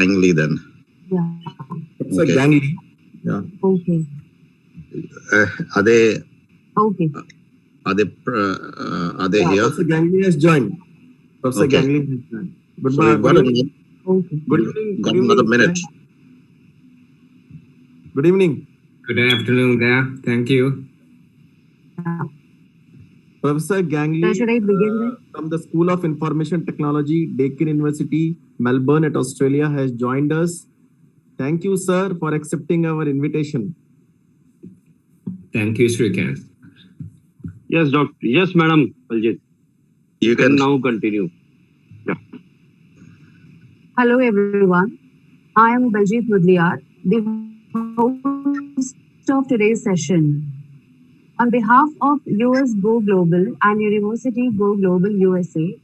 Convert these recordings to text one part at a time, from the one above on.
Gangly then. Yeah. Professor Gangly. Yeah. Okay. Are they? Okay. Are they here? Professor Gangly has joined. Professor Gangly has joined. Good morning. Good evening. Good evening. Got another minute. Good evening. Good afternoon there. Thank you. Professor Gangly, Should I begin from the School of Information Technology, Deakin University, Melbourne at Australia, has joined us. Thank you, sir, for accepting our invitation. Thank you, Srikant. Yes, doctor. Yes, madam. Paljit. You can now continue. Yeah. Hello, everyone. I am Baljit Mudliar, the host of today's session. On behalf of US Go Global and University Go Global USA,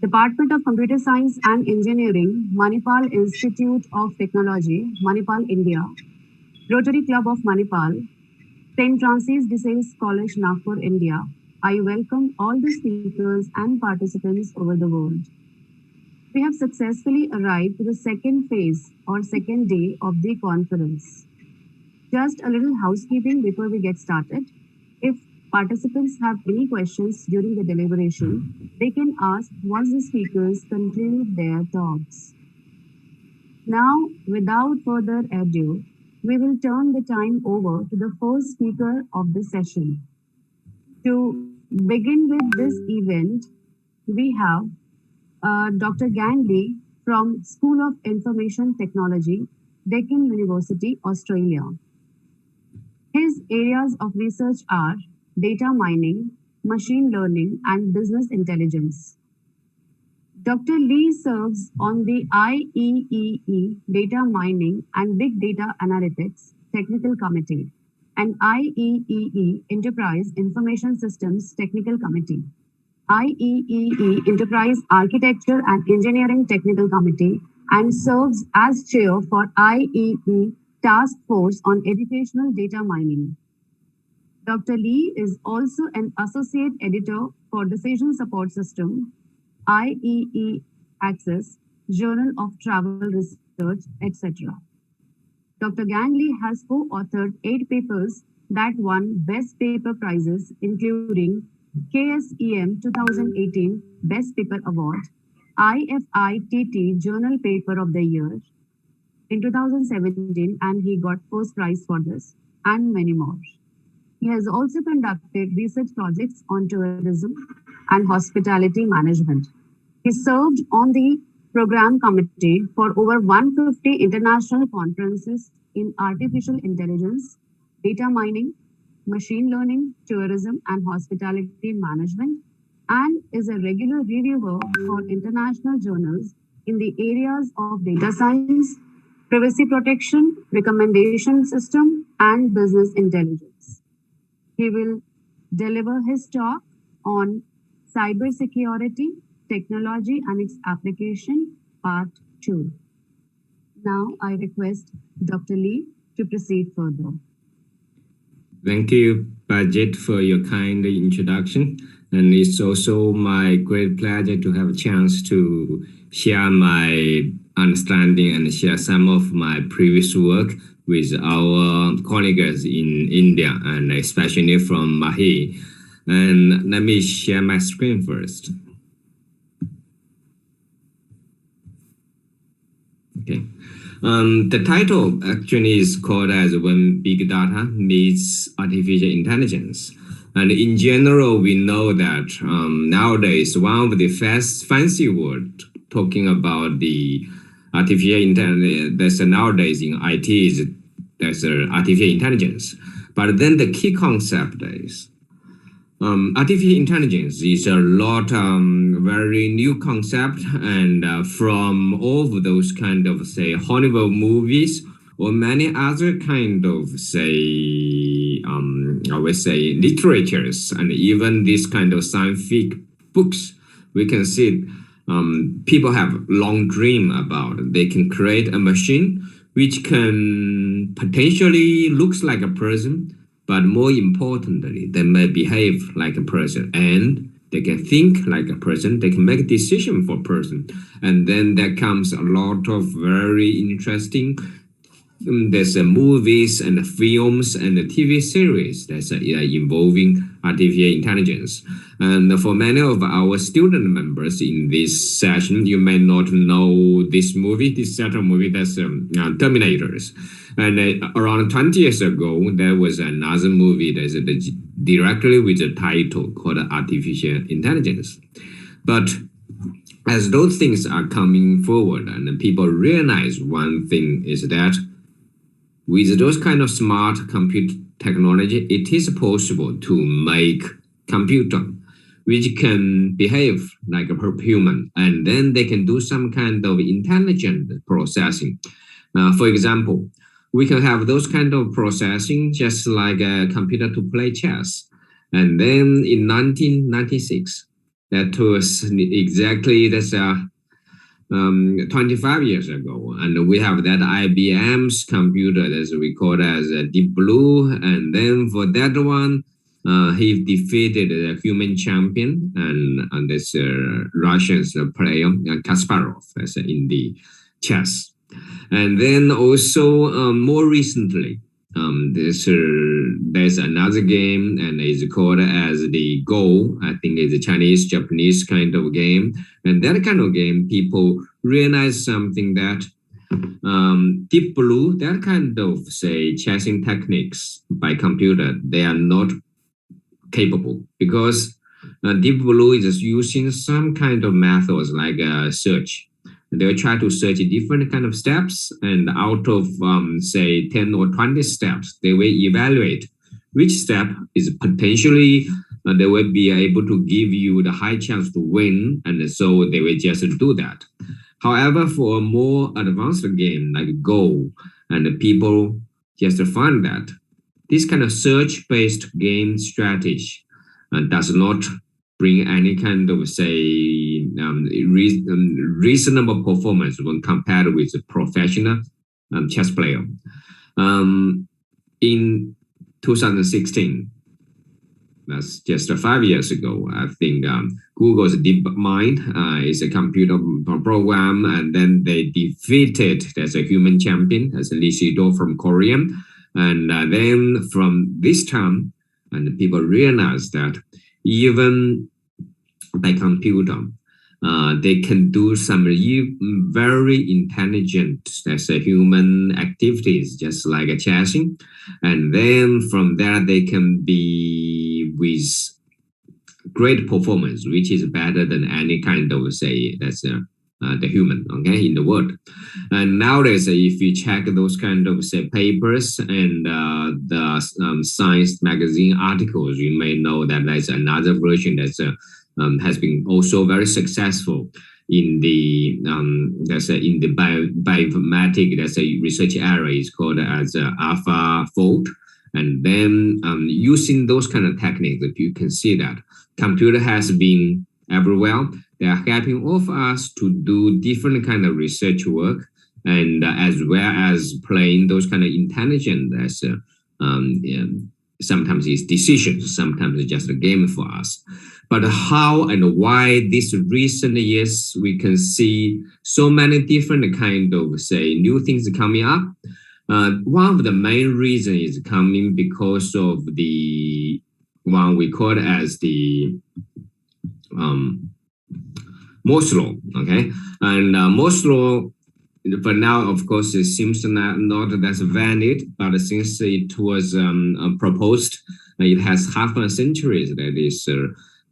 Department of Computer Science and Engineering, Manipal Institute of Technology, Manipal, India, Rotary Club of Manipal, St. Francis de Sales College, Nagpur, India, I welcome all the speakers and participants over the world. We have successfully arrived to the second phase or second day of the conference. Just a little housekeeping before we get started. If participants have any questions during the deliberation, they can ask once the speakers conclude their talks. Now, without further ado, we will turn the time over to the first speaker of the session. To begin with this event, we have Dr. Gangly from School of Information Technology, Deakin University, Australia. His areas of research are data mining, machine learning, and business intelligence. Dr. Lee serves on the IEEE Data Mining and Big Data Analytics Technical Committee and IEEE Enterprise Information Systems Technical Committee, IEEE Enterprise Architecture and Engineering Technical Committee, and serves as chair for IEEE Task Force on Educational Data Mining. Dr. Lee is also an associate editor for Decision Support System, IEE Access, Journal of Travel Research, etc. Dr. Gangly has co-authored 8 papers that won Best Paper prizes, including KSEM 2018 Best Paper Award, IFITT Journal Paper of the Year in 2017, and he got first prize for this, and many more. He has also conducted research projects on tourism and hospitality management. He served on the program committee for over 150 international conferences in artificial intelligence, data mining, machine learning, tourism, and hospitality management, and is a regular reviewer for international journals in the areas of data science, privacy protection, recommendation system, and business intelligence. He will deliver his talk on cybersecurity, technology and its application, part 2. Now I request Dr. Lee to proceed further. Thank you, Pandit, for your kind introduction. And it's also my great pleasure to have a chance to share my understanding and share some of my previous work with our colleagues in India, and especially from Mahi. And let me share my screen first. Okay. The title actually is called as When Big Data Meets Artificial Intelligence. And in general, we know that nowadays, one of the fancy words talking about the artificial intelligence, that's nowadays in IT, is there's artificial intelligence. But then the key concept is artificial intelligence is a lot very new concept, and from all of those kind of say Hollywood movies or many other kind of say I would say literatures, and even this kind of scientific books, we can see people have long dream about they can create a machine which can potentially looks like a person, but more importantly, they may behave like a person and They can think like a person. They can make a decision for a person. And then there comes a lot of very interesting there's movies and films and TV series that's involving artificial intelligence. And for many of our student members in this session, you may not know this movie, this certain movie, that's Terminators. And around 20 years ago, there was another movie that's directly with the title called Artificial Intelligence. But as those things are coming forward and people realize one thing is that with those kind of smart compute technology, it is possible to make computer which can behave like a human, and then they can do some kind of intelligent processing. For example, we can have those kind of processing just like a computer to play chess. And then in 1996, that was exactly 25 years ago, and we have that IBM's computer that's we call as Deep Blue, and then for that one, he defeated the human champion and this Russian player Kasparov that's in the chess. And then also more recently, there's another game and it's called as the Go. I think it's a Chinese, Japanese kind of game. And that kind of game, people realize something that Deep Blue, that kind of say chessing techniques by computer, they are not capable because Deep Blue is using some kind of methods like search. They will try to search different kind of steps, and out of say 10 or 20 steps, they will evaluate which step is potentially they will be able to give you the high chance to win, and so they will just do that. However, for a more advanced game like Go, and people just find that this kind of search-based game strategy does not bring any kind of say reasonable performance when compared with a professional chess player. In 2016, that's just 5 years ago, I think Google's DeepMind is a computer program, and then they defeated as a human champion, as Lee Shido from Korea. And then from this time, and people realized that even by computer, they can do some very intelligent as a human activities, just like a chessing. And then from there, they can be with great performance, which is better than any kind of say that's the human, okay, in the world. And nowadays, if you check those kind of say papers and the science magazine articles, you may know that there's another version that's has been also very successful in the in the bioinformatics research area is called as AlphaFold. And then using those kind of techniques, if you can see that computer has been everywhere. They are helping all of us to do different kind of research work, and as well as playing those kind of intelligent as sometimes it's decisions, sometimes it's just a game for us. But how and why this recent years we can see so many different kind of say new things coming up. One of the main reasons is coming because of the one we call it as the Moore's law, okay? And Moore's law, for now, of course, it seems not that's valid, but since it was proposed, it has half a century that is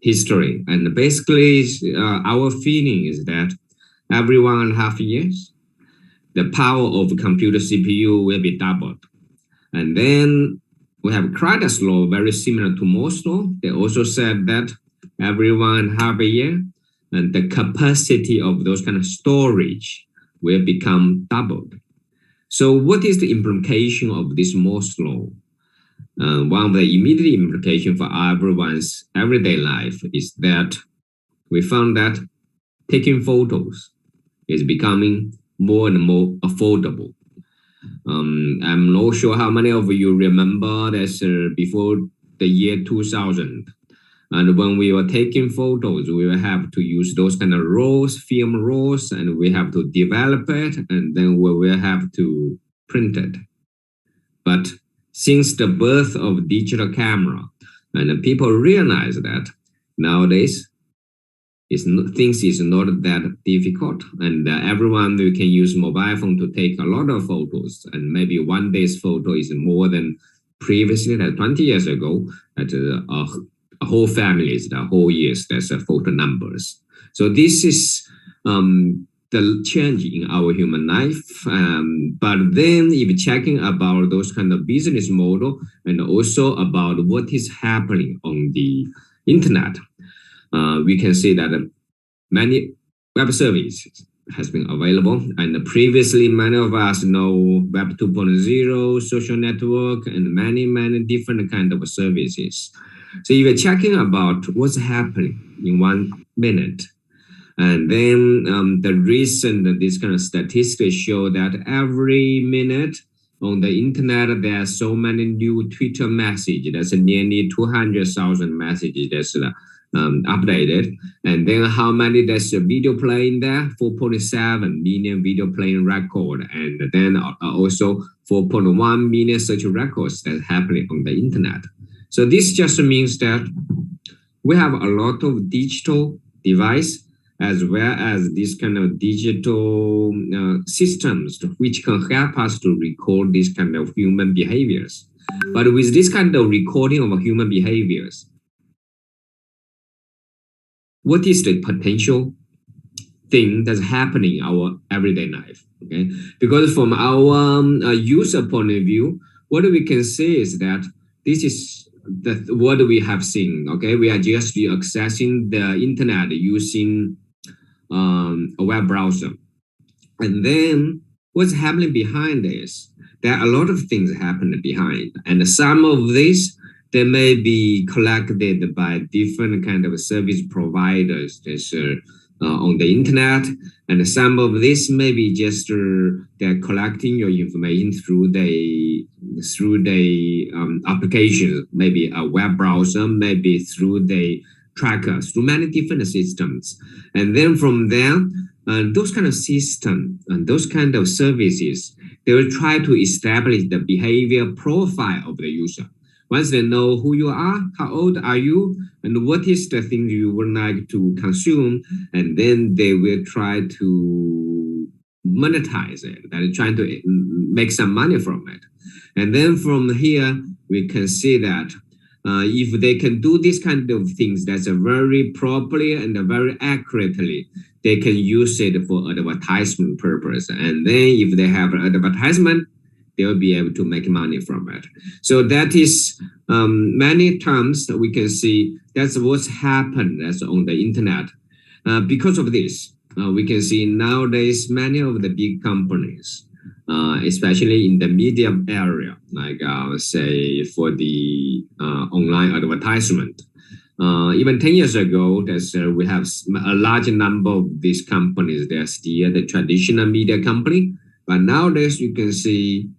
history. And basically, our feeling is that every 1.5 years, the power of computer CPU will be doubled. And then we have Crowder's law, very similar to Moore's law. They also said that every 1.5 year, and the capacity of those kind of storage will become doubled. So what is the implication of this Moore's law? One of the immediate implications for everyone's everyday life is that we found that taking photos is becoming more and more affordable. I'm not sure how many of you remember that before the year 2000, And when we were taking photos, we will have to use those kind of rolls, film rolls, and we have to develop it, and then we will have to print it. But since the birth of digital camera, and people realize that nowadays things is not that difficult, and everyone can use mobile phone to take a lot of photos, and maybe one day's photo is more than previously, like 20 years ago, that a whole families, the whole years, there's a photo numbers. So this is the change in our human life. But then if checking about those kind of business model and also about what is happening on the internet, we can see that many web services has been available. And previously, many of us know Web 2.0, social network, and many, many different kind of services. So if you're checking about what's happening in 1 minute, and then the recent, this kind of statistics show that every minute on the internet, there are so many new Twitter messages. There's nearly 200,000 messages that's updated. And then how many there's a video playing there? 4.7 million video playing record. And then also 4.1 million such records that's happening on the internet. So this just means that we have a lot of digital device as well as this kind of digital systems which can help us to record this kind of human behaviors. But with this kind of recording of human behaviors, what is the potential thing that's happening in our everyday life? Okay, because from our user point of view, what we can say is that this is what we have seen. Okay, we are just accessing the internet using a web browser, and then what's happening behind this? There are a lot of things happening behind, and some of this they may be collected by different kind of service providers that's on the internet, and some of this may be just they're collecting your information through the application, maybe a web browser, maybe through the trackers, through many different systems. And then from there, those kind of systems and those kind of services, they will try to establish the behavior profile of the user. Once they know who you are, how old are you, and what is the thing you would like to consume, and then they will try to monetize it. They're trying to make some money from it. And then from here, we can see that if they can do this kind of things that's very properly and very accurately, they can use it for advertisement purpose. And then if they have advertisement, they will be able to make money from it. So that is many times we can see that's what's happened that's on the internet. Because of this, we can see nowadays many of the big companies, especially in the media area, like say for the online advertisement. Even 10 years ago, we have a large number of these companies. They are still the traditional media company. But nowadays, you can see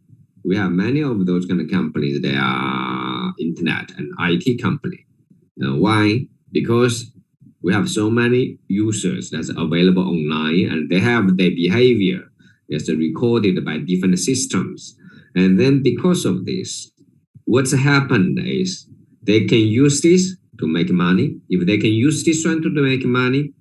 we have many of those kind of companies. They are internet and IT company. Why? Because we have so many users that's available online, and they have their behavior that's recorded by different systems. And then because of this, what's happened is they can use this to make money. If they can use this one to make money,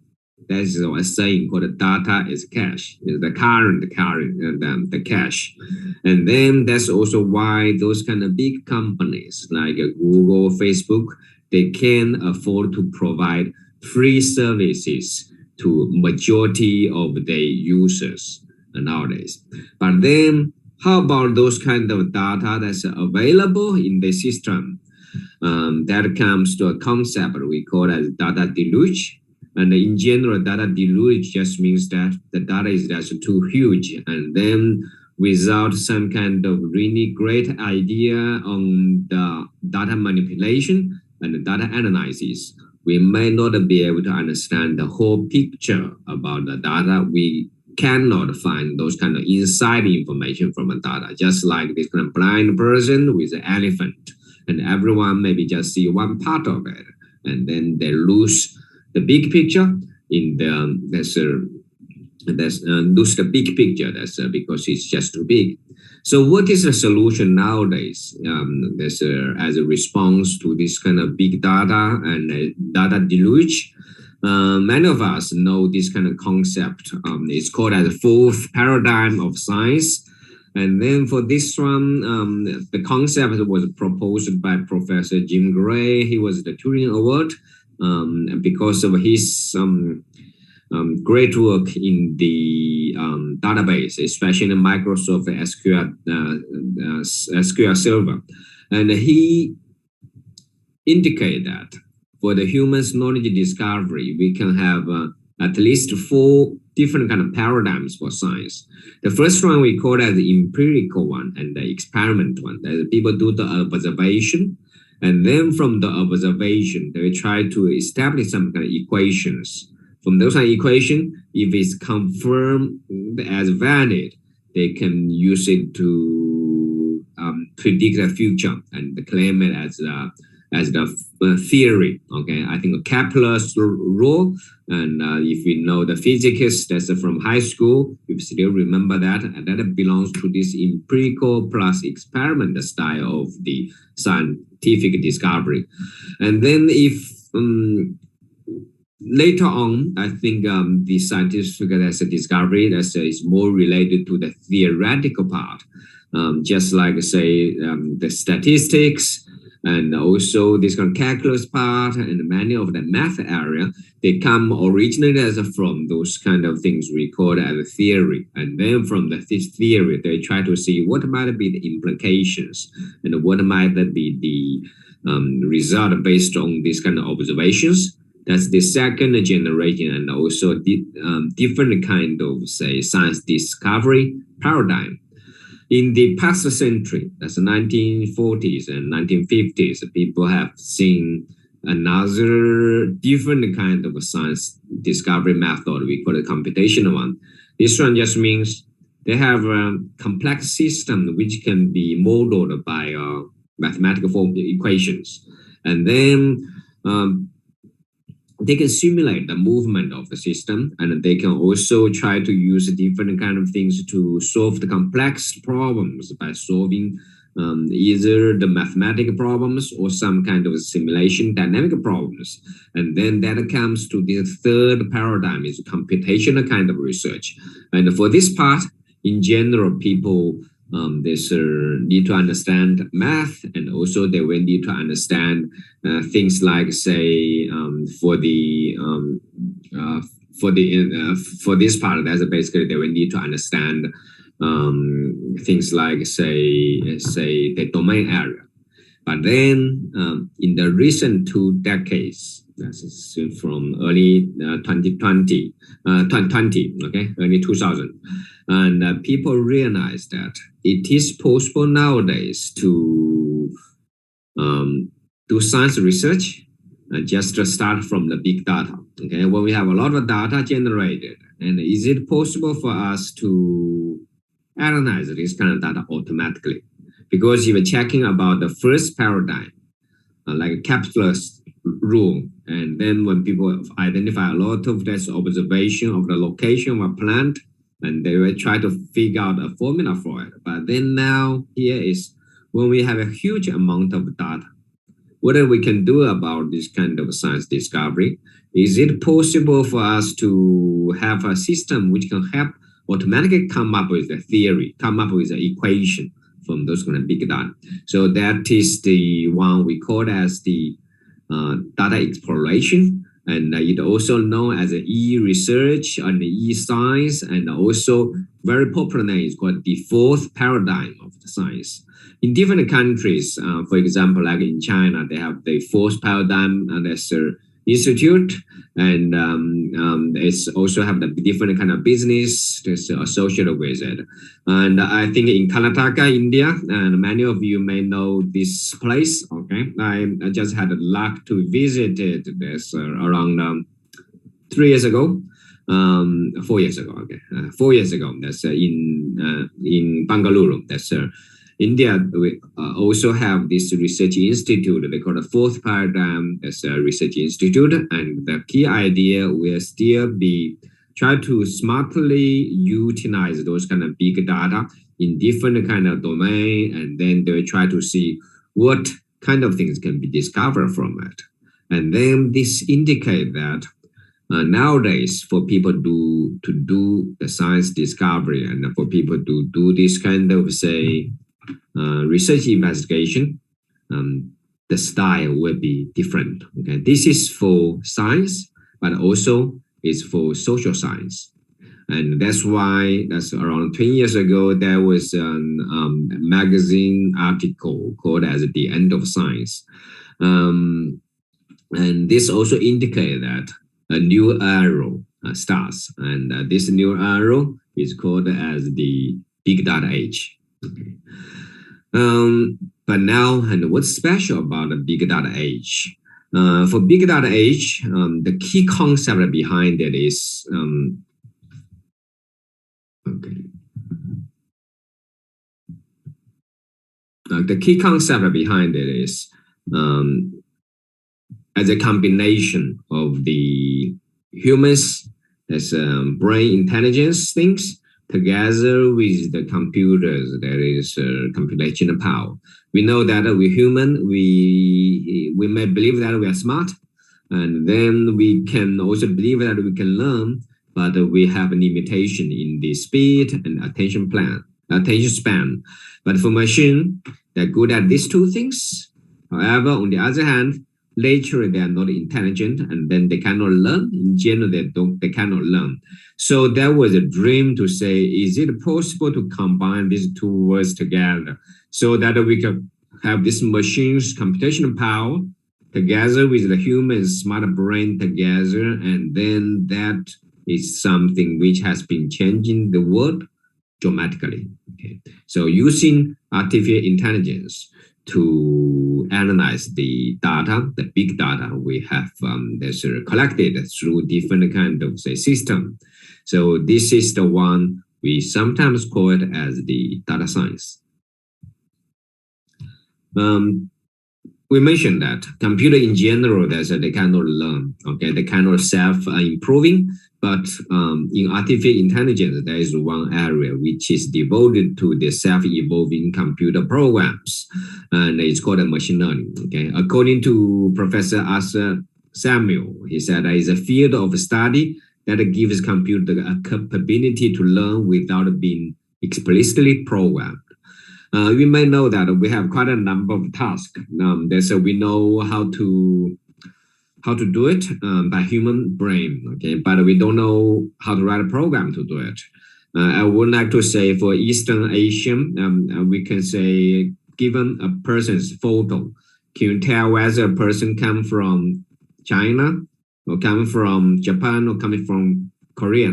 that's a saying called data is cash, is the current the cash. And then that's also why those kind of big companies like Google, Facebook, they can afford to provide free services to majority of their users nowadays. But then how about those kind of data that's available in the system? That comes to a concept we call as data deluge. And in general, data deluge just means that the data is just too huge. And then without some kind of really great idea on the data manipulation and the data analysis, we may not be able to understand the whole picture about the data. We cannot find those kind of inside information from the data, just like this kind of blind person with an elephant. And everyone maybe just see one part of it. and then they lose the big picture in the lose the big picture. That's because it's just too big. So what is the solution nowadays? As a response to this kind of big data and data deluge. Many of us know this kind of concept. It's called as the fourth paradigm of science. And then for this one, the concept was proposed by Professor Jim Gray. He was the Turing Award because of his great work in the database, especially in Microsoft SQL Server. And he indicated that for the human's knowledge discovery, we can have at least 4 different kind of paradigms for science. The first one we call as the empirical one and the experiment one. That people do the observation, and then from the observation, they try to establish some kind of equations. From those kind of equations, if it's confirmed as valid, they can use it to predict the future and claim it as the theory. Okay, I think Kepler's law, and if you know the physics, that's from high school, if you still remember that, that belongs to this empirical plus experiment style of the scientific discovery. And then if later on, I think the scientific discovery is more related to the theoretical part, just like say the statistics, and also this kind of calculus part and many of the math area, they come originally as from those kind of things we call as a theory. And then from this theory, they try to see what might be the implications and what might be the result based on these kind of observations. That's the second generation, and also different kind of, say, science discovery paradigm. In the past century, that's the 1940s and 1950s, people have seen another different kind of science discovery method. We call it computational one. This one just means they have a complex system which can be modeled by mathematical form equations. And then they can simulate the movement of the system, and they can also try to use different kind of things to solve the complex problems by solving either the mathematical problems or some kind of simulation dynamic problems. And then that comes to the third paradigm, is computational kind of research. And for this part, in general, people need to understand math, and also they will need to understand things like, say, for this part, that's basically they will need to understand things like, say the domain area. But then in the recent 2 decades, that's from early 2020, okay, early 2000, and people realize that it is possible nowadays to do science research just to start from the big data. Okay, when we have a lot of data generated, and is it possible for us to analyze this kind of data automatically? Because if you're checking about the first paradigm, like Kepler's rule, and then when people identify a lot of this observation of the location of a plant, and they will try to figure out a formula for it. But then now here is when we have a huge amount of data, what we can do about this kind of science discovery? Is it possible for us to have a system which can help automatically come up with a theory, come up with an equation from those kind of big data? So that is the one we call as the data exploration. And it also known as e-research and e-science, and also very popular name is called the fourth paradigm of the science. In different countries, for example, like in China, they have the fourth paradigm, and there's an institute, and it's also have the different kind of business that's associated with it. And I think in Karnataka, India, and many of you may know this place. Okay, I just had the luck to visit it this around 3 years ago, 4 years ago. Okay, 4 years ago. That's in Bangalore. That's India, we also have this research institute. They call the fourth paradigm as a research institute. And the key idea will still be try to smartly utilize those kind of big data in different kind of domain. And then they will try to see what kind of things can be discovered from it. And then this indicate that nowadays, for people to do the science discovery and for people to do this kind of, say, research investigation, the style will be different. Okay, this is for science, but also is for social science. And that's why, that's around 20 years ago, there was a magazine article called as The End of Science. And this also indicates that a new era starts. And this new era is called as the big data age. Okay. But now, and what's special about the big data age? For big data age, the key concept behind it is the key concept behind it is as a combination of the humans as brain intelligence things together with the computers, that is computational power. We know that we're human, we may believe that we are smart, and then we can also believe that we can learn, but we have a limitation in the speed and attention span. But for machine, they're good at these two things. However, on the other hand, later they are not intelligent, and then they cannot learn. In general, they cannot learn. So there was a dream to say, is it possible to combine these two words together so that we can have this machine's computational power together with the human smart brain together, and then that is something which has been changing the world dramatically. Okay. So using artificial intelligence to analyze the data, the big data we have that's collected through different kind of, say, system. So this is the one we sometimes call it as the data science. We mentioned that computer in general, they cannot learn, okay? They cannot self-improving, but in artificial intelligence, there is one area which is devoted to the self-evolving computer programs, and it's called machine learning, okay? According to Professor Arthur Samuel, he said there is a field of study that gives computer a capability to learn without being explicitly programmed. We may know that we have quite a number of tasks. We know how to do it by human brain, okay? But we don't know how to write a program to do it. I would like to say for Eastern Asian, we can say, given a person's photo, can you tell whether a person comes from China or coming from Japan or coming from Korea?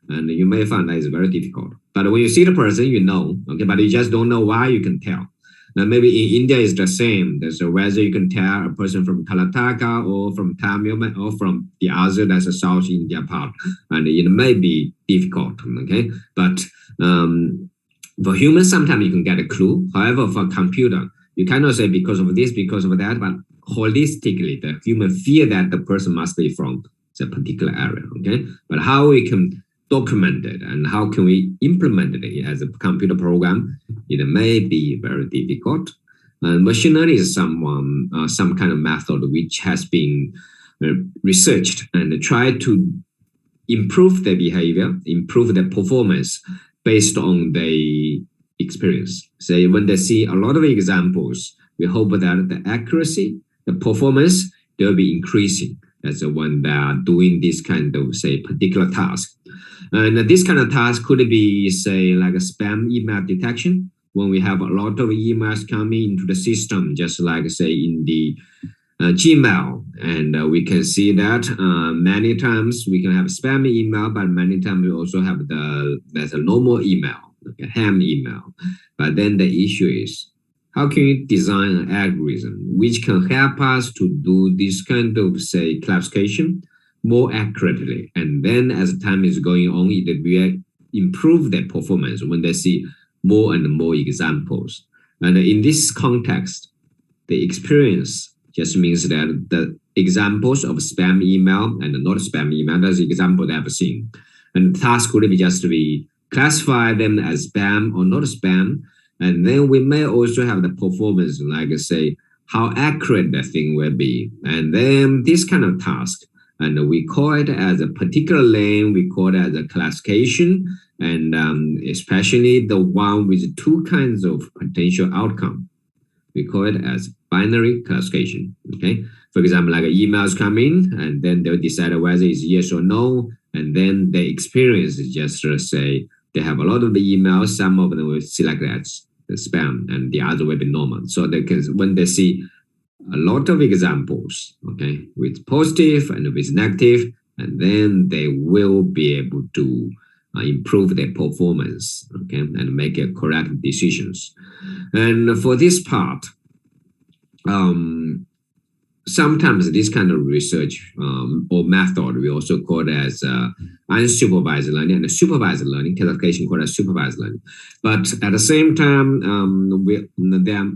And you may find that is very difficult. But when you see the person, you know, okay, but you just don't know why you can tell. Now, maybe in India it's the same. There's whether you can tell a person from Karnataka or from Tamil or from the other, that's a South India part. And it may be difficult, okay? But for humans, sometimes you can get a clue. However, for computer, you cannot say because of this, because of that, but holistically, the human feel that the person must be from a particular area, okay? But how we can document it and how can we implement it as a computer program, it may be very difficult. Machine learning is some kind of method which has been researched and tried to improve the behavior, improve the performance based on the experience. So when they see a lot of examples, we hope that the accuracy, the performance, they'll be increasing as when they are doing this kind of, say, particular task. And this kind of task could be, say, like a spam email detection, when we have a lot of emails coming into the system, just like, say, in the Gmail. And we can see that many times we can have spam email, but many times we also have there's a normal email, like a ham email. But then the issue is, how can you design an algorithm which can help us to do this kind of, say, classification more accurately? And then as time is going on, it will improve their performance when they see more and more examples. And in this context, the experience just means that the examples of spam email and not spam email, that's the example that I've seen. And the task could be just to be classify them as spam or not spam. And then we may also have the performance, like I say, how accurate the thing will be. And then this kind of task, and we call it as a particular name, we call it as a classification, and especially the one with two kinds of potential outcome. We call it as binary classification, okay? For example, like emails come in, and then they'll decide whether it's yes or no, and then the experience is just say, they have a lot of the emails, some of them will select as spam, and the other will be normal. So they can, when they see a lot of examples, okay, with positive and with negative, and then they will be able to improve their performance, okay, and make correct decisions. And for this part, sometimes this kind of research or method we also call it as unsupervised learning and supervised learning, classification called as supervised learning. But at the same time, there are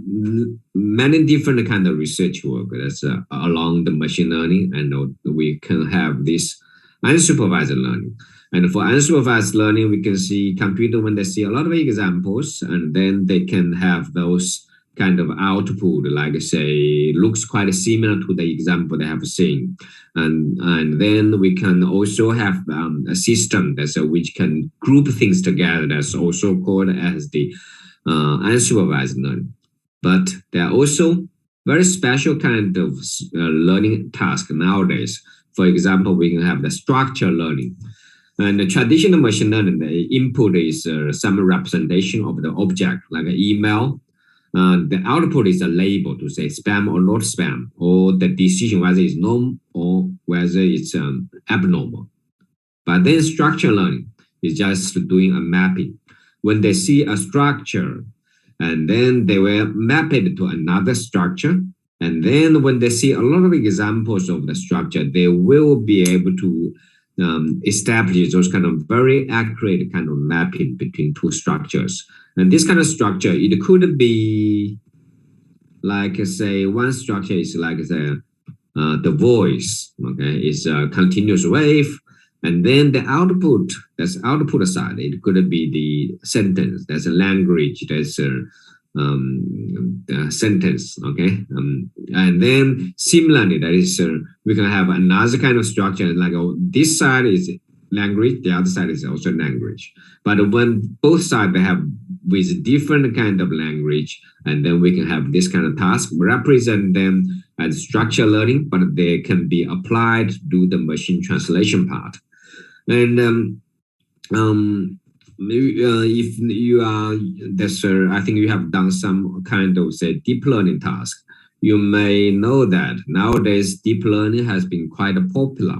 many different kind of research work that's along the machine learning, and we can have this unsupervised learning. And for unsupervised learning, we can see computer when they see a lot of examples, and then they can have those kind of output, like say, looks quite similar to the example they have seen. And then we can also have a system that's which can group things together. That's also called as the unsupervised learning. But there are also very special kind of learning task nowadays. For example, we can have the structured learning. And the traditional machine learning, the input is some representation of the object, like an email. The output is a label to say spam or not spam, or the decision whether it's normal or whether it's abnormal. But then structured learning is just doing a mapping. When they see a structure, and then they will map it to another structure, and then when they see a lot of examples of the structure, they will be able to establish those kind of very accurate kind of mapping between two structures. And this kind of structure, it could be like say one structure is like the voice, okay, is a continuous wave, and then the output, that's output side, it could be the sentence, that's a language, that's a sentence, okay, and then similarly, that is we can have another kind of structure, like this side is language, the other side is also language. But when both sides they have with different kind of language, and then we can have this kind of task, represent them as structured learning, but they can be applied to do the machine translation part. And if you are, I think you have done some kind of say deep learning task, you may know that nowadays deep learning has been quite popular,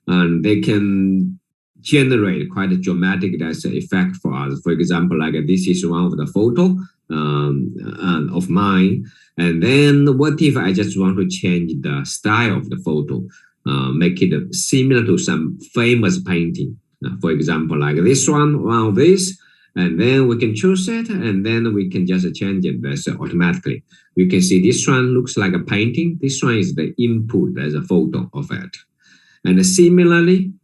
and they can generate quite a dramatic effect for us. For example, like this is one of the photo of mine, and then what if I just want to change the style of the photo, make it similar to some famous painting, for example, like this one of this, and then we can choose it, and then we can just change it automatically. You can see this one looks like a painting, this one is the input as a photo of it. And similarly,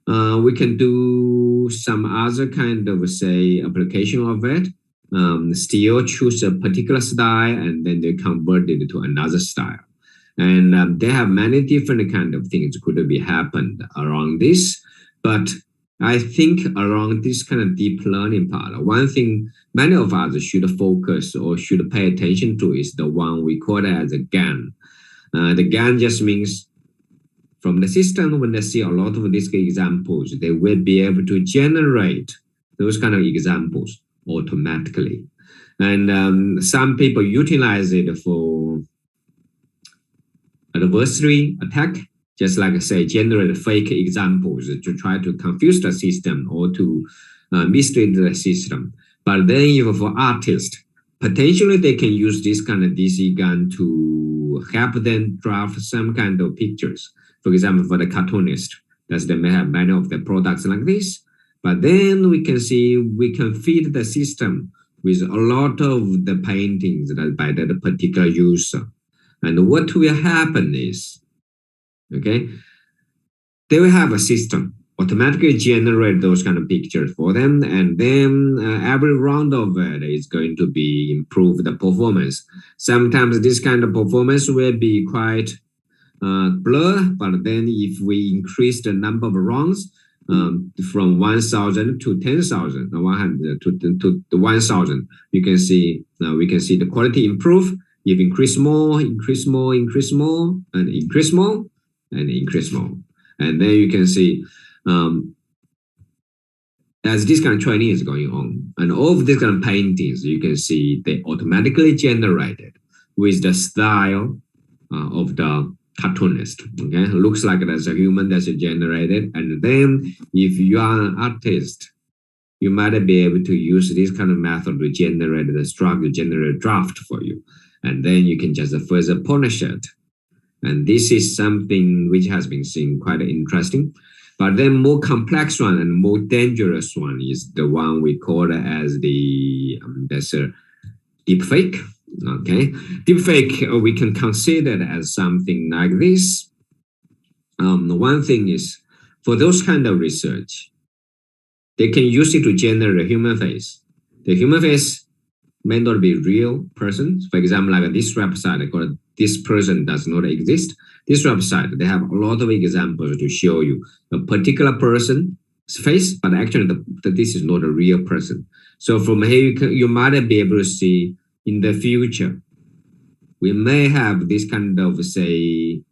we can do some other kind of say application of it, still choose a particular style, and then they convert it to another style. And they have many different kind of things could be happened around this. But I think around this kind of deep learning part, one thing many of us should focus or should pay attention to is the one we call it as a GAN. The GAN just means from the system, when they see a lot of these examples, they will be able to generate those kind of examples automatically. And some people utilize it for adversary attack, just like say generate fake examples to try to confuse the system or to mislead the system. But then even for artists, potentially they can use this kind of DC GAN to help them draft some kind of pictures. For example, for the cartoonist, that they may have many of the products like this, but then we can see we can feed the system with a lot of the paintings that by that particular user. And what will happen is, okay, they will have a system automatically generate those kind of pictures for them, and then every round of it is going to be improve the performance. Sometimes this kind of performance will be quite blur, but then if we increase the number of rounds from 1,000 to 10,000, 100 to 1,000, you can see we can see the quality improve. If increase more, increase more, increase more, and increase more, and increase more, and then you can see as this kind of training is going on, and all of these kind of paintings, you can see they automatically generated with the style of the cartoonist. Okay, it looks like there's a human that's generated, and then if you are an artist, you might be able to use this kind of method to generate the structure, generate a draft for you, and then you can just further polish it. And this is something which has been seen quite interesting. But then more complex one and more dangerous one is the one we call as the that's a deepfake. Okay, deepfake we can consider it as something like this. One thing is for those kind of research, they can use it to generate a human face. The human face may not be real person. For example, like this website called "This Person Does Not Exist." This website, they have a lot of examples to show you a particular person's face, but actually this is not a real person. So from here, you might be able to see in the future, we may have this kind of, say,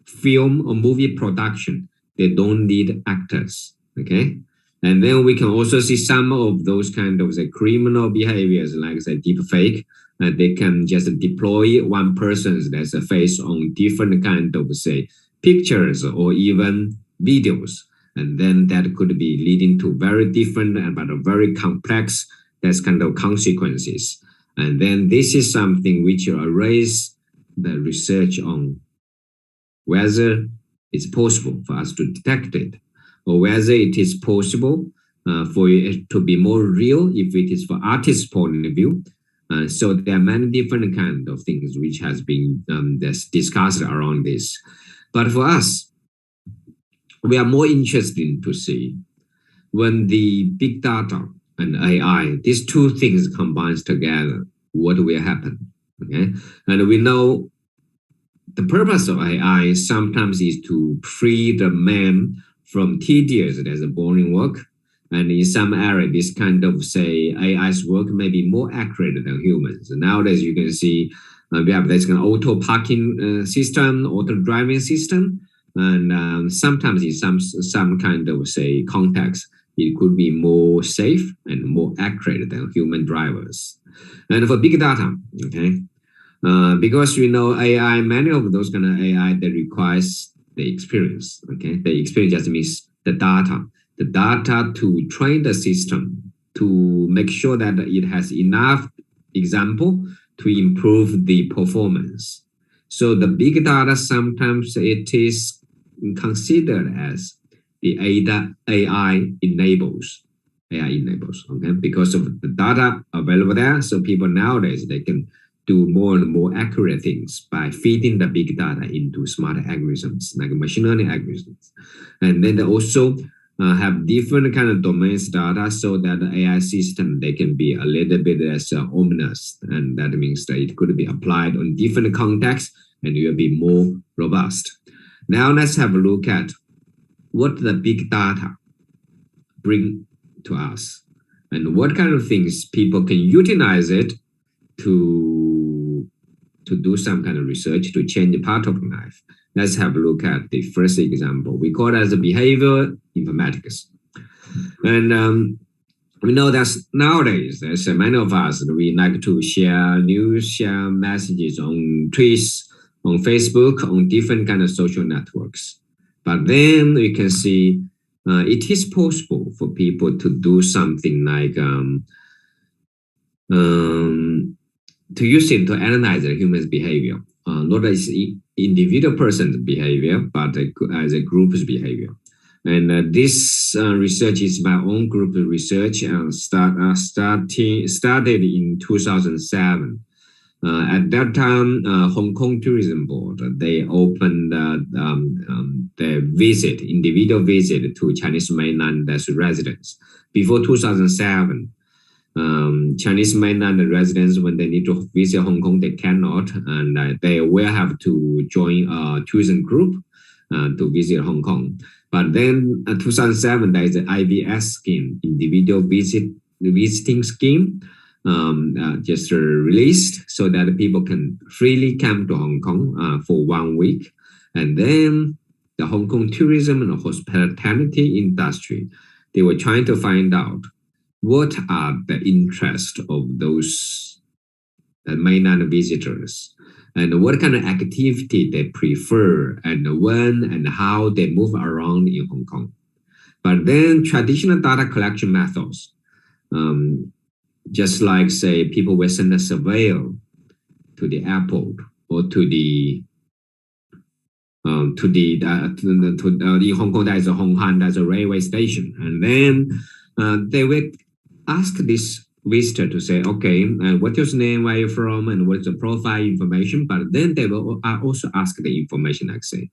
film or movie production. They don't need actors, okay? And then we can also see some of those kind of, say, criminal behaviors, like, say, deep fake. And they can just deploy one person's that's a face on different kind of, say, pictures or even videos. And then that could be leading to very different but very complex that's kind of consequences. And then this is something which will raise the research on whether it's possible for us to detect it, or whether it is possible for it to be more real if it is for artist's point of view. So there are many different kind of things which has been discussed around this. But for us, we are more interested to see when the big data and AI, these two things combines together, what will happen, okay? And we know the purpose of AI sometimes is to free the man from tedious, there's a boring work. And in some area, this kind of, say, AI's work may be more accurate than humans. And nowadays, you can see we have this kind of auto parking system, auto driving system. And sometimes in some kind of, say, context, it could be more safe and more accurate than human drivers. And for big data, okay, because we know AI, many of those kind of AI that requires the experience, okay? The experience just means the data to train the system to make sure that it has enough example to improve the performance. So the big data, sometimes it is considered as the AI enables, okay? Because of the data available there. So people nowadays, they can do more and more accurate things by feeding the big data into smart algorithms, like machine learning algorithms. And then they also have different kind of domains data so that the AI system, they can be a little bit less ominous. And that means that it could be applied on different contexts and it will be more robust. Now let's have a look at what the big data bring to us and what kind of things people can utilize it to do some kind of research to change part of life. Let's have a look at the first example. We call it as a behavior informatics. And we know that nowadays, there's many of us, we like to share news, share messages on tweets, on Facebook, on different kind of social networks. But then we can see it is possible for people to do something like to use it to analyze a human's behavior, not as individual person's behavior, but as a group's behavior. And this research is my own group research and started in 2007. At that time, Hong Kong Tourism Board, they opened the individual visit to Chinese mainland as residents. Before 2007, Chinese mainland residents, when they need to visit Hong Kong, they cannot, and they will have to join a tourism group to visit Hong Kong. But then 2007, there is the IVS scheme, individual visiting scheme, just released so that people can freely come to Hong Kong for 1 week. And then the Hong Kong tourism and hospitality industry, they were trying to find out what are the interests of those mainland visitors and what kind of activity they prefer and when and how they move around in Hong Kong. But then traditional data collection methods, just like say people will send a surveyor to the airport or to the in Hong Kong, there's a Hong Han, there's a railway station, and then they will ask this visitor to say, okay, what's your name, where are you from, and what's the profile information. But then they will also ask the information, like say,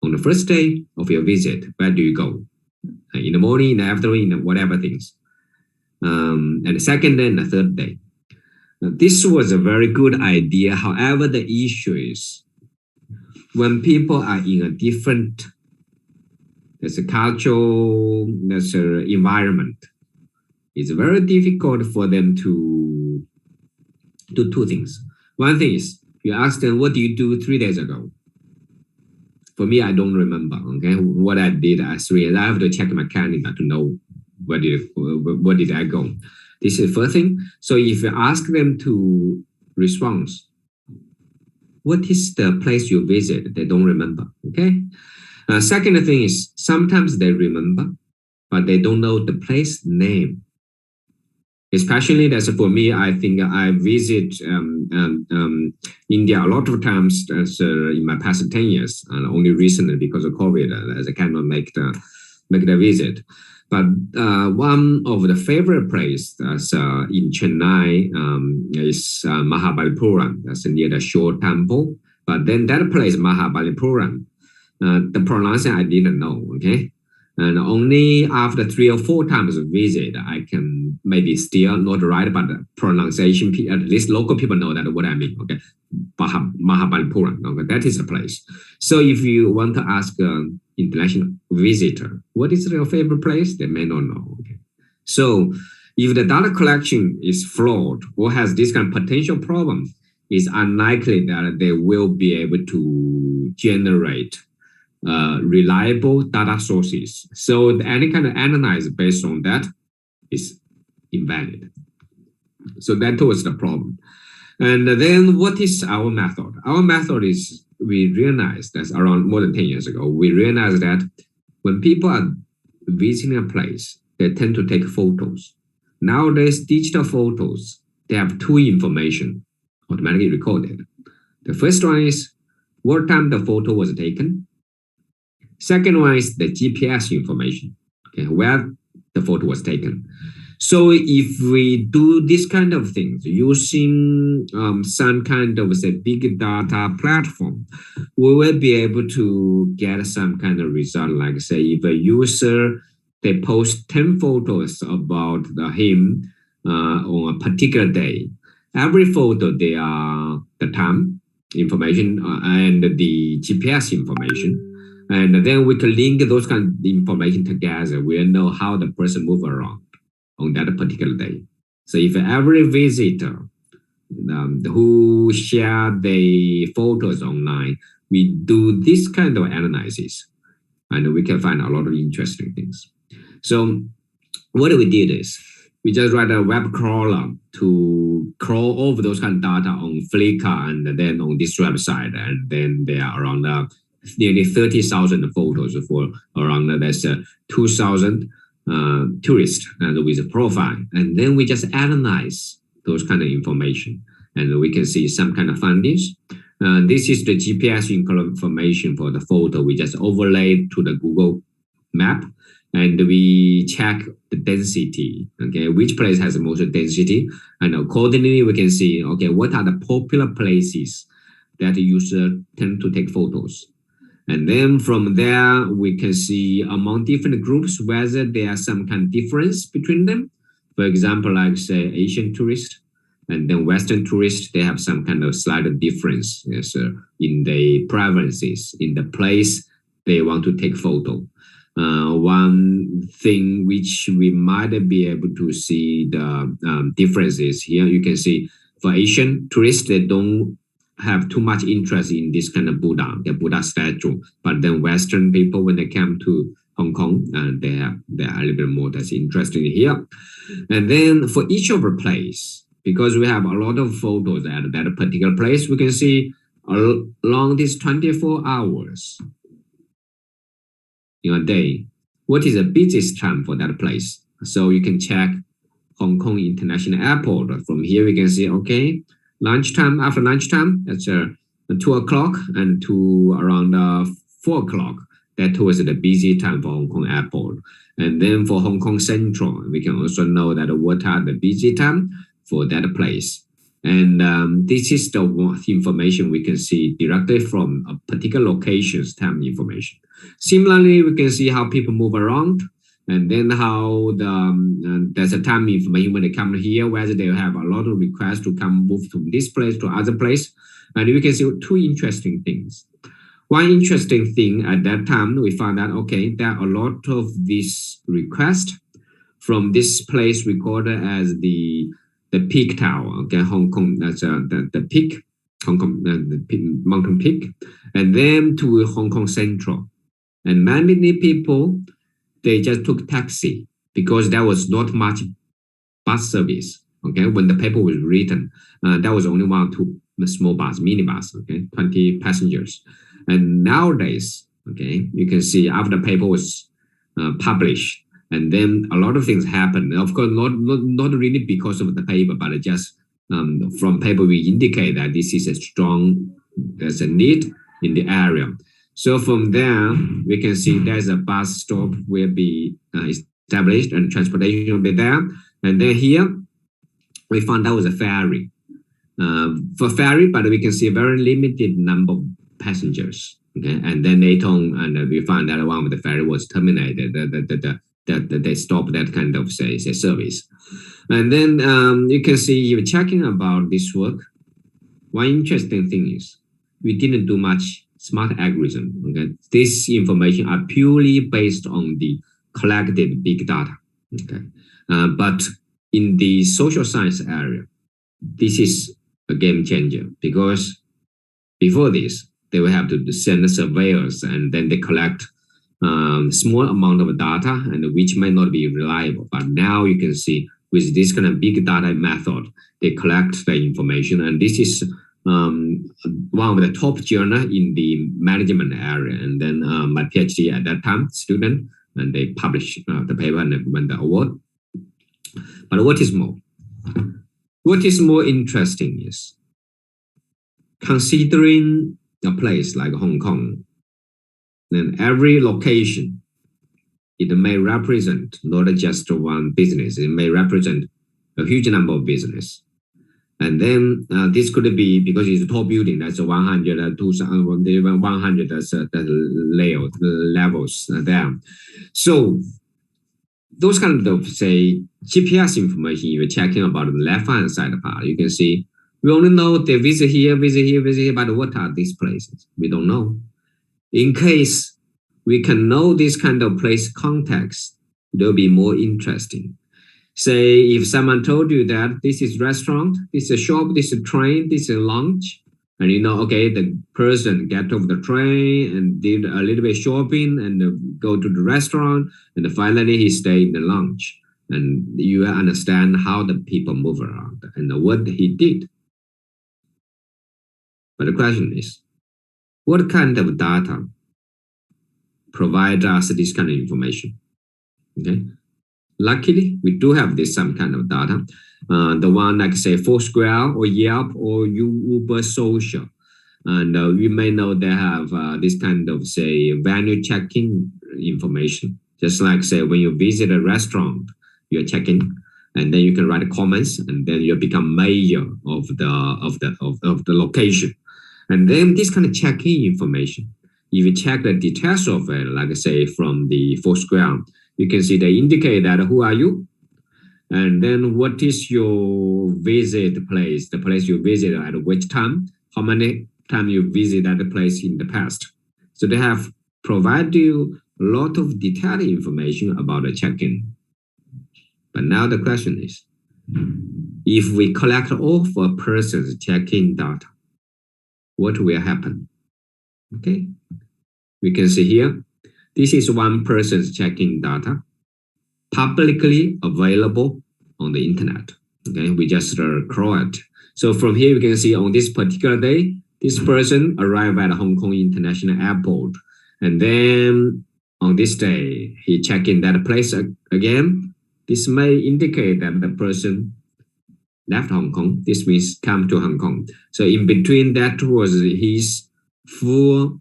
on the first day of your visit, where do you go? In the morning, in the afternoon, whatever things. And the second day and the third day. Now, this was a very good idea. However, the issue is when people are in a different, there's a cultural, there's an environment, it's very difficult for them to do two things. One thing is you ask them, what do you do 3 days ago? For me, I don't remember, okay, what I did as 3 days. I have to check my calendar to know where did I go. This is the first thing. So if you ask them to respond, what is the place you visit? They don't remember, okay? Second thing is sometimes they remember, but they don't know the place name. Especially that's for me, I think I visit India a lot of times in my past 10 years, and only recently because of COVID, as I cannot make the visit. But one of the favorite places in Chennai is Mahabalipuram. That's near the Shore Temple. But then that place, Mahabalipuram, the pronunciation I didn't know, okay? And only after 3 or 4 times of visit, I can maybe still not right, but the pronunciation, at least local people know that what I mean, okay? Mahabalipuram, okay? That is the place. So if you want to ask international visitor, what is your favorite place? They may not know. Okay. So if the data collection is flawed or has this kind of potential problem, it's unlikely that they will be able to generate reliable data sources. So any kind of analysis based on that is invalid. So that was the problem. And then what is our method? Our method is we realized that around more than 10 years ago, we realized that when people are visiting a place, they tend to take photos. Nowadays, digital photos, they have 2 information automatically recorded. The first one is what time the photo was taken. Second one is the GPS information, okay, where the photo was taken. So if we do this kind of things using some kind of say big data platform, we will be able to get some kind of result. Like say if a user, they post 10 photos about him on a particular day, every photo they are the time information and the GPS information. And then we can link those kind of information together. We'll know how the person move around on that particular day. So if every visitor who share the photos online, we do this kind of analysis, and we can find a lot of interesting things. So what we did is we just write a web crawler to crawl over those kind of data on Flickr and then on this website, and then there are around nearly 30,000 photos for around 2,000 tourists and with a profile. And then we just analyze those kind of information and we can see some kind of findings. This is the GPS information for the photo. We just overlay to the Google map, and we check the density, okay, which place has the most density, and accordingly we can see, okay, what are the popular places that users tend to take photos. And then from there, we can see among different groups whether there are some kind of difference between them. For example, like say Asian tourists and then Western tourists, they have some kind of slight difference, yes, in the preferences, in the place they want to take photo. One thing which we might be able to see the differences here, you can see for Asian tourists, they don't have too much interest in this kind of Buddha, the Buddha statue. But then Western people, when they come to Hong Kong, they are a little bit more that's interesting here. And then for each of the place, because we have a lot of photos at that particular place, we can see along these 24 hours in a day, what is the busiest time for that place? So you can check Hong Kong International Airport. From here, we can see, okay, lunchtime, after lunchtime, that's 2 o'clock and to around 4 o'clock. That was the busy time for Hong Kong Airport. And then for Hong Kong Central, we can also know that what are the busy time for that place. And this is the information we can see directly from a particular location's time information. Similarly, we can see how people move around, and then how there's a time information when they come here, whether they have a lot of requests to come move from this place to other place. And we can see two interesting things. One interesting thing at that time, we found out, okay, there are a lot of these requests from this place recorded as the Peak Tower, okay, Hong Kong, that's the peak, Hong Kong, the mountain peak, and then to Hong Kong Central. And many people, they just took taxi because there was not much bus service, okay, when the paper was written. There was only 1 or 2 small bus, minibus, okay, 20 passengers. And nowadays, okay, you can see after the paper was published, and then a lot of things happen. Of course, not really because of the paper, but just from paper, we indicate that this is there's a need in the area. So from there, we can see there's a bus stop will be established and transportation will be there. And then here, we found out was a ferry. For ferry, but we can see a very limited number of passengers. Okay, and then later on, and we found that one of the ferry was terminated. That they stopped that kind of say service. And then you can see you're checking about this work. One interesting thing is we didn't do much smart algorithm. Okay, this information are purely based on the collected big data. Okay, but in the social science area, this is a game changer, because before this they will have to send the surveyors, and then they collect small amount of data, and which may not be reliable. But now you can see with this kind of big data method, they collect the information, and this is one of the top journal in the management area. And then my PhD at that time student, and they published the paper and won the award. But what is more interesting is considering a place like Hong Kong, then every location, it may represent not just one business, it may represent a huge number of business. And then this could be, because it's a tall building, that's 100, 200, even 100 as levels there. So those kind of, say, GPS information, you're checking about the left-hand side part, you can see, we only know they visit here, but what are these places? We don't know. In case we can know this kind of place context, it will be more interesting. Say if someone told you that this is restaurant, this is a shop, this is a train, this is a lounge, and you know, okay, the person get off the train and did a little bit shopping and go to the restaurant, and finally he stayed in the lounge, and you understand how the people move around and what he did. But the question is, what kind of data provide us this kind of information? Okay, luckily we do have this some kind of data. The one like say Foursquare or Yelp or Uber Social, and you may know they have this kind of say value checking Just like say when you visit a restaurant, you're checking, and then you can write comments, and then you become mayor of the location. And then this kind of check-in information, if you check the details of it, like say from the Foursquare, you can see they indicate that who are you, and then what is your visit place, the place you visit at which time, how many times you visit that place in the past. So they have provided you a lot of detailed information about the check-in. But now the question is, if we collect all of a person's check-in data, what will happen? Okay, we can see here, this is one person's check-in data, publicly available on the internet. Okay, we just crawl it. So from here, we can see on this particular day, this person arrived at Hong Kong International Airport. And then on this day, he checked in that place again. This may indicate that the person left Hong Kong. This means come to Hong Kong. So in between that was his full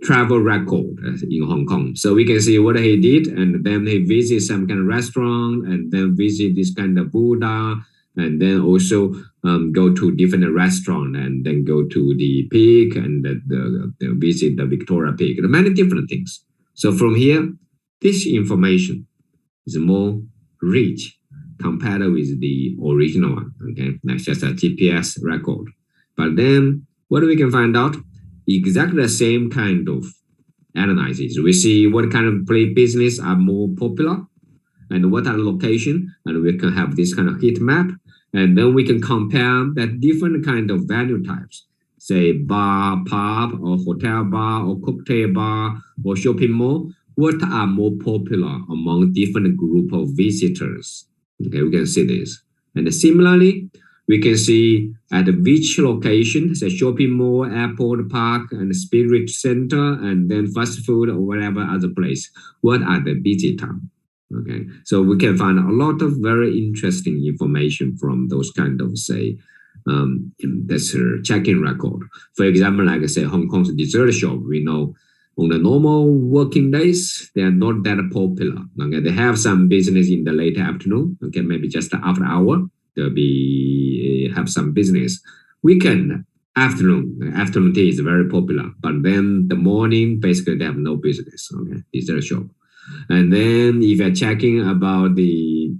travel record in Hong Kong. So we can see what he did, and then he visited some kind of restaurant, and then visit this kind of Buddha, and then also go to different restaurant, and then go to the peak, and the visit the Victoria Peak, many different things. So from here, this information is more rich compared with the original one. Okay, that's just a GPS record. But then what we can find out? Exactly the same kind of analysis. We see what kind of business are more popular and what are the location, and we can have this kind of heat map, and then we can compare that different kind of value types, say bar, pub, or hotel bar, or cocktail bar, or shopping mall. What are more popular among different group of visitors? Okay, we can see this. And similarly, we can see at which location, say shopping mall, airport, park, and spirit center, and then fast food or whatever other place, what are the busy time? Okay, so we can find a lot of very interesting information from those kind of, say, that's a check-in record. For example, like I say, Hong Kong's dessert shop, we know on the normal working days, they are not that popular. Okay, they have some business in the late afternoon. Okay, maybe just after hour, they'll be have some business. Weekend, afternoon tea is very popular, but then the morning, basically they have no business. Okay, dessert shop. And then if you're checking about the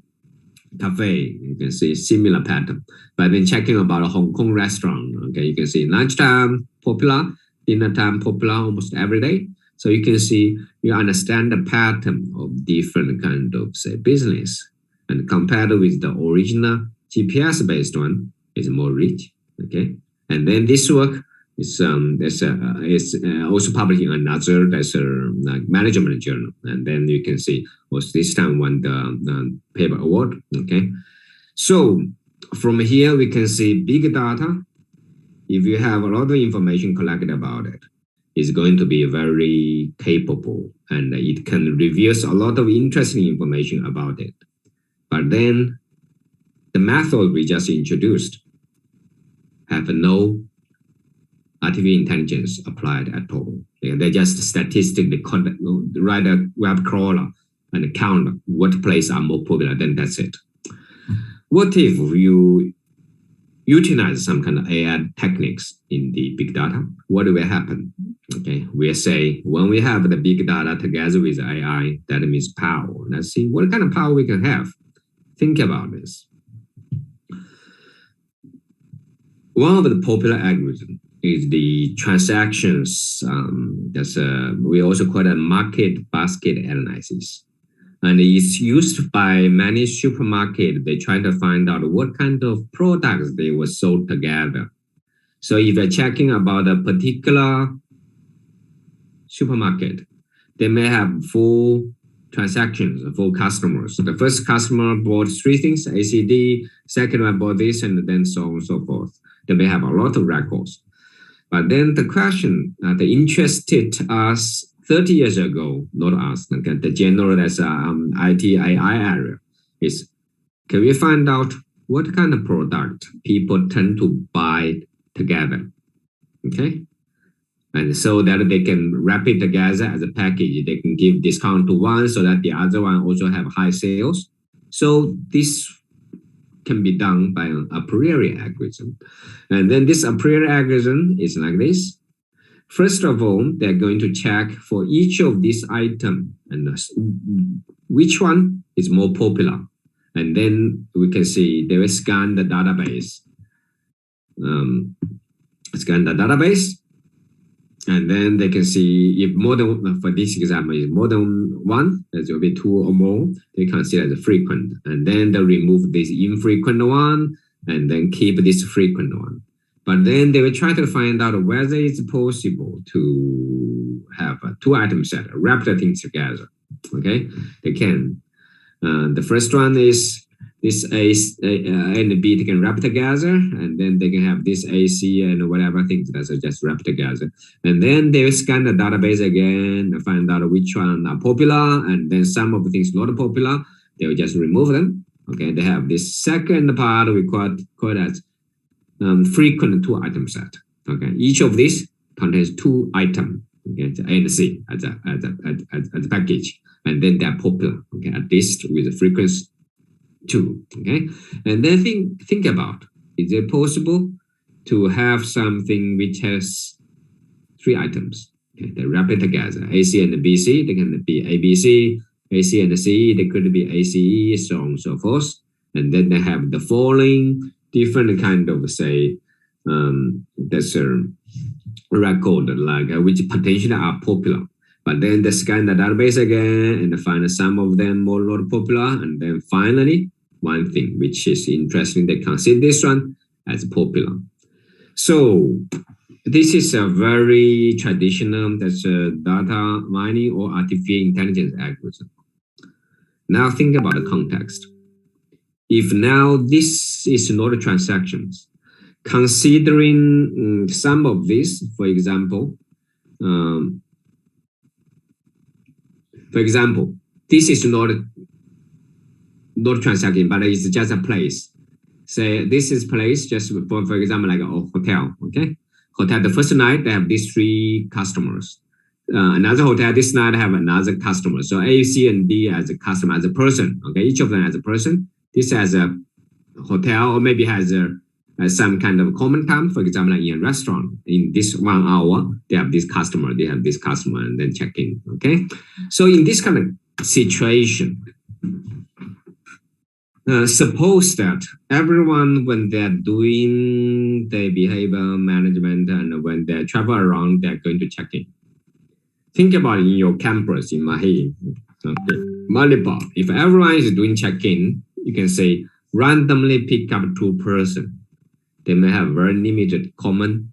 cafe, you can see similar pattern. But then checking about a Hong Kong restaurant, okay, you can see lunchtime popular, dinner time popular almost every day. So you can see, you understand the pattern of different kind of, say, business, and compared with the original GPS based one is more rich. Okay, and then this work is also published in another management journal, and then you can see was this time won the paper award. Okay, so from here we can see big data. If you have a lot of information collected about it, is going to be very capable, and it can reveal a lot of interesting information about it. But then the method we just introduced have no artificial intelligence applied at all. They just statistically write a web crawler and count what places are more popular, then that's it. What if you utilize some kind of AI techniques in the big data? What will happen? Okay, we say when we have the big data together with AI, that means power. Let's see what kind of power we can have. Think about this. One of the popular algorithms is the transactions. We also call it market basket analysis. And it's used by many supermarkets. They try to find out what kind of products they were sold together. So if you're checking about a particular supermarket, they may have 4 transactions, 4 customers. The first customer bought 3 things, ACD, second one bought this, and then so on and so forth. They may have a lot of records. But then the question that interested us 30 years ago, not us, the general as IT AI area, is can we find out what kind of product people tend to buy together? Okay, And so that they can wrap it together as a package. They can give discount to one so that the other one also have high sales. So this can be done by a priori algorithm. And then this a priori algorithm is like this. First of all, they're going to check for each of these items and which one is more popular. And then we can see they will scan the database. And then they can see if more than, for this example, is more than one, there will be two or more, they consider as frequent. And then they remove this infrequent one and then keep this frequent one. But then they will try to find out whether it's possible to have a two item set, wrap the things together. Okay, they can. The first one is this A and B, they can wrap together, and then they can have this A, C, and whatever things that are just wrapped together. And then they will scan the database again and find out which one are popular, and then some of the things not popular, they will just remove them. Okay, they have this second part we call as frequent two item set. Okay, each of these contains two items. Okay, A and C as a package, and then they are popular. Okay, at least with the frequency 2. Okay, and then think about, is it possible to have something which has 3 items? Okay, they wrap it together, AC and BC, they can be ABC, AC and C, they could be ACE, so on and so forth. And then they have the following different kind of, say, that's a record, like which potentially are popular. But then they scan the database again and find some of them more not popular. And then finally, one thing which is interesting, they consider this one as popular. So this is a very traditional, that's a data mining or artificial intelligence algorithm. Now think about the context. If now this is not transactions, considering some of this, for example, this is not transaction, but it's just a place. Say this is place just for example, like a hotel. Okay, hotel. The first night they have these 3 customers. Another hotel this night have another customer. So A, C, and D as a customer, as a person. Okay, each of them as a person. This has a hotel, or maybe has some kind of common time. For example, like in a restaurant, in this 1 hour, they have this customer, and then check in. Okay, so in this kind of situation, suppose that everyone, when they're doing their behavior management and when they travel around, they're going to check in. Think about in your campus in Mahi, okay, Malibor. If everyone is doing check-in, you can say randomly pick up 2 persons. They may have very limited common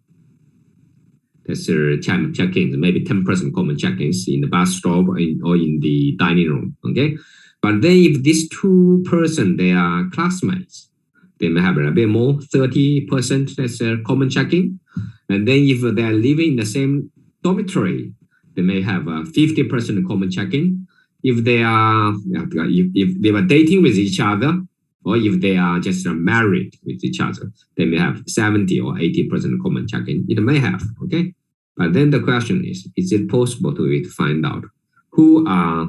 check-ins, maybe 10% common check-ins in the bus stop or in the dining room. Okay, but then if these 2 persons, they are classmates, they may have a bit more, 30% that's a common check-in. And then if they are living in the same dormitory, they may have a 50% common check-in. If they are, if they were dating with each other, or if they are just married with each other, they may have 70 or 80% common check-in. It may have, okay? But then the question is it possible to find out who are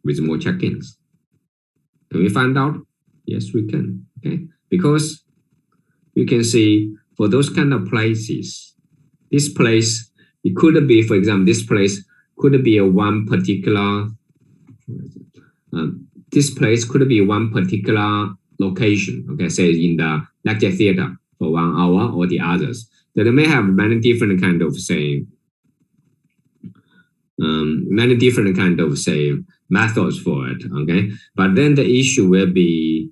with more check-ins? Can we find out? Yes, we can, okay? Because you can see for those kind of places, this place, it could be, for example, this place could be a one particular, this place could be one particular location, okay, say in the lecture theater for 1 hour or the others. So they may have many different kind of, say, methods for it, okay? But then the issue will be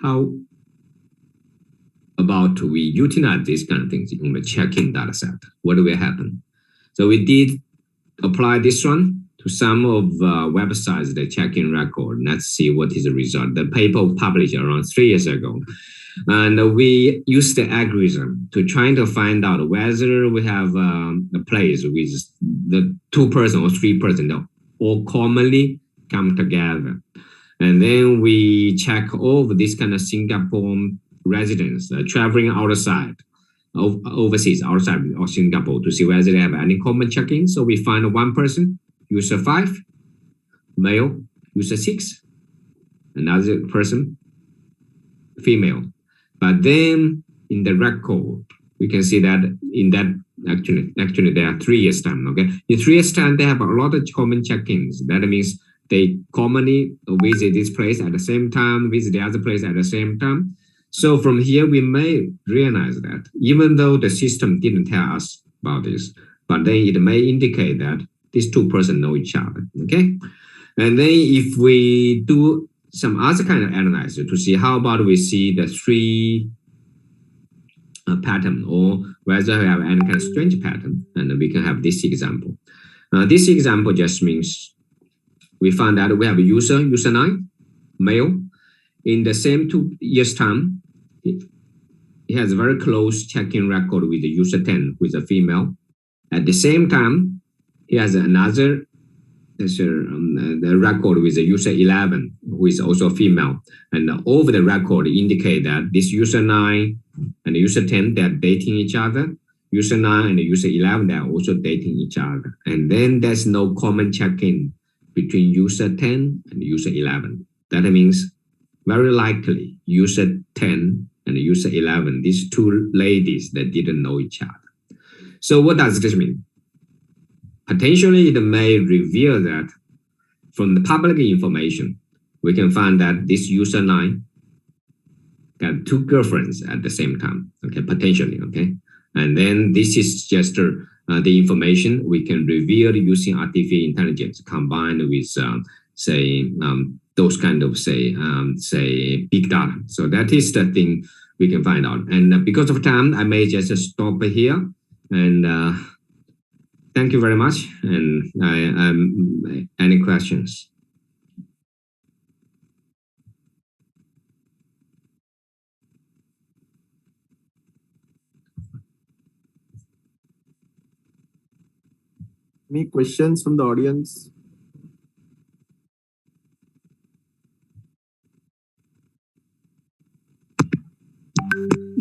how about we utilize these kind of things in the check-in data set. What will happen? So we did apply this one to some of websites, the check-in record. Let's see what is the result. The paper published around 3 years ago. And we used the algorithm to try to find out whether we have a place with the 2 person or 3 person that all commonly come together. And then we check all of this kind of Singapore residents traveling outside overseas, outside of Singapore, to see whether they have any common check-in. So we find one person, user 5, male, user 6, another person, female. But then in the record, we can see that in that actually there are 3 years time. Okay, in 3 years time, they have a lot of common check-ins. That means they commonly visit this place at the same time, visit the other place at the same time. So from here, we may realize that even though the system didn't tell us about this, but then it may indicate that these 2 persons know each other. Okay, and then if we do some other kind of analysis to see how about we see the 3 pattern, or whether we have any kind of strange pattern, and we can have this example. This example just means we found out we have a user 9, male. In the same 2 years time, he has a very close check-in record with the user 10, who is a female. At the same time, he has another the record with the user 11, who is also a female. And over the record indicate that this user 9 and user 10, they are dating each other. User 9 and user 11, they are also dating each other. And then there's no common check-in between user 10 and user 11. That means very likely user 10 and user 11, these 2 ladies that didn't know each other. So what does this mean? Potentially, it may reveal that from the public information, we can find that this user 9 got 2 girlfriends at the same time, okay, potentially, okay? And then this is just the information we can reveal using artificial intelligence combined with, those kind of, big data. So that is the thing we can find out. And because of time, I may just stop here. And thank you very much. And any questions? Any questions from the audience?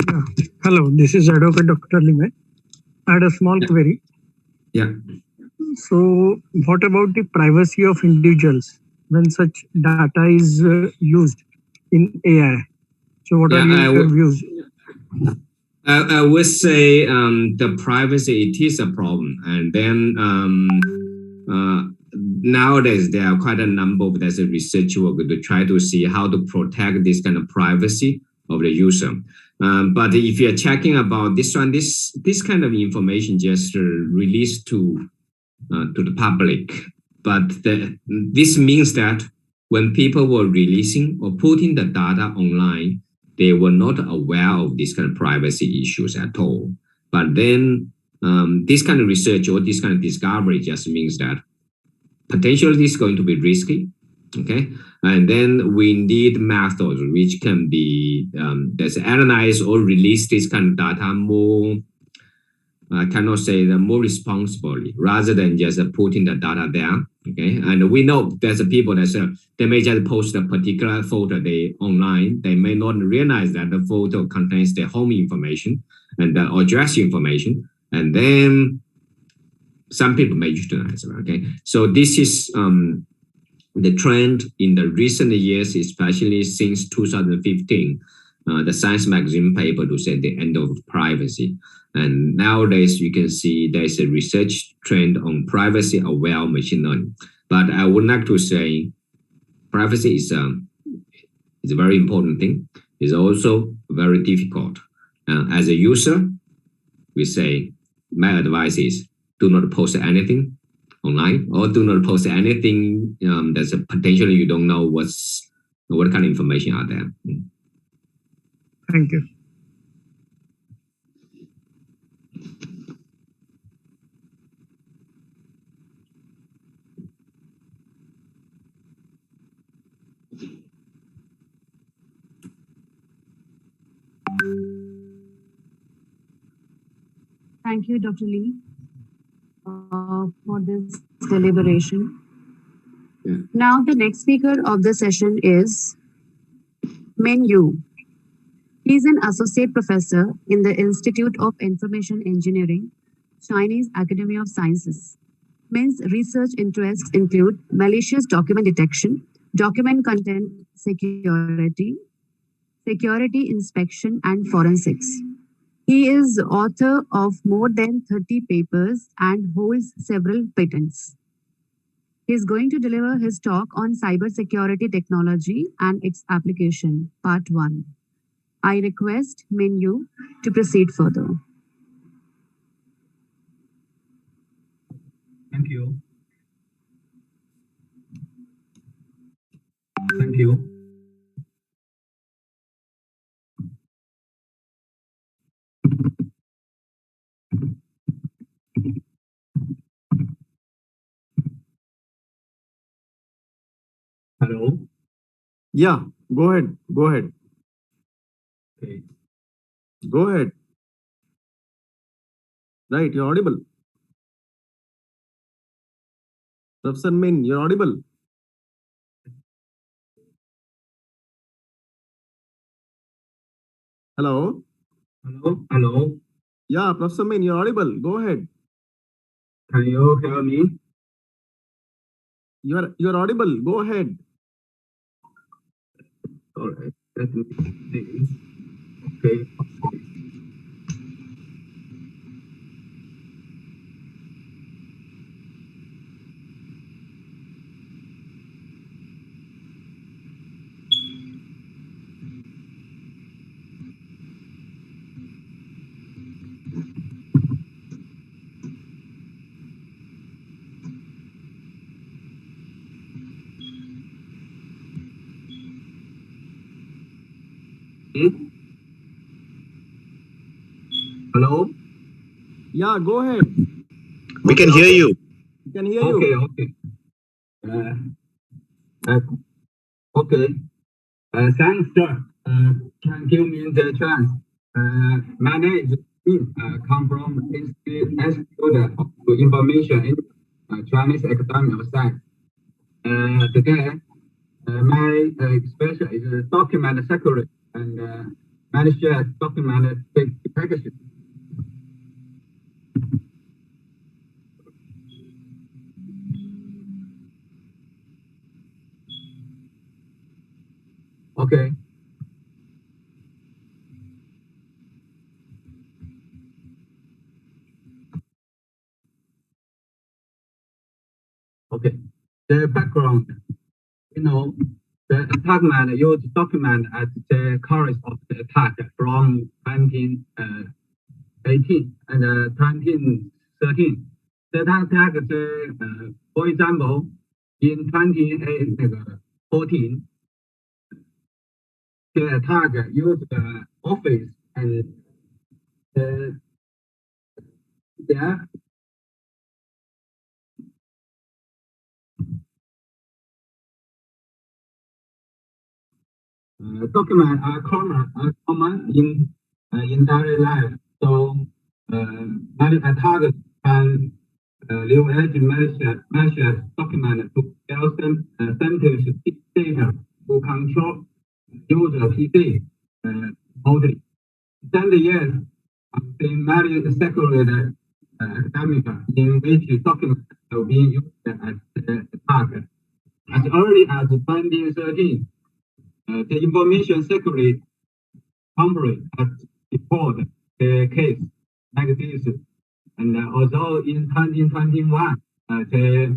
Yeah. Hello, this is Advocate Dr. Limay. I had a small query. Yeah. So what about the privacy of individuals when such data is used in AI? So what are your views? I would say the privacy, it is a problem. And then nowadays, there are quite a number of research work to try to see how to protect this kind of privacy of the user. But if you're checking about this one, this kind of information just released to the public. But this means that when people were releasing or putting the data online, they were not aware of this kind of privacy issues at all. But then this kind of research or this kind of discovery just means that potentially this is going to be risky, okay? And then we need methods which can be analyze or release this kind of data more, I cannot say that more responsibly, rather than just putting the data there, okay? And we know there's people that they may just post a particular photo online. They may not realize that the photo contains their home information and the address information. And then some people may utilize it, okay? So this is the trend in the recent years, especially since 2015, the Science magazine paper to say the end of privacy. And nowadays, you can see there's a research trend on privacy-aware machine learning. But I would like to say privacy is a very important thing. It's also very difficult. As a user, we say, my advice is do not post anything online, or do not post anything that's potentially you don't know what kind of information are there. Thank you. Thank you, Dr. Lee, for this deliberation. Yeah. Now, the next speaker of the session is Min Yu. He is an associate professor in the Institute of Information Engineering, Chinese Academy of Sciences. Min's research interests include malicious document detection, document content security, security inspection, and forensics. He is author of more than 30 papers and holds several patents. He is going to deliver his talk on cybersecurity technology and its application, Part 1. I request Min Yu to proceed further. Thank you. Thank you. Hello. Yeah, go ahead. Go ahead. Okay. Go ahead. Right, you're audible. Professor Min, you're audible. Hello. Hello. Hello. Yeah, Professor Min, you're audible. Go ahead. Can you hear me? You're audible. Go ahead. All right. Let me see. Okay. Hello. Yeah, go ahead. We can hear you. We can hear Okay. you. Okay. Okay. Thanks, sir. Can give me the chance. My name is Min. Come from Institute of Information in Chinese Academy of Science. Today, my expression is document security and malicious document detection. Okay. Okay. The background, the attackman used document as the cause of the attack from 2018 and 2013. The attack, for example, in 2014, the attack used the office and the documents are common in daily life. So many attackers can leverage malicious documents to sell sensitive data to control user PC remotely. 10 years, I've seen many security academic in which documents have been used as attack. As early as 2013, the information security company has reported the case like this. And also in 2021, the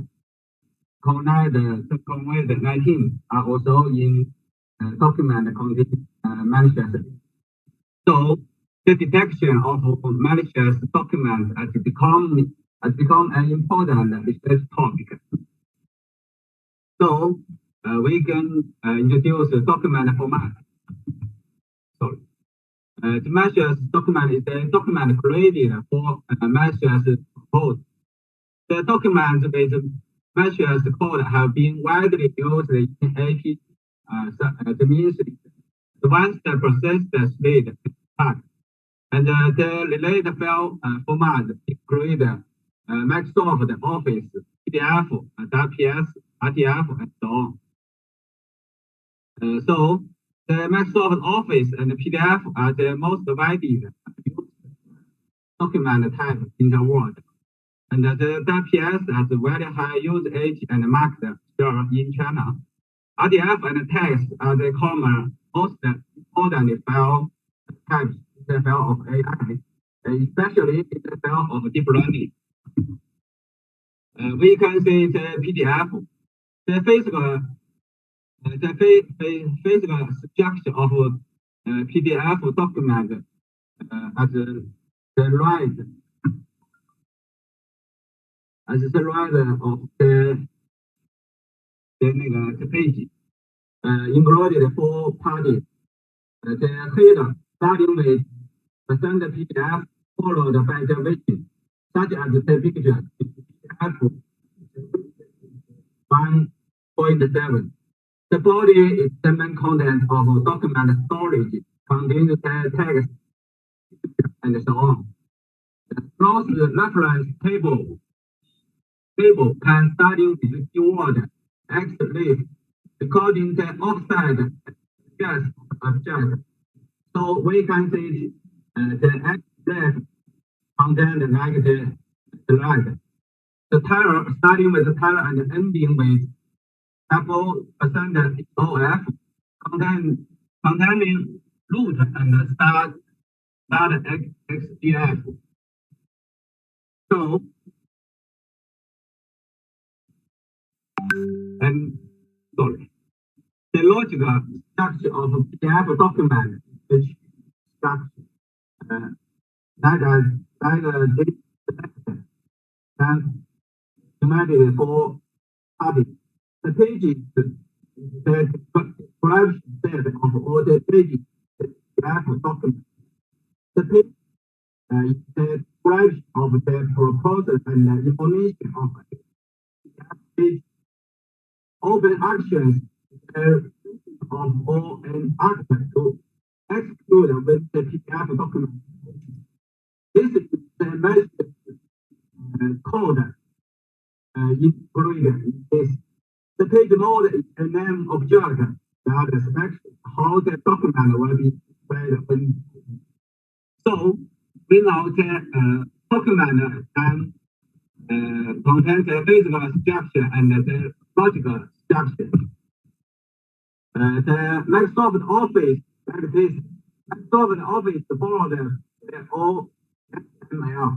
COVID-19 are also in document contain malicious. So the detection of malicious documents has become an important research topic. So we can introduce the document format. Sorry. The malicious document is a document created for malicious code. The documents with malicious code have been widely used in AP. That means advanced process speed attack. And the related file format include Microsoft Office, PDF, WPS, RTF, and so on. So the Microsoft Office and PDF are the most widely used document type in the world. And the WPS has a very high usage and market share in China. RDF and text are the common most important file types in the field of AI, especially in the field of deep learning. We can see the PDF, the physical structure of PDF document as the right of the page, included 4 parties. The header starting with the standard PDF followed by the widget, such as the picture PDF 1.7. The body is the main content of document storage, contains the text and so on. The cross reference table can start with the keyword X list according to offset object. So we can see the X list content like the slide. The title starting with the title and ending with $OF containing root and start XDF. So the logical structure of PDF document, which structure like this and divided 4 parties. The pages, the description set of all the pages PDF document. The page is the description of the proposal and the information of the page. Open actions of all an action to execute with the PDF document. This is the message code included in this. The page mode is a name object that specs how the document will be displayed. So we know the document can contain the physical structure and the logical structure. The Microsoft Office, like this, Microsoft Office follows the XML.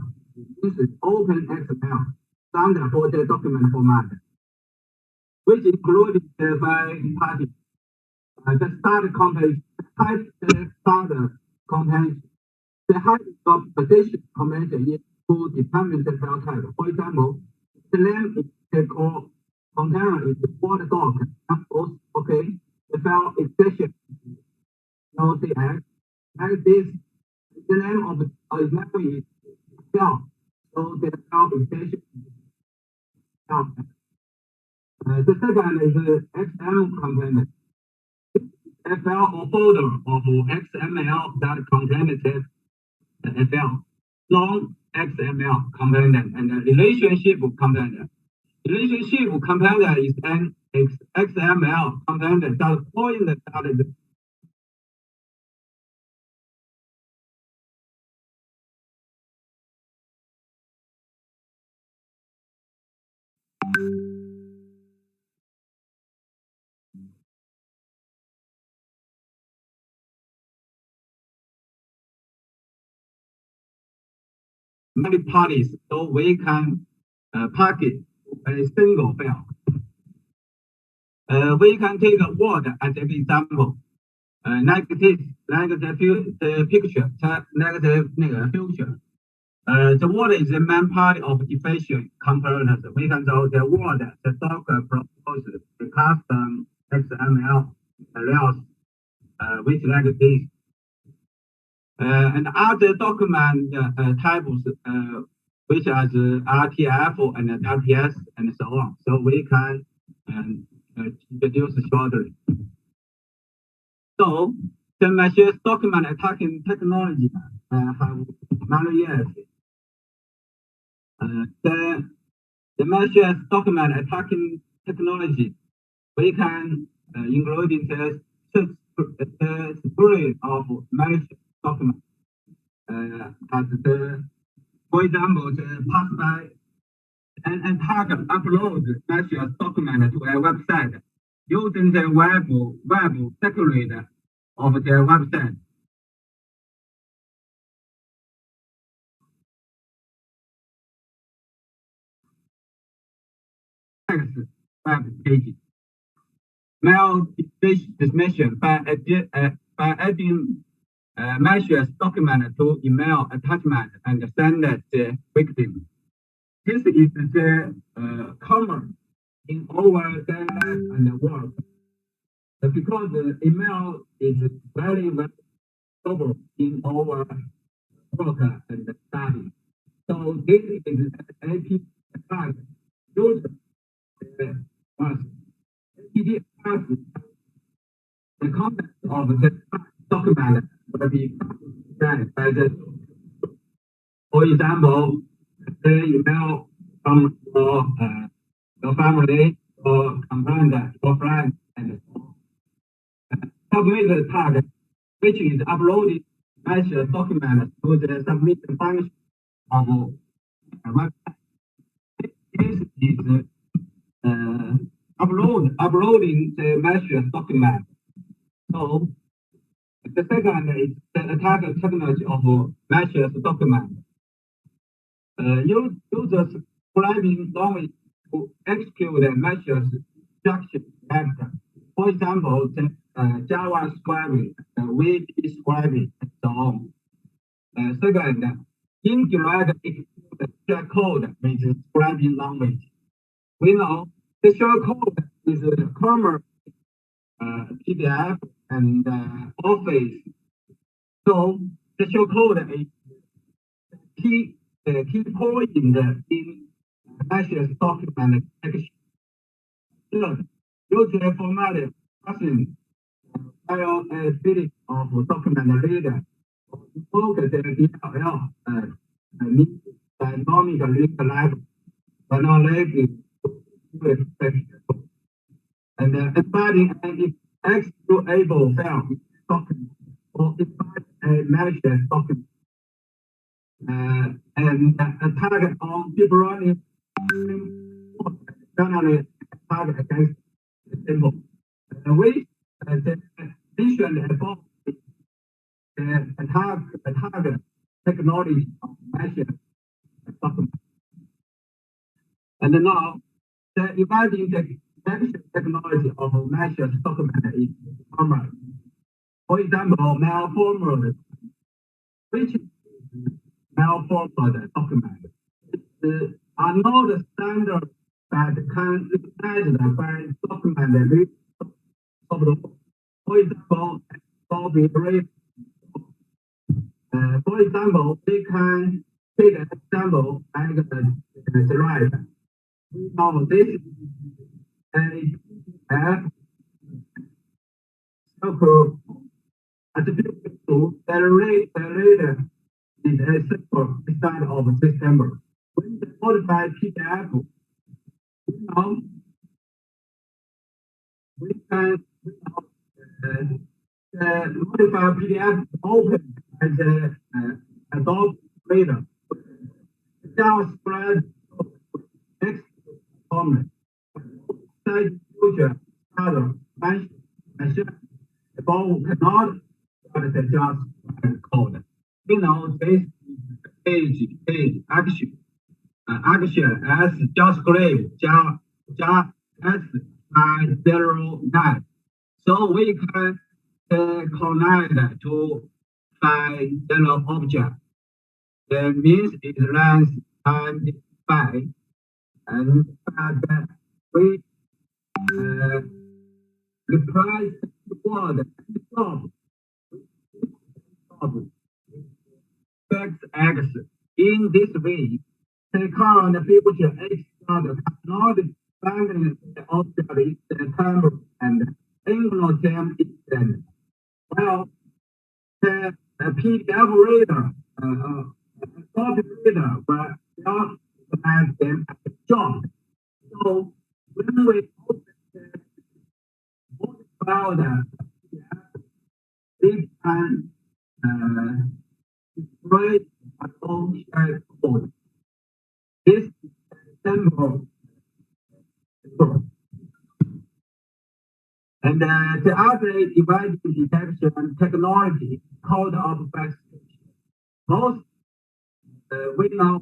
This is Open XML, standard for the document format, which includes the 5 parties. The start content, type the starter content, the height of position convention is to determine the file type. For example, the name is the core container is the Word doc. Okay, the file extension no CX. Like this, the name of the example is file. So the file extension. The second is the XM component. A file or folder of XML that contains a file, non-XML component, and a relationship component. Relationship component is an XML component that points at the many parties, so we can package a single file. We can take a word as an example. Negative, the picture, negative future. The word is the main part of efficient component. We can know the word, the Docker proposes the custom XML layouts, which like this. And other document types, which are RTF and WPS and so on. So we can introduce shortly. So the malicious document attacking technology have many years. The malicious document attacking technology, we can include the spread of malicious documents. For example, the pass by and target upload malicious document to a website using the web security of the website. Text web page. Mail dismission by adding malicious document to email attachment and send it to victim. This is the common in our daily life and work. Because the email is very valuable in our work and study. So this is AP attack. Use the content of the document will be sent by the. For example, the email from your family or commander, your friend, and so on. Submit the tag, which is uploaded as a document to the submission function of a website. This is uploading the malicious document. So the second is the attack technology of malicious document. Users programming language to execute the malicious structure character. For example, the Java scripting, VB scripting, and so on. Second, indirect execute code with scripting language. We know the shell code is common PDF and Office. So the shell code is key point in malicious document action. Third, user format passing file fitting of document reader. Focus the DLL dynamic link library, but not likely to expect. And embedding an executable file document or embed a malicious document. And a target on deep learning generally target against the symbol. We mentioned above the target technology of malicious document. And now the emerging detection technology of malicious document is common. For example, malformed, which malformed document are not standard that can recognized by document software. For example, for example, we can take an example like the right. Now this is a circle attributed to the reader is a simple instead of a system. When the modified PDF, we can modify PDF open as a Adobe Reader. Just spread text format. Side future other mention above cannot just code. This page action as JavaScript S09. So we can connect to find zero object. That means it runs and find, and we replace the word stop X. In this way, the current future X cannot find the object in the term and ignore them instead. Well, the PDF reader, copy reader will not find them at the job. So when we open the browser, we can destroy our own shared code. This simple code. And the other device detection technology called obfuscation. Most we know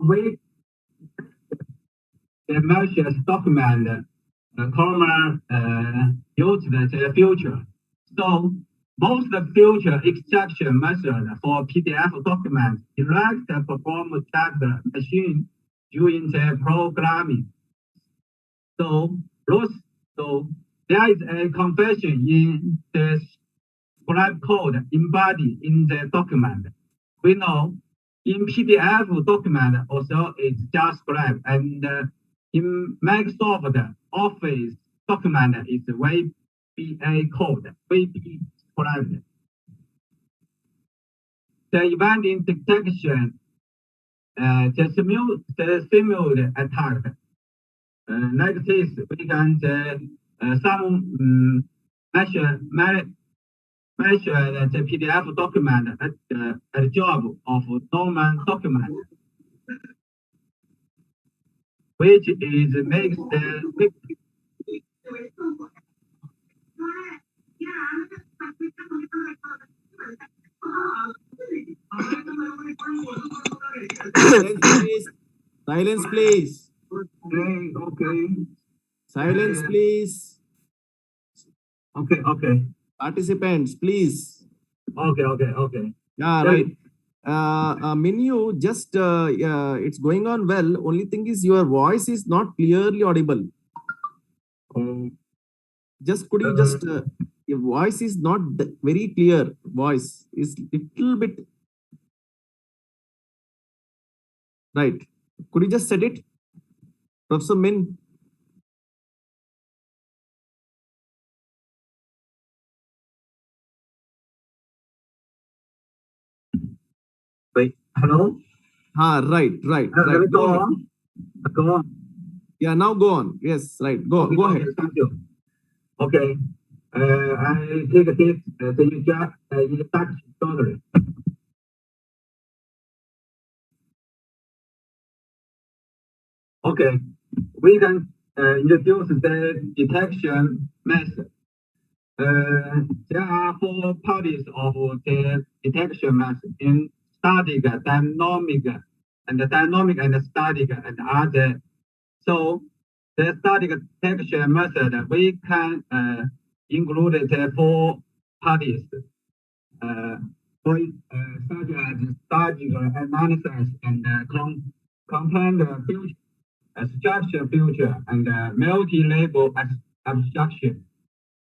the malicious document comma use the future. So most future extraction method for PDF documents direct perform chapter machine during the programming. So there is a confession in the script code embodied in the document. We know in PDF document also it's JavaScript, and in Microsoft Office document is VBA code, VB script. The event in detection, the simulated attack. Like this, we can some measure the PDF document at the job of normal document, which is makes the Silence, please. Okay. Silence, please. Okay. Participants, please. Okay. Yeah, right. Minu, just it's going on well. Only thing is your voice is not clearly audible. Could you just your voice is not very clear. Voice is little bit right. Could you just set it, Professor Min? Wait, hello? Right. Let me go on. Go on. Yeah, now go on. Yes, right. Go ahead. Thank you. Okay. I take this the introduction story. Okay, we can introduce the detection method. There are 4 parties of the detection method in static, dynamic, and static, and other. So the static detection method, we can include the 4 parties, such as static analysis and compound future, structure future, and multi-level abstraction.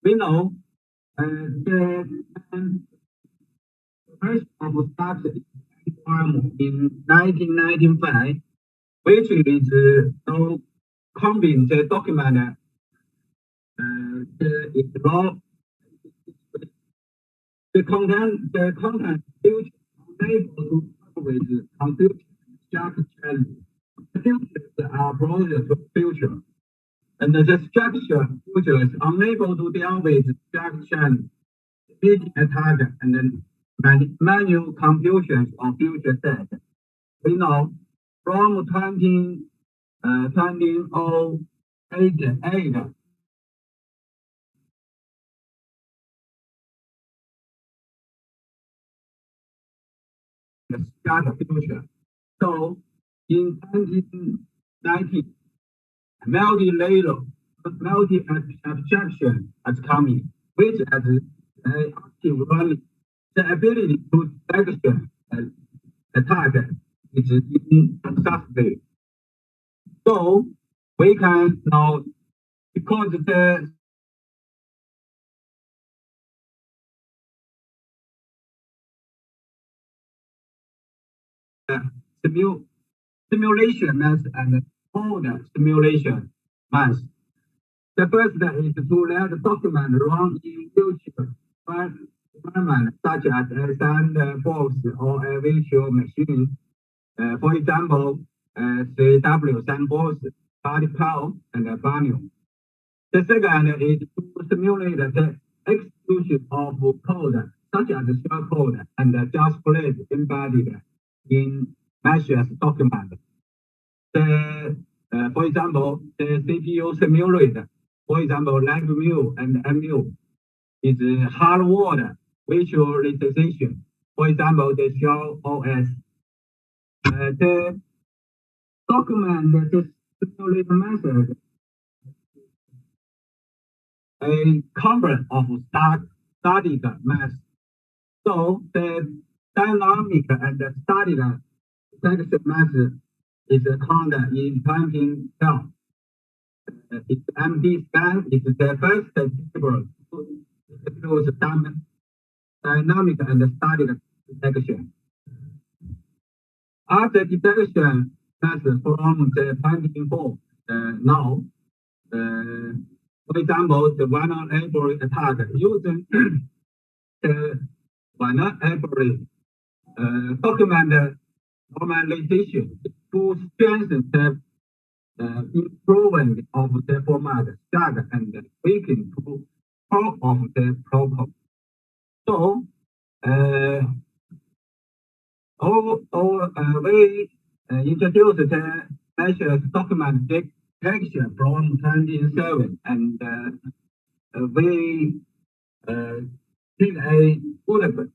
We know the first of structure in 1995, which is combine the document the content future unable to with compute structure. The futures are broader to future, and the structure future is unable to deal with structure, big attack, and then manual computations of future set. We know from 2008, the start future. So in 2019, multi-abstraction is coming, which has active running. The ability to action attack is insuccessful. So we can now, because the simulation math and code simulation math. The first is to let the document run in future environment such as a sandbox or a virtual machine. For example, CW sandbox, particle, and Banio. The second is to simulate the execution of code such as shellcode and JavaScript embedded in malicious document. For example, the CPU simulate, for example, LabVIEW and MU is hardware visualization. For example, the shell OS. The document the simulate method a cover of static mass. So the dynamic and the static detection method is counted in 2012. Its MD span is the first table to use dynamic and static detection. After detection method from the 2004, now, for example, the vulnerability attack using the vulnerability document normalization to strengthen the improvement of the format start and weaken to core of the problem. So, we introduced the malicious document detection from 2007, and we did a bullet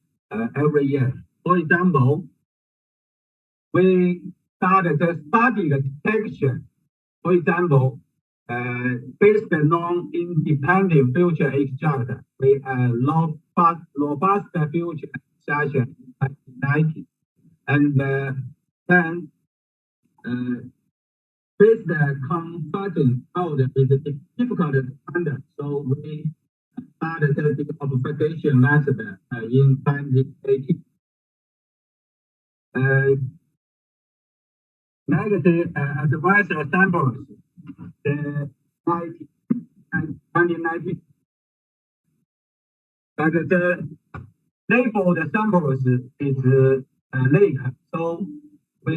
every year. For example, we started the static detection. For example, based non-independent future extract with robust future extraction Nike, and then based conversion out is difficult to find. So we started the obfuscation method in 2018. Negative advisor samples, the 2019. But the labeled samples is lake, so we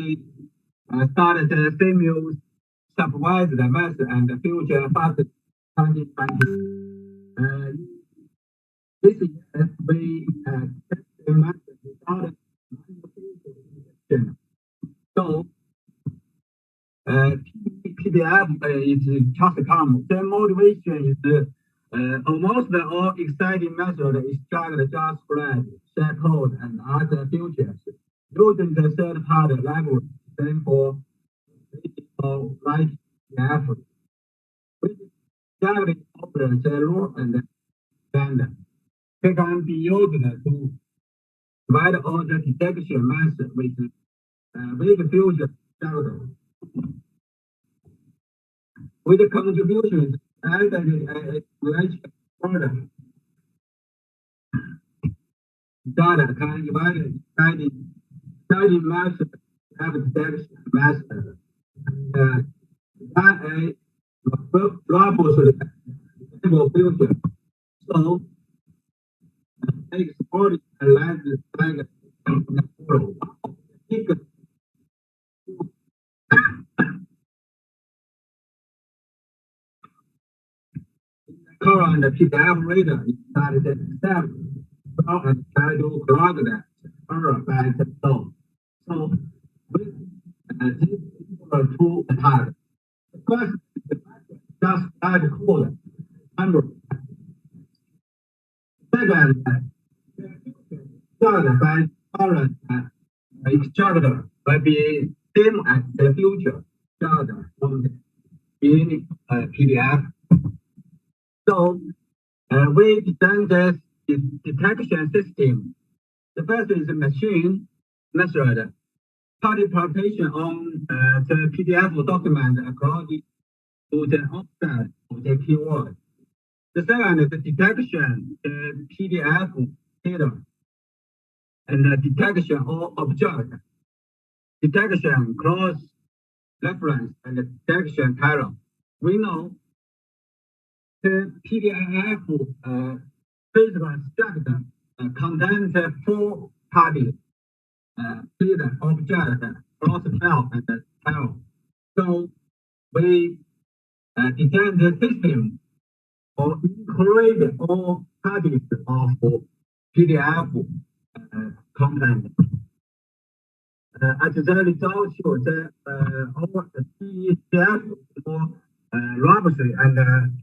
started the same supervised method and the future fast 2020. This year we tested the method without so PDF is just come. The motivation is almost all exciting method extract JavaScript, shellcode, and other features using the third-party library. Then for write effort, which directly over the rule and standard. They can be used to provide all the detection method with future shadow. With the contributions and the product, data can divide study method have detection method. And a robust future. So export a land like current PDF reader is started step well and try to clog that error by the soul. So with this two attacks. The first is just add code number. Second, started by current extractor will be same as the future started from the beginning PDF. So we designed this detection system. The first is a machine method, participation on the PDF document according to the offset of the keyword. The second is the detection, the PDF data, and the detection of object, detection cross reference, and the detection error. We know the PDF physical structure contains four parties, data, object, cross file, and file. So we design the system or incorporate all parties of PDF content. As the result shows, our PDF for Robertson and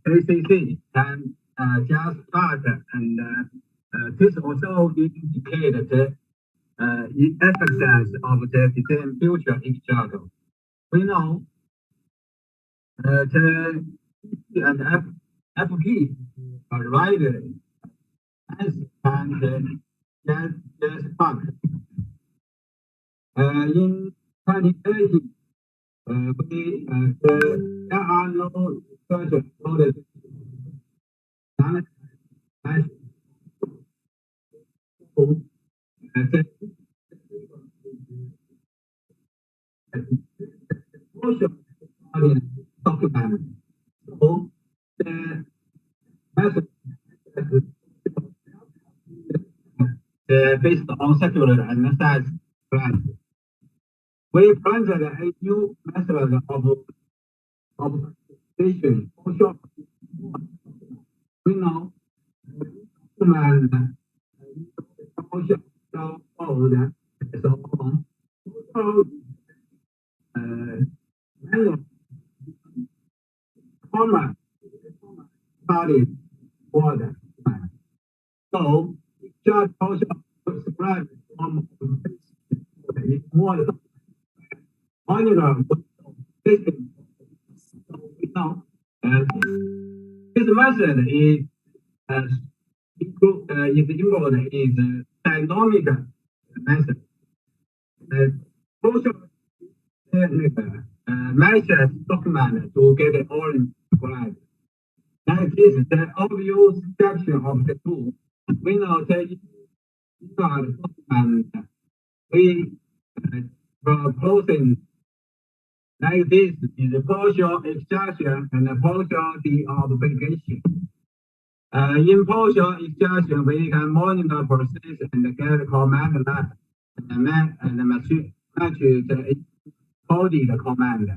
ACC can just start, and this also indicates the essence of the design future extract. We know the and FP are right as and just part. In 2030, there are no such orders. Document. So the method based on secular and size plan. We presented a new method of observation. We know document study order. So just also spread from water. This method is involved is dynamic method. Also measures document to get the orange flag. That is the obvious section of the tool. We know that document we proposing like this is a partial extraction and a partial de-obligation. In partial extraction, we can monitor process and get command line and match the body the command.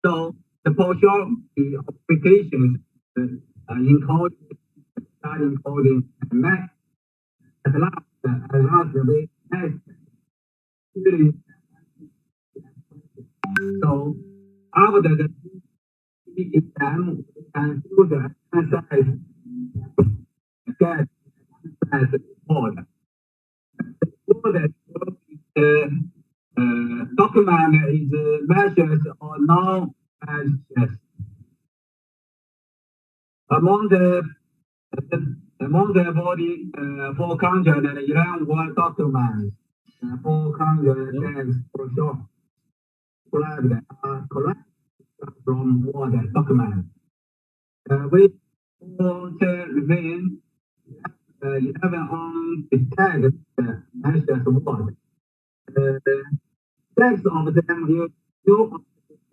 So the partial de-obligation encoding, start encoding, and match. At last, we next. So after the exam and do the exercise get as board. The document is measures or non measures. Among the body 411 word documents, 410 for sure. Correct from what document. We will remain 11 on the tag measures word. Text of them is new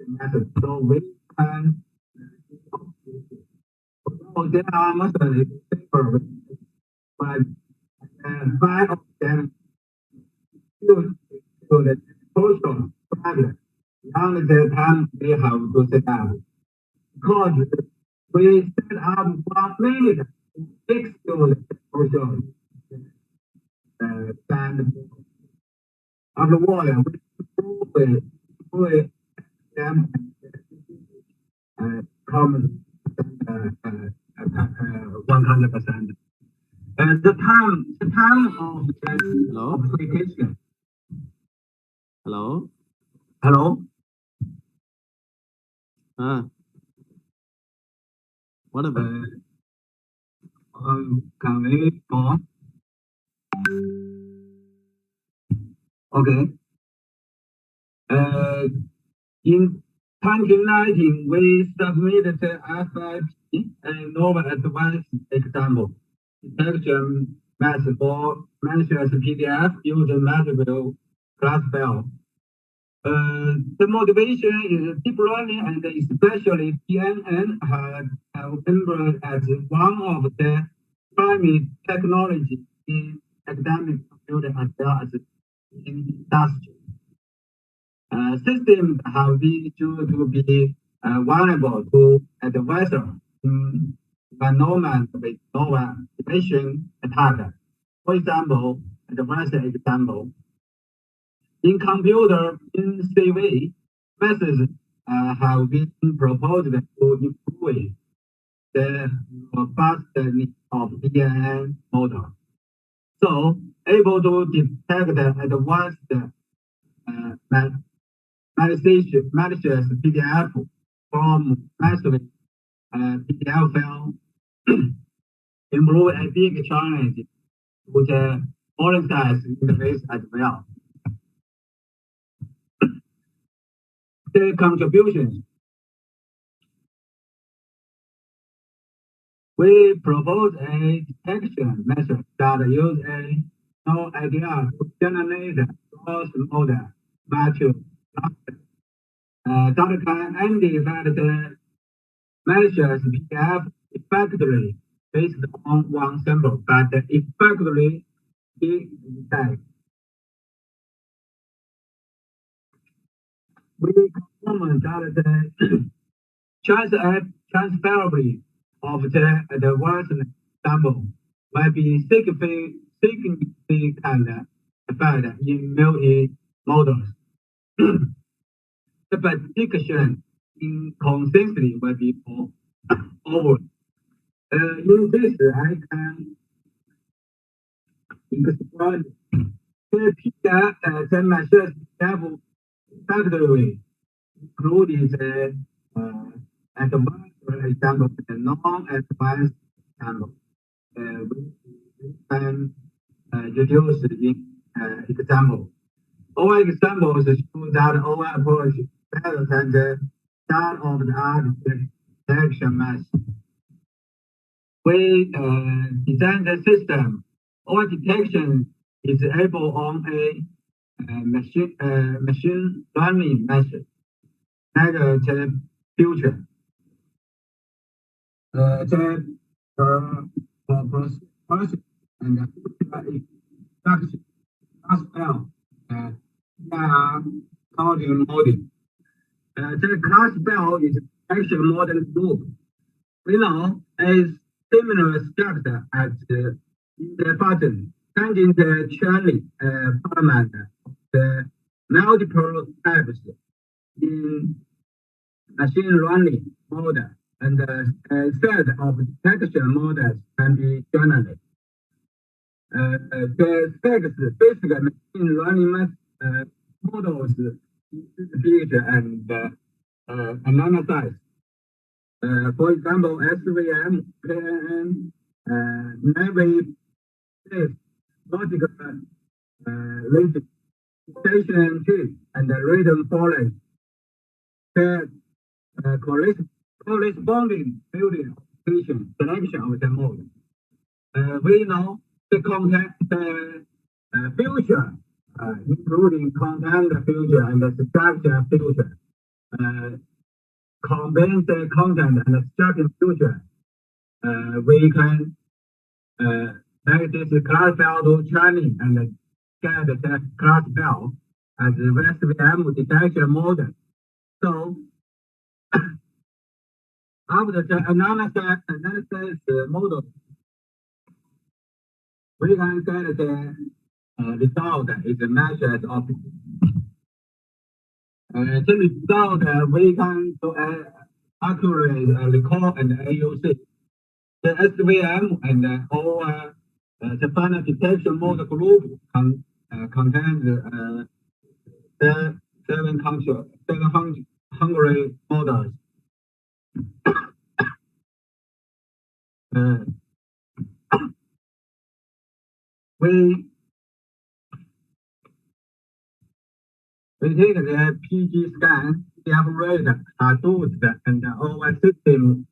method, so we can. So there are methods, but 5 of them use to the social problem. And the time we have to set up. Because we set up 1 minute, 6 to the social stand of the water, we them common 100%. And the time of the application. Hello. Hello. What about? Can we go on? Okay. In 2019, we submitted the FIP and novel advanced example detection method for measures PDF using multiple class file. The motivation is deep learning and especially PNN have emerged as one of the primary technologies in academic computing as well as in industry. Systems have been shown to be vulnerable to adversarial environment with novel information attack. For example, advanced example, in computer in CV, methods have been proposed to improve the robustness of DNA model. So, able to detect advanced malicious PDF from massive PDF file improve a big challenge with the foreign size interface as well. The contributions. We propose a detection method that uses a no idea to generate source model match that can identify the malicious PDF effectively based on one sample, but effectively detect. We confirm that the transferability of the advanced sample will be significant effect in multi-models. The prediction inconsistency will be over. In this, I can explain the PDF, the machine level factory, including the advanced example and non-advanced example. We can reduce in example. All examples show that our approach better than that of the other detection method. We design the system. Our detection is able on a machine learning method, like the future. The process and the future instruction as well. Coding model. The class bell is actually model group. We know a similar structure as the button, changing the training parameter of the multiple types in machine learning model, and the set of detection models can be generated. The basic machine learning models feature and analyze. For example, SVM, KNN, navy-based logical registration tree, and the rhythm following the corresponding building application selection of the mode. We know the content future, including content future and the structure future. Combine the content and the structure future. We can make this class file to training and get the class file as the SVM detection model. So after the analysis model, we can get the result is a measure of the result we can accurately recall and AUC. The SVM and all the final detection model group contains the 700 models. We take the PG scan, PDF rate, Hadoop, and our system.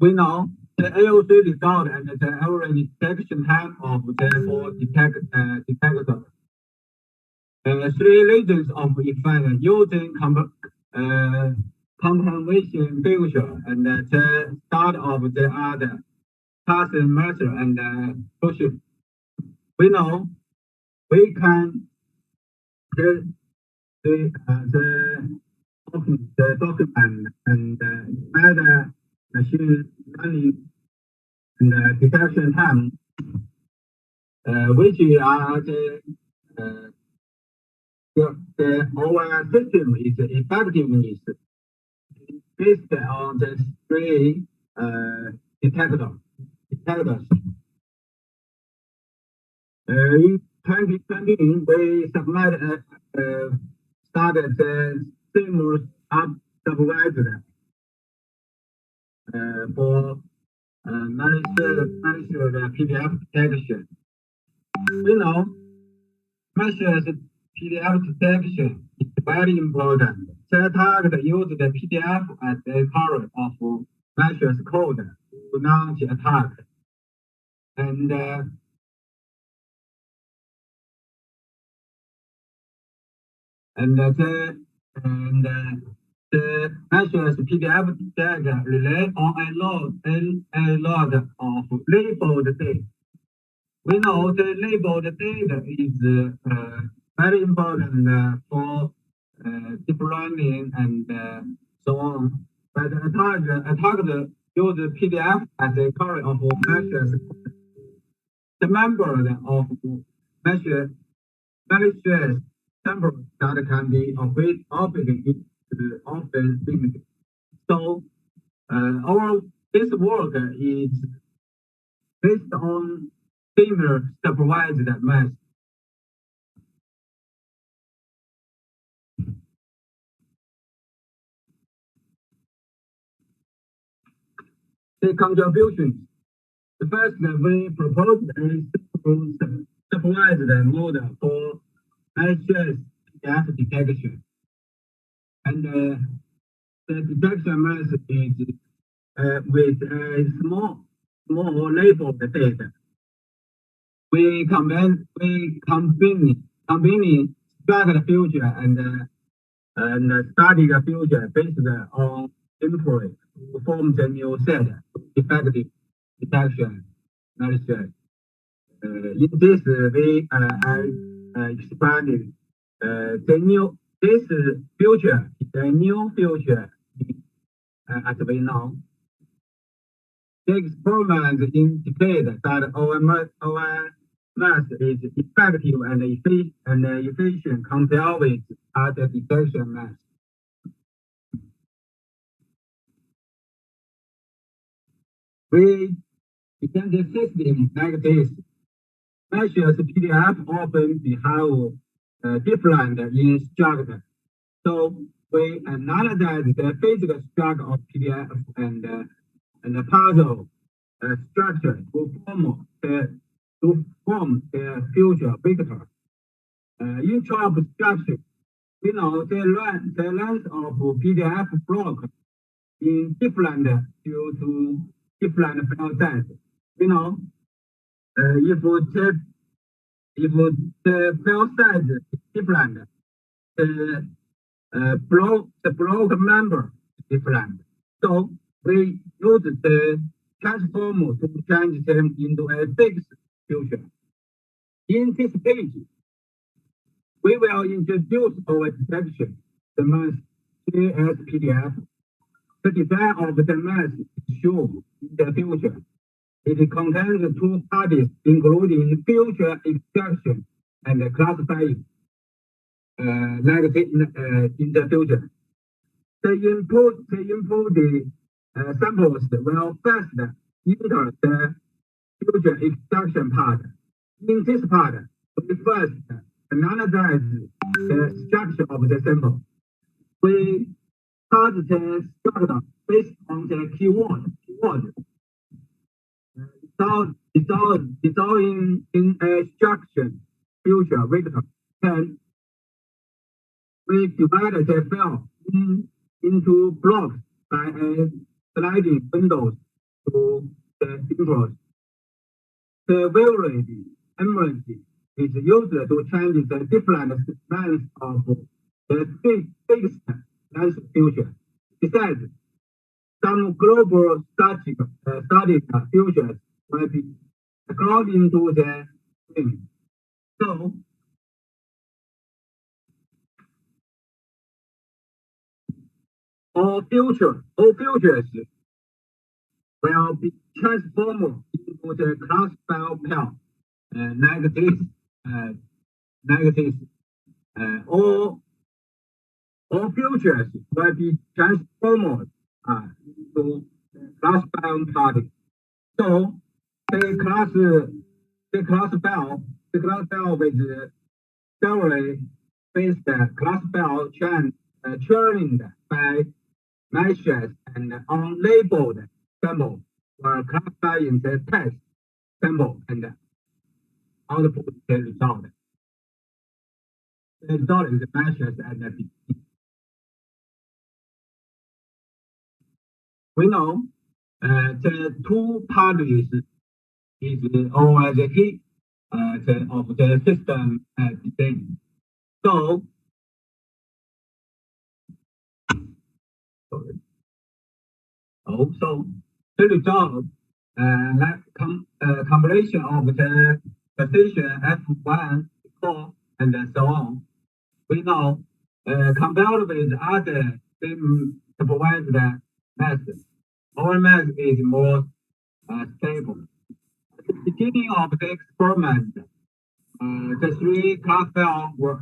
We know the AOC result and the average detection time of the four detectors. Three regions of effect using compensation feature and the start of the other passing method and push. We know we can the document and measure machine learning and detection time which are our system is effectiveness based on the three detectors. In 2020, we started the stimulus up supervised for measure PDF detection. We know measures PDF detection is very important. The target uses the PDF as the current of measures code to launch attack. And the measures PDF detector rely on a lot of labeled data. We know the labeled data is very important for deep learning and so on. But attacker uses PDF as a current of measures. The number of measures malicious samples that can be obfuscated is often limited. So this work is based on similar supervised math. The contributions. The first, we proposed a supervised model for malicious gas detection. And the detection method is with a small labeled data. We combining structured future and study the future based on input to form the new set effective detection analysis. In this way, I expanded this future is a new future as we know. The experiment indicate that our math is effective and efficient compared with other detection math. We began the system like this. Measures PDF often behave different in structure. So we analyze the physical structure of PDF and the puzzle structure to form the future vector. In chop structure, we know the length of PDF block in different due to different file size. You know, if the file size is different, the block number is different. So we use the transform to change them into a fixed future. In this page, we will introduce our detection, the math as PDF. The design of the math is shown in the future. It contains two parties, including future extraction and classifying, like in the future. The input samples will first enter the future extraction part. In this part, we first analyze the structure of the sample. We start the structure based on the keyword. Dissolving in a structure future vector. Then we divide the file into blocks by a sliding windows to the input. The variable emergence is used to change the different lengths of the fixed length future. Besides, some global static futures will be according to the thing. So all futures will be transformed into the class file pair, negative, negative, all futures will be transformed into class file party. So the class file with theory based class file trained by meshes and unlabeled symbol were classified in the text symbol and output the result. The result is the meshes at the beginning. We know the two parties is always the key of the system at beginning. So also the result combination of the position F1, 4, and so on. We know compared with other supervised methods, our method is more stable. At the beginning of the experiment, the three class files work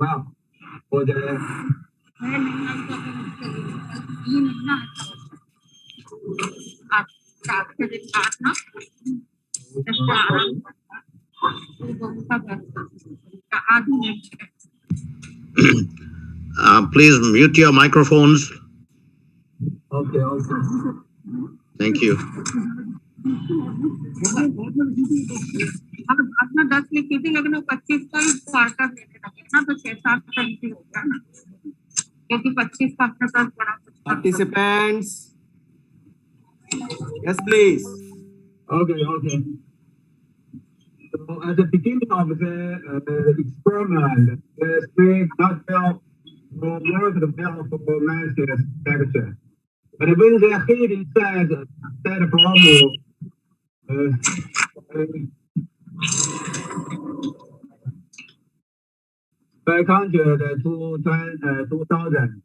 well for the Please mute your microphones. Okay. Thank you. अपना 10 लिखी थी लेकिन वो 25 का ही quarter लेने लगे ना तो 6-7 कंट्री हो गया ना क्योंकि 25 का अपने पास बड़ा Participants, yes please. Okay. So at the beginning of the experiment, the three class files will work well for meshes texture. But when the heat inside that problem by 2000,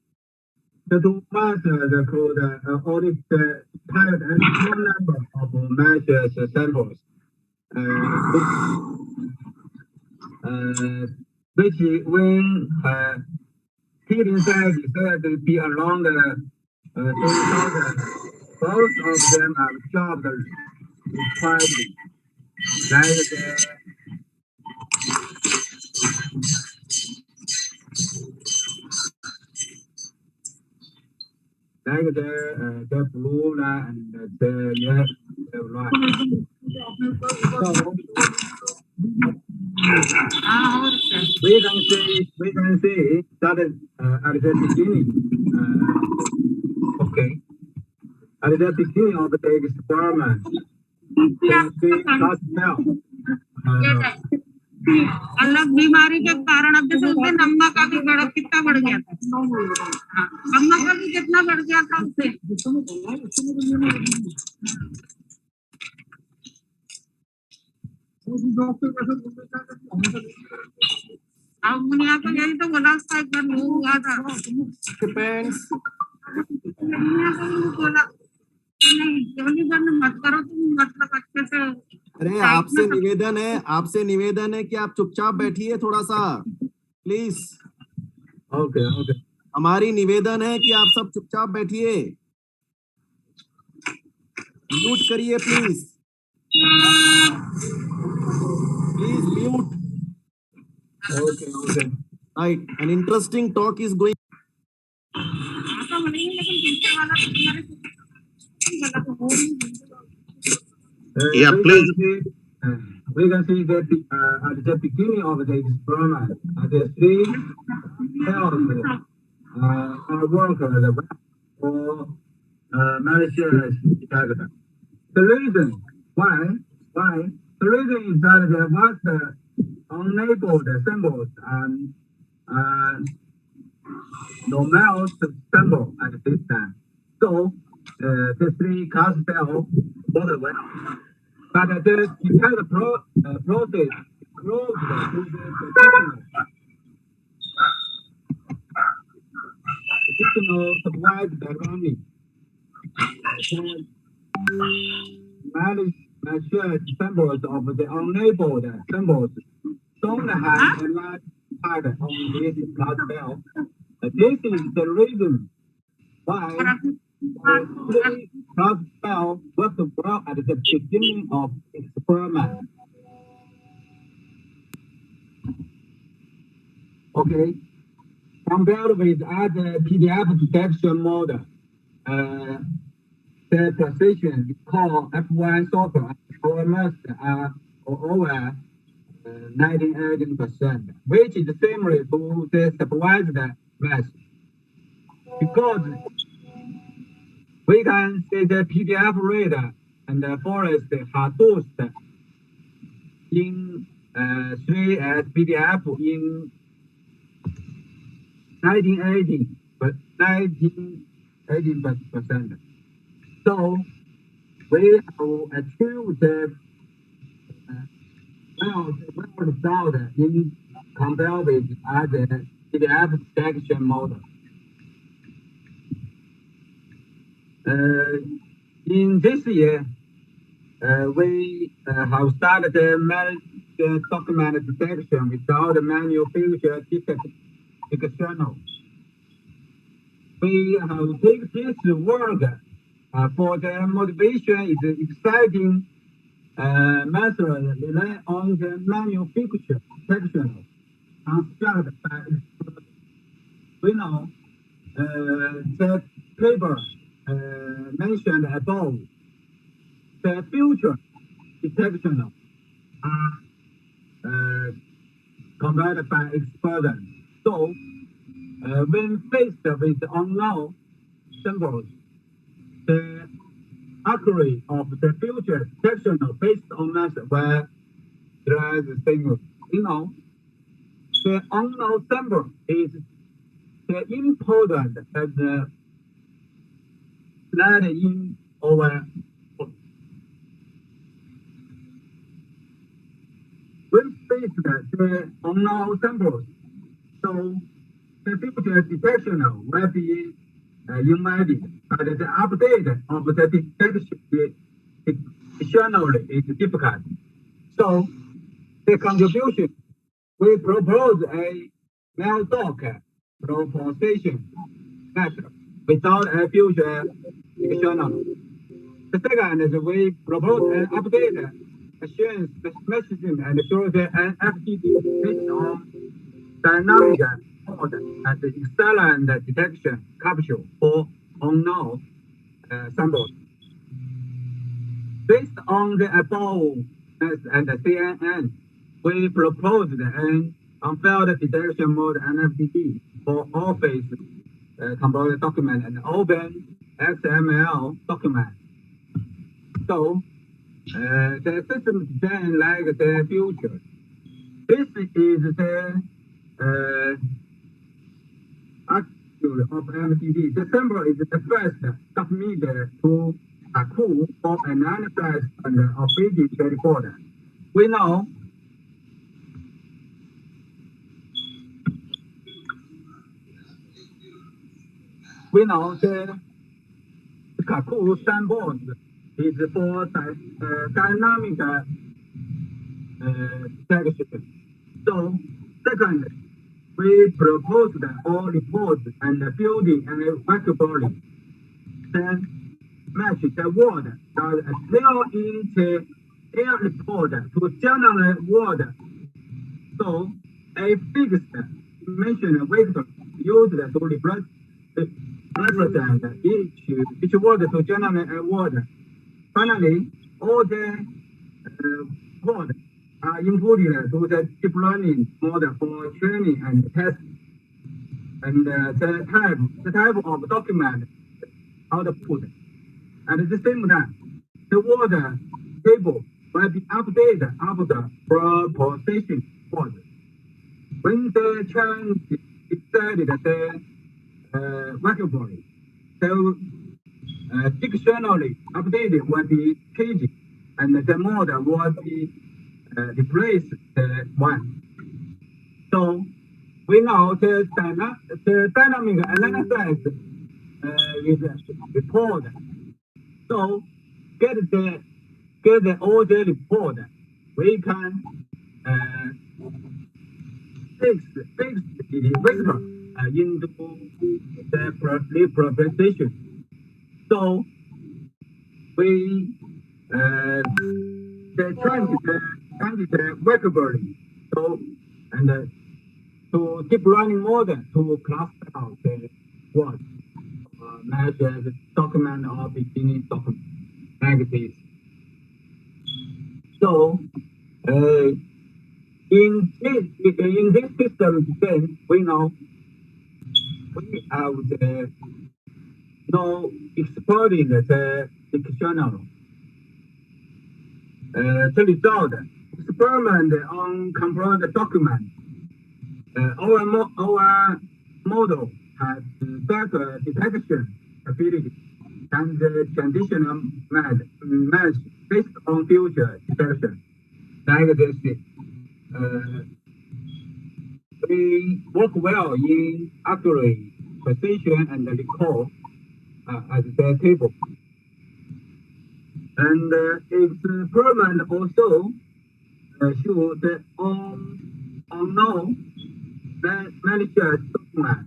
the two methods could audit the entire number of meshes samples, which when heat inside is said to be around 2000, both of them are chopped quietly. Like the blue line and the yellow line. So we can see that at the beginning. At the beginning of the experiment, the class file. अलग बीमारी के कारण अब जैसे उसके नम्मा का भी बड़ा कितना बढ़ गया था नम्मा का भी कितना बढ़ गया था उससे अब मुनिया को यही तो बोला था एक बार वो हुआ था Participants, मुनिया को भी बोला कि नहीं जल्दी बंद मत करो तुम मतलब अच्छे से अरे आपसे निवेदन है कि आप चुपचाप बैठिए थोड़ा सा प्लीज. Okay. हमारी निवेदन है कि आप सब चुपचाप बैठिए. म्यूट करिए please mute. Okay. Right, an interesting talk is going. Yeah, please. We can see that at the beginning of the experiment, the three cells are workers for malicious detector. The reason why? The reason is that there was unlabeled symbols and normal symbol at this time. So the three class cells work well. But the entire process closed to the additional supplied by running. measure symbols of the unlabeled symbols don't have a large part on this class bell. This is the reason why three class bell worked well at the beginning of experiment. Okay, compared with other PDF detection model, the precision is called F1 software OMS are over 19%, which is similar to the supervised math. Because we can see the PDF reader and the forest Hadoop in 3S PDF in 1980%. So we have achieved the well result in compared with other PDF detection model. In this year, we have started the document detection without manual feature detection. We have taken this work for the motivation is exciting method rely on the manual feature detection constructed by experts. We know the paper mentioned above, the future detection are converted by experts. So when faced with unknown symbols, the accuracy of the future detection based on method where there is a signal. You know, the unknown symbol is the important as the slide in over. When faced the unknown symbols, so the future detection will be invalid, but the update of the detection is difficult. So the contribution, we propose a well-doc proposition method without a future dictionary. The second is we propose an update assurance messaging and shows an FTD based on dynamic mode and excellent detection capture for unknown symbols. Based on the above and the CNN, we proposed an unfiltered detection mode NFDD for Office composite document and open XML document. So the system design like the future. This is the actual of MTD. The symbol is the first submitted to Aku for analysis and operating the recorder. We know the Kaku symbol is for dynamic detection. So, second, we proposed all reports and building and vocabulary. Then, match the word that appear in the air report to general word. So, a fixed dimension vector used to represent each word to generate a word. Finally, all the words are inputted to the deep learning model for training and testing. And the type of document output. At the same time, the word table will be updated after processing word. When the change is decided the vocabulary, the dictionary updated will be changed and the model will be replaced one. So we know the dynamic analysis is report So get all the report, we can fix the vector into the representation. So we change the vocabulary. So and to deep learning model to cluster out the words, measure the document or beginning document like this. So in this system then we know we have the exploring the dictionary. The result experiment on computer document. Our model has better detection ability than the traditional match based on future detection. Like this, we work well in accurate precision and recall at the table. And experiment also show the unknown malicious document,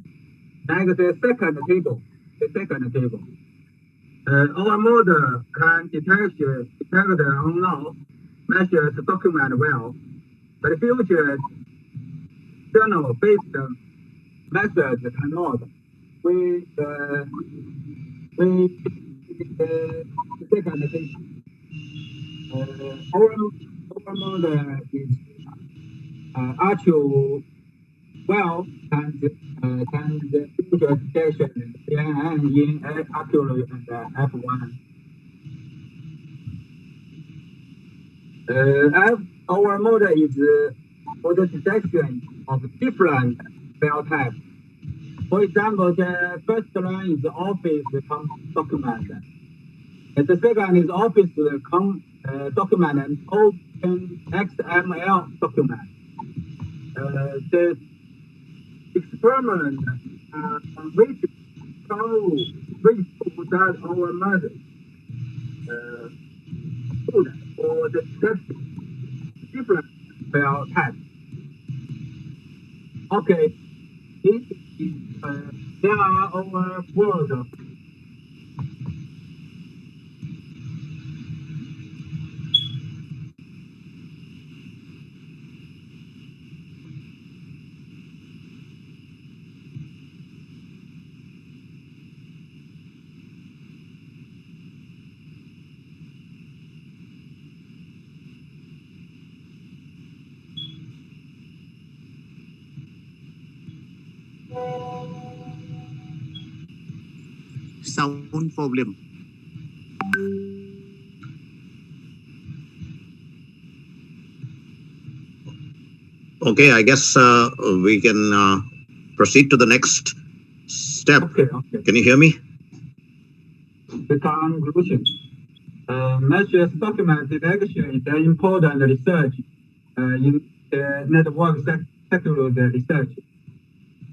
like the second table. Our model can detect the unknown malicious document well, but future journal-based methods cannot. We the second table. Our model is actual well and the future detection in accurate and F1. Our model is for the detection of different file types. For example, the first line is office document. And the second is office document and open XML document. The experiment which that our model good for the different file types. Okay, this is there are our words. Sound problem. Okay, I guess we can proceed to the next step. Okay. Can you hear me? The conclusion. Malicious document detection is an important research in the network sector research.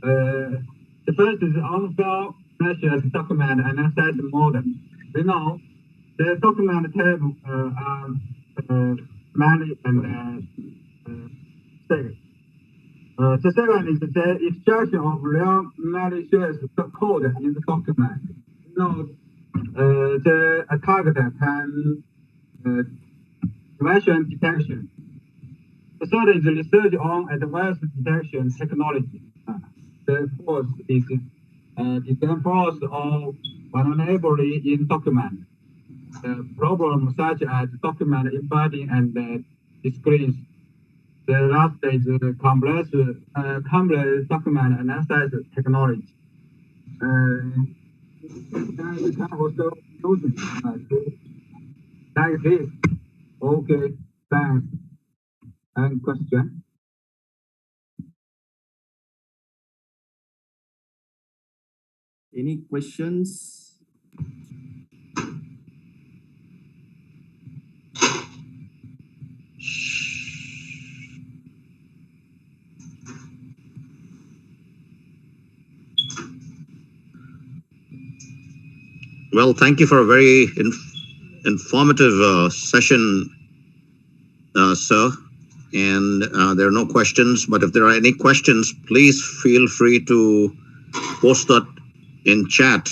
The first is on-file malicious document analysis model. We know the document type are many and stable. The second is the extraction of real malicious code in the document. You know, the attacker can version detection. The third is research on advanced detection technology. The fourth is design force of vulnerability in document. Problems such as document embedding and discrepancy. The last is complex document analysis technology. We can also use it like this. Okay, thanks. And question? Any questions? Well, thank you for a very informative session, sir. And there are no questions, but if there are any questions, please feel free to post that in chat.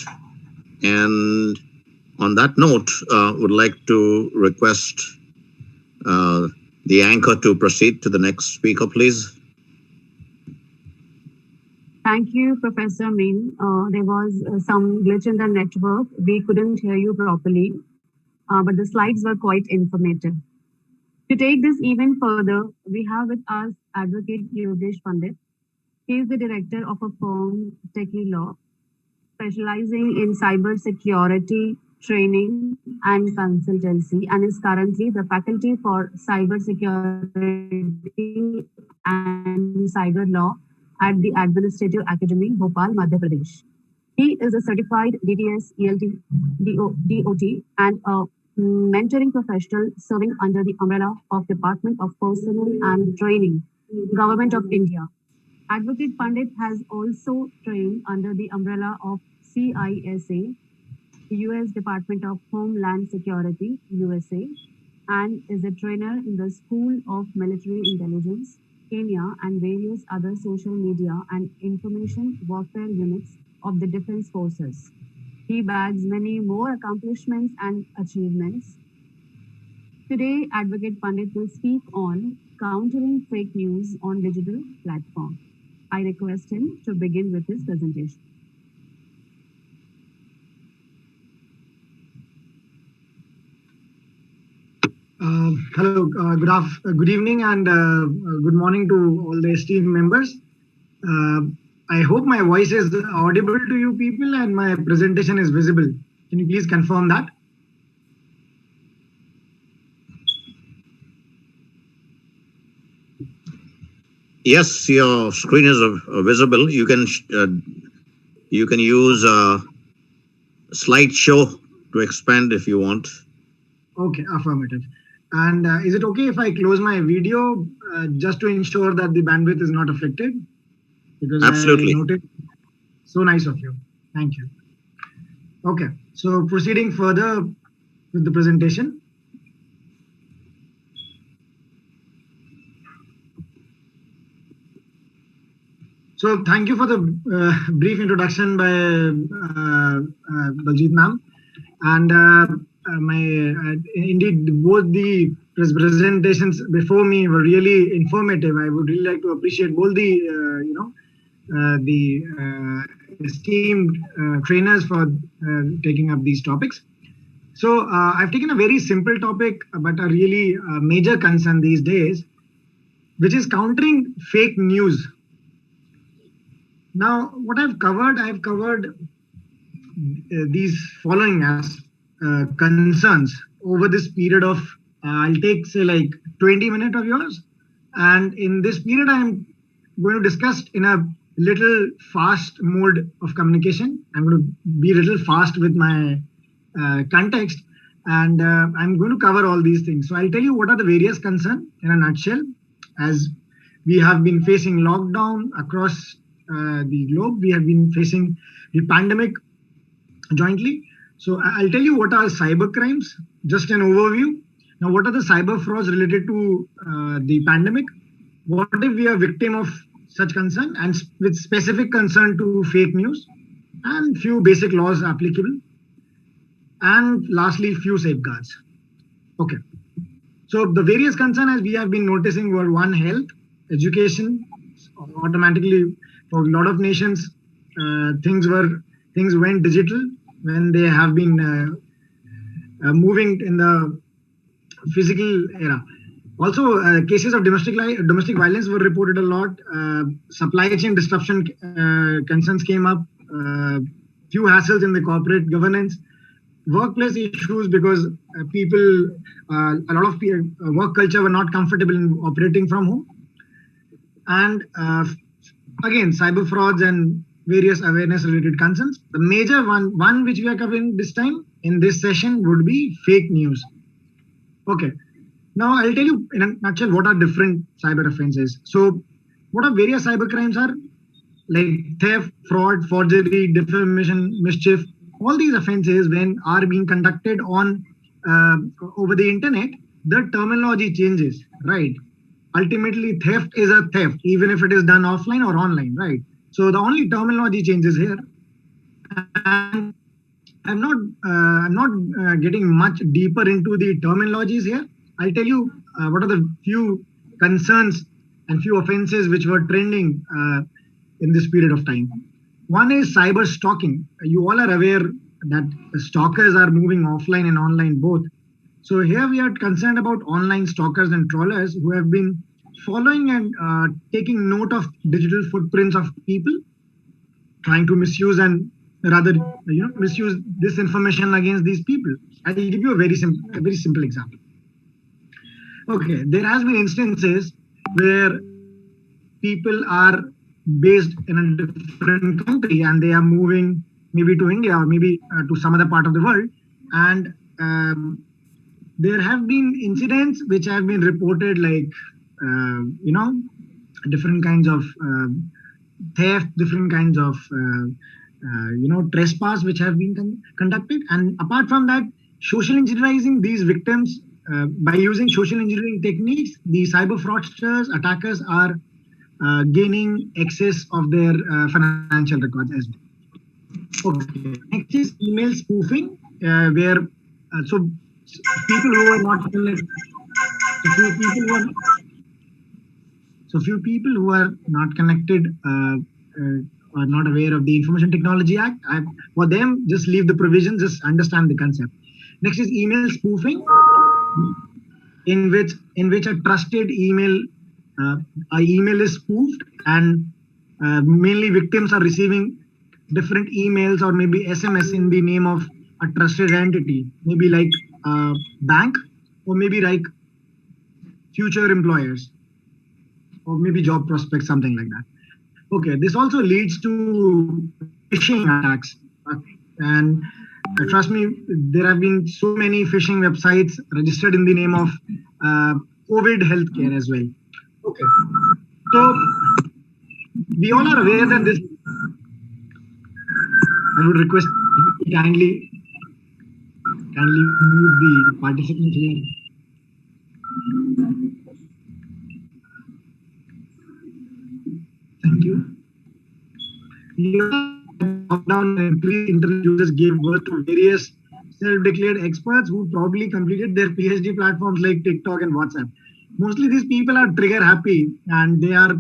And on that note, would like to request the anchor to proceed to the next speaker, please. Thank you, Professor Min. There was some glitch in the network. We couldn't hear you properly, but the slides were quite informative. To take this even further, we have with us Advocate Yogesh Pandit. He is the director of a firm, Deakin Law, specializing in cyber security training and consultancy, and is currently the faculty for cyber security and cyber law at the Administrative Academy, Bhopal, Madhya Pradesh. He is a certified DTS, ELT, DOT, and a mentoring professional serving under the umbrella of Department of Personnel and Training, Government of India. Advocate Pandit has also trained under the umbrella of CISA, US Department of Homeland Security, USA, and is a trainer in the School of Military Intelligence, Kenya, and various other social media and information warfare units of the Defense Forces. He bags many more accomplishments and achievements. Today, Advocate Pandit will speak on countering fake news on digital platforms. I request him to begin with his presentation. Hello, good evening and good morning to all the esteemed members. I hope my voice is audible to you people and my presentation is visible. Can you please confirm that? Yes, your screen is visible. You can use a slideshow to expand if you want. Okay, affirmative. And is it okay if I close my video just to ensure that the bandwidth is not affected? Because absolutely. I noted. So nice of you. Thank you. Okay, so proceeding further with the presentation. So thank you for the brief introduction by Baljit ma'am. And indeed, both the presentations before me were really informative. I would really like to appreciate both the esteemed trainers for taking up these topics. So I've taken a very simple topic, but a really major concern these days, which is countering fake news. Now, what I've covered these following as concerns over this period of, I'll take say like 20 minutes of yours. And in this period, I'm going to discuss in a little fast mode of communication. I'm going to be a little fast with my context, and I'm going to cover all these things. So I'll tell you what are the various concerns in a nutshell, as we have been facing lockdown across the globe. We have been facing the pandemic jointly. So I'll tell you what are cyber crimes, just an overview. Now, what are the cyber frauds related to the pandemic? What if we are victim of such concern, and with specific concern to fake news, and few basic laws applicable, and lastly, few safeguards. Okay. So the various concerns, as we have been noticing, were one, health, education. Automatically, for a lot of nations, things went digital when they have been moving in the physical era. Also, cases of domestic violence were reported a lot. Supply chain disruption concerns came up. Few hassles in the corporate governance. Workplace issues because people, a lot of work culture were not comfortable in operating from home. And again, cyber frauds and various awareness related concerns. The major one which we are covering this time in this session would be fake news. Okay. Now I'll tell you in a nutshell what are different cyber offenses. So what are various cyber crimes are? Like theft, fraud, forgery, defamation, mischief. All these offenses when are being conducted on over the internet, the terminology changes, right? Ultimately, theft is a theft, even if it is done offline or online, right? So the only terminology changes here. And I'm not getting much deeper into the terminologies here. I'll tell you what are the few concerns and few offenses which were trending in this period of time. One is cyber stalking. You all are aware that stalkers are moving offline and online both. So here we are concerned about online stalkers and trollers who have been following and taking note of digital footprints of people, trying to misuse and rather misuse this information against these people. I'll give you a very simple example. Okay, there has been instances where people are based in a different country and they are moving maybe to India or maybe to some other part of the world, and there have been incidents which have been reported, like different kinds of theft, different kinds of trespass which have been conducted. And apart from that, social engineering these victims by using social engineering techniques, the cyber fraudsters, attackers are gaining access of their financial records as well. Okay. Next is email spoofing, where people who are not connected, few people who are not connected are not aware of the Information Technology Act. For them, just leave the provision, just understand the concept. Next is email spoofing, in which a trusted email is spoofed, and mainly victims are receiving different emails or maybe SMS in the name of a trusted entity, maybe like a bank or maybe like future employers or maybe job prospects, something like that. Okay, this also leads to phishing attacks, and trust me, there have been so many phishing websites registered in the name of COVID healthcare as well. Okay, so we all are aware that this. I would request kindly mute the participants here. Thank you. Lockdown and pre-internet users gave birth to various self-declared experts who probably completed their PhD platforms like TikTok and WhatsApp. Mostly these people are trigger happy and they are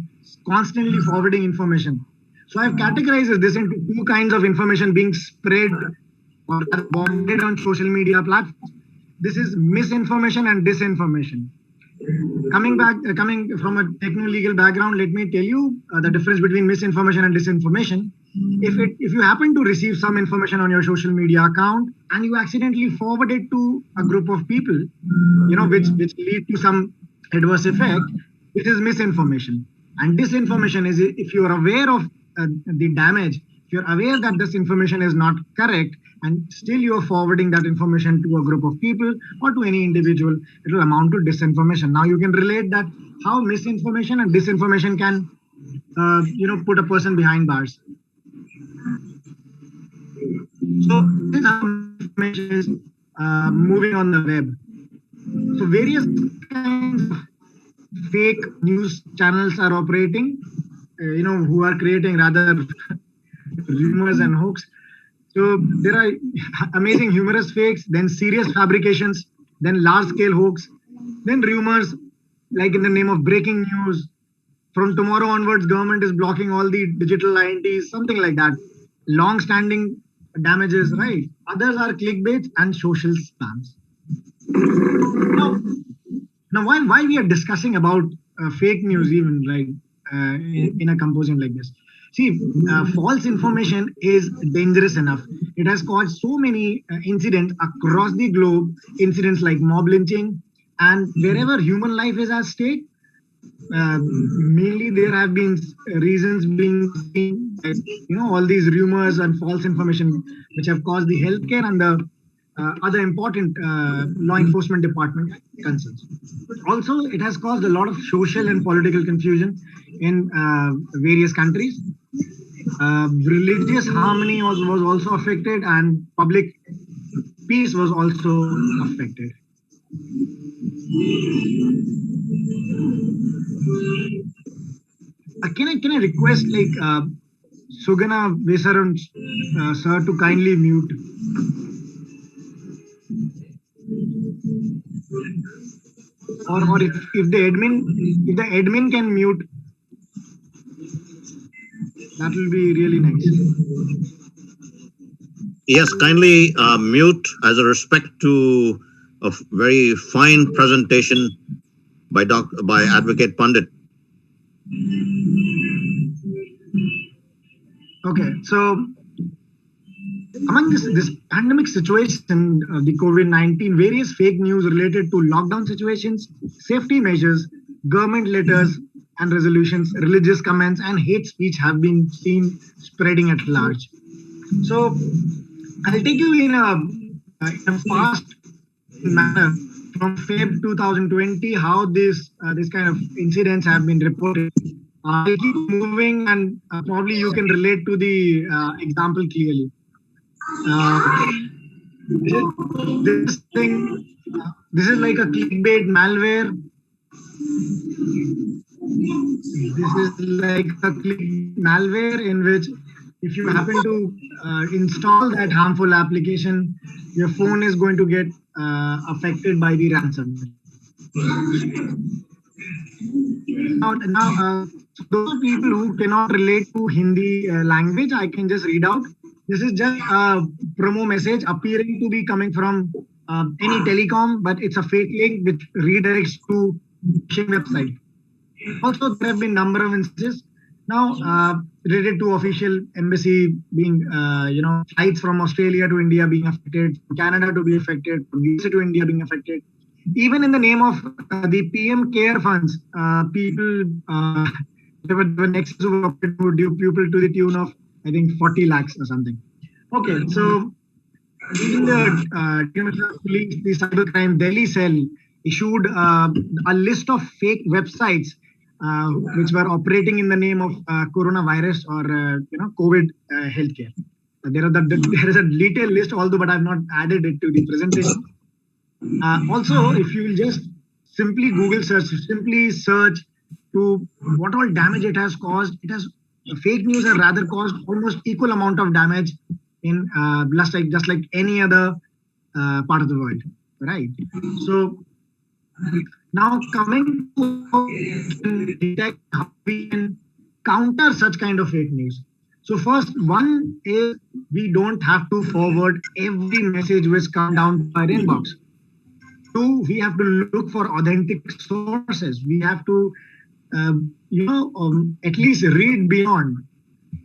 constantly forwarding information. So I've categorized this into two kinds of information being spread or bombarded on social media platforms. This is misinformation and disinformation. Coming from a techno-legal background, let me tell you the difference between misinformation and disinformation. If you happen to receive some information on your social media account and you accidentally forward it to a group of people, which lead to some adverse effect, it is misinformation. And disinformation is if you are aware of the damage, if you're aware that this information is not correct, and still you are forwarding that information to a group of people or to any individual, it will amount to disinformation. Now you can relate that how misinformation and disinformation can, put a person behind bars. So this is how information is moving on the web. So various kinds of fake news channels are operating, who are creating rather rumors and hoax. So there are amazing humorous fakes, then serious fabrications, then large-scale hoax, then rumors like in the name of breaking news. From tomorrow onwards, government is blocking all the digital INTs, something like that. Long-standing damages, right? Others are clickbait and social spams. Now why we are discussing about fake news even, right, in a symposium like this? See, false information is dangerous enough. It has caused so many incidents across the globe, incidents like mob lynching, and wherever human life is at stake, mainly there have been reasons being, all these rumors and false information which have caused the healthcare and the other important law enforcement department concerns. Also, it has caused a lot of social and political confusion in various countries. Religious harmony was also affected, and public peace was also affected. Can I request like Sugana Vesaran sir to kindly mute? Or if the admin can mute, that will be really nice. Yes, kindly mute as a respect to a very fine presentation by Advocate Pandit. Okay, so among this pandemic situation, the COVID-19, various fake news related to lockdown situations, safety measures, government letters and resolutions, religious comments, and hate speech have been seen spreading at large. So I'll take you in a fast manner from Feb 2020 how this kind of incidents have been reported. I'll keep moving, and probably you can relate to the example clearly. This thing, this is like a clickbait malware. This is like a clickbait malware in which if you happen to install that harmful application, your phone is going to get affected by the ransomware. Now, those people who cannot relate to Hindi language, I can just read out. This is just a promo message appearing to be coming from any telecom, but it's a fake link which redirects to phishing website. Also, there have been number of instances now related to official embassy being, flights from Australia to India being affected, Canada to be affected, USA to India being affected. Even in the name of the PM care funds, people there were nexus of people to the tune of I think 40 lakhs or something. Okay, so even the police, the cybercrime Delhi cell issued a list of fake websites which were operating in the name of coronavirus or COVID healthcare. There is a detailed list, although but I've not added it to the presentation. Also, if you will just simply Google search, simply search to what all damage it has caused. It has fake news have rather caused almost equal amount of damage in just like any other part of the world, right? So now coming to how we can counter such kind of fake news. So first one is we don't have to forward every message which comes down to our inbox. Two, we have to look for authentic sources. We have to, at least read beyond.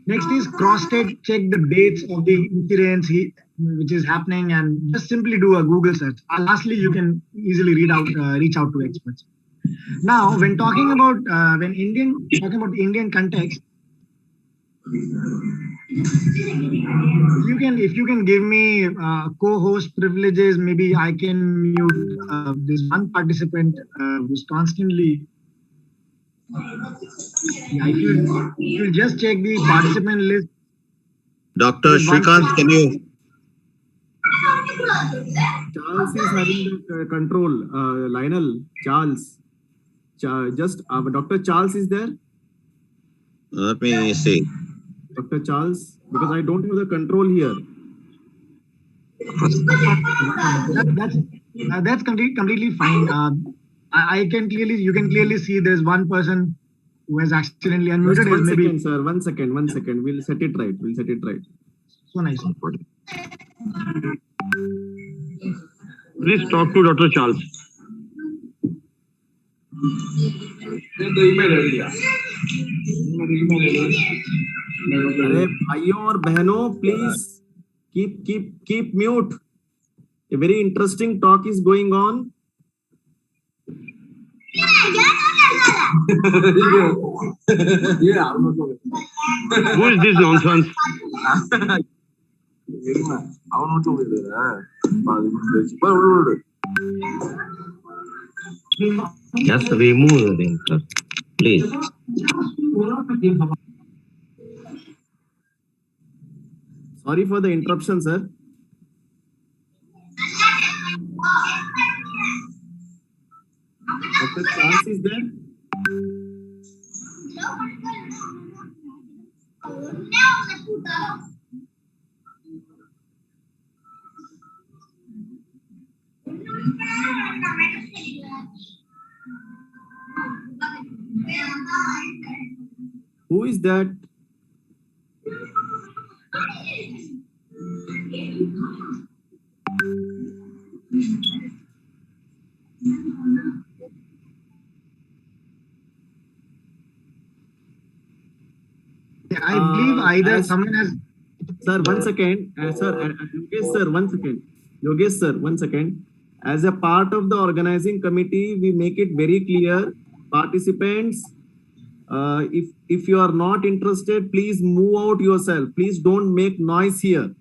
Next is cross-check the dates of the incidents which is happening, and just simply do a Google search. Lastly, you can easily reach out to experts. Now, when talking about Indian context, if you can give me co-host privileges, maybe I can mute this one participant who's constantly. If you just check the participant list. Dr. Srikanth, can you? Charles is having the control. Lionel, Charles. Dr. Charles is there? Let me see. Dr. Charles, because I don't have the control here. That's completely fine. You can clearly see there's one person who has accidentally unmuted. One second, sir. One second. We'll set it right. So nice. Please talk to Dr. Charles. अरे भाइयों और बहनों, please keep mute. A very interesting talk is going on. Who is this nonsense? Just remove them, sir. Please. Sorry for the interruption, sir. What chance is there? Who is that? I believe either someone has. Sir, 1 second. Yogesh sir, 1 second. Yogesh sir, 1 second. As a part of the organizing committee, we make it very clear, participants, if you are not interested, please move out yourself. Please don't make noise here.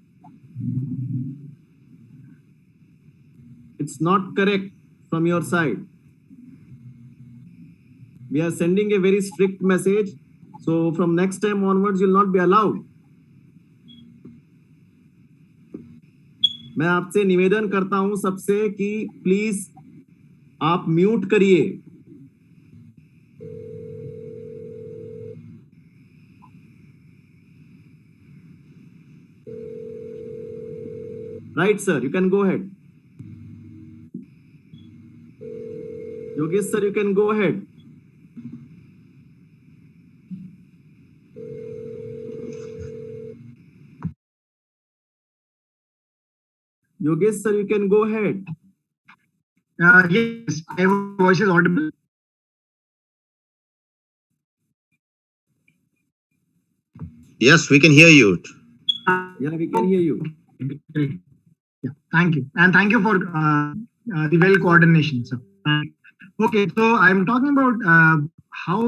It's not correct from your side. We are sending a very strict message. So from next time onwards, you'll not be allowed. मैं आपसे निवेदन करता हूं सबसे कि please आप mute करिए. Right, sir, you can go ahead. Yogesh sir, you can go ahead. Yogesh sir, you can go ahead. Yes, my voice is audible. Yes, we can hear you. Yeah, we can hear you. Yeah, thank you. And thank you for the well coordination, sir. Okay, so I'm talking about how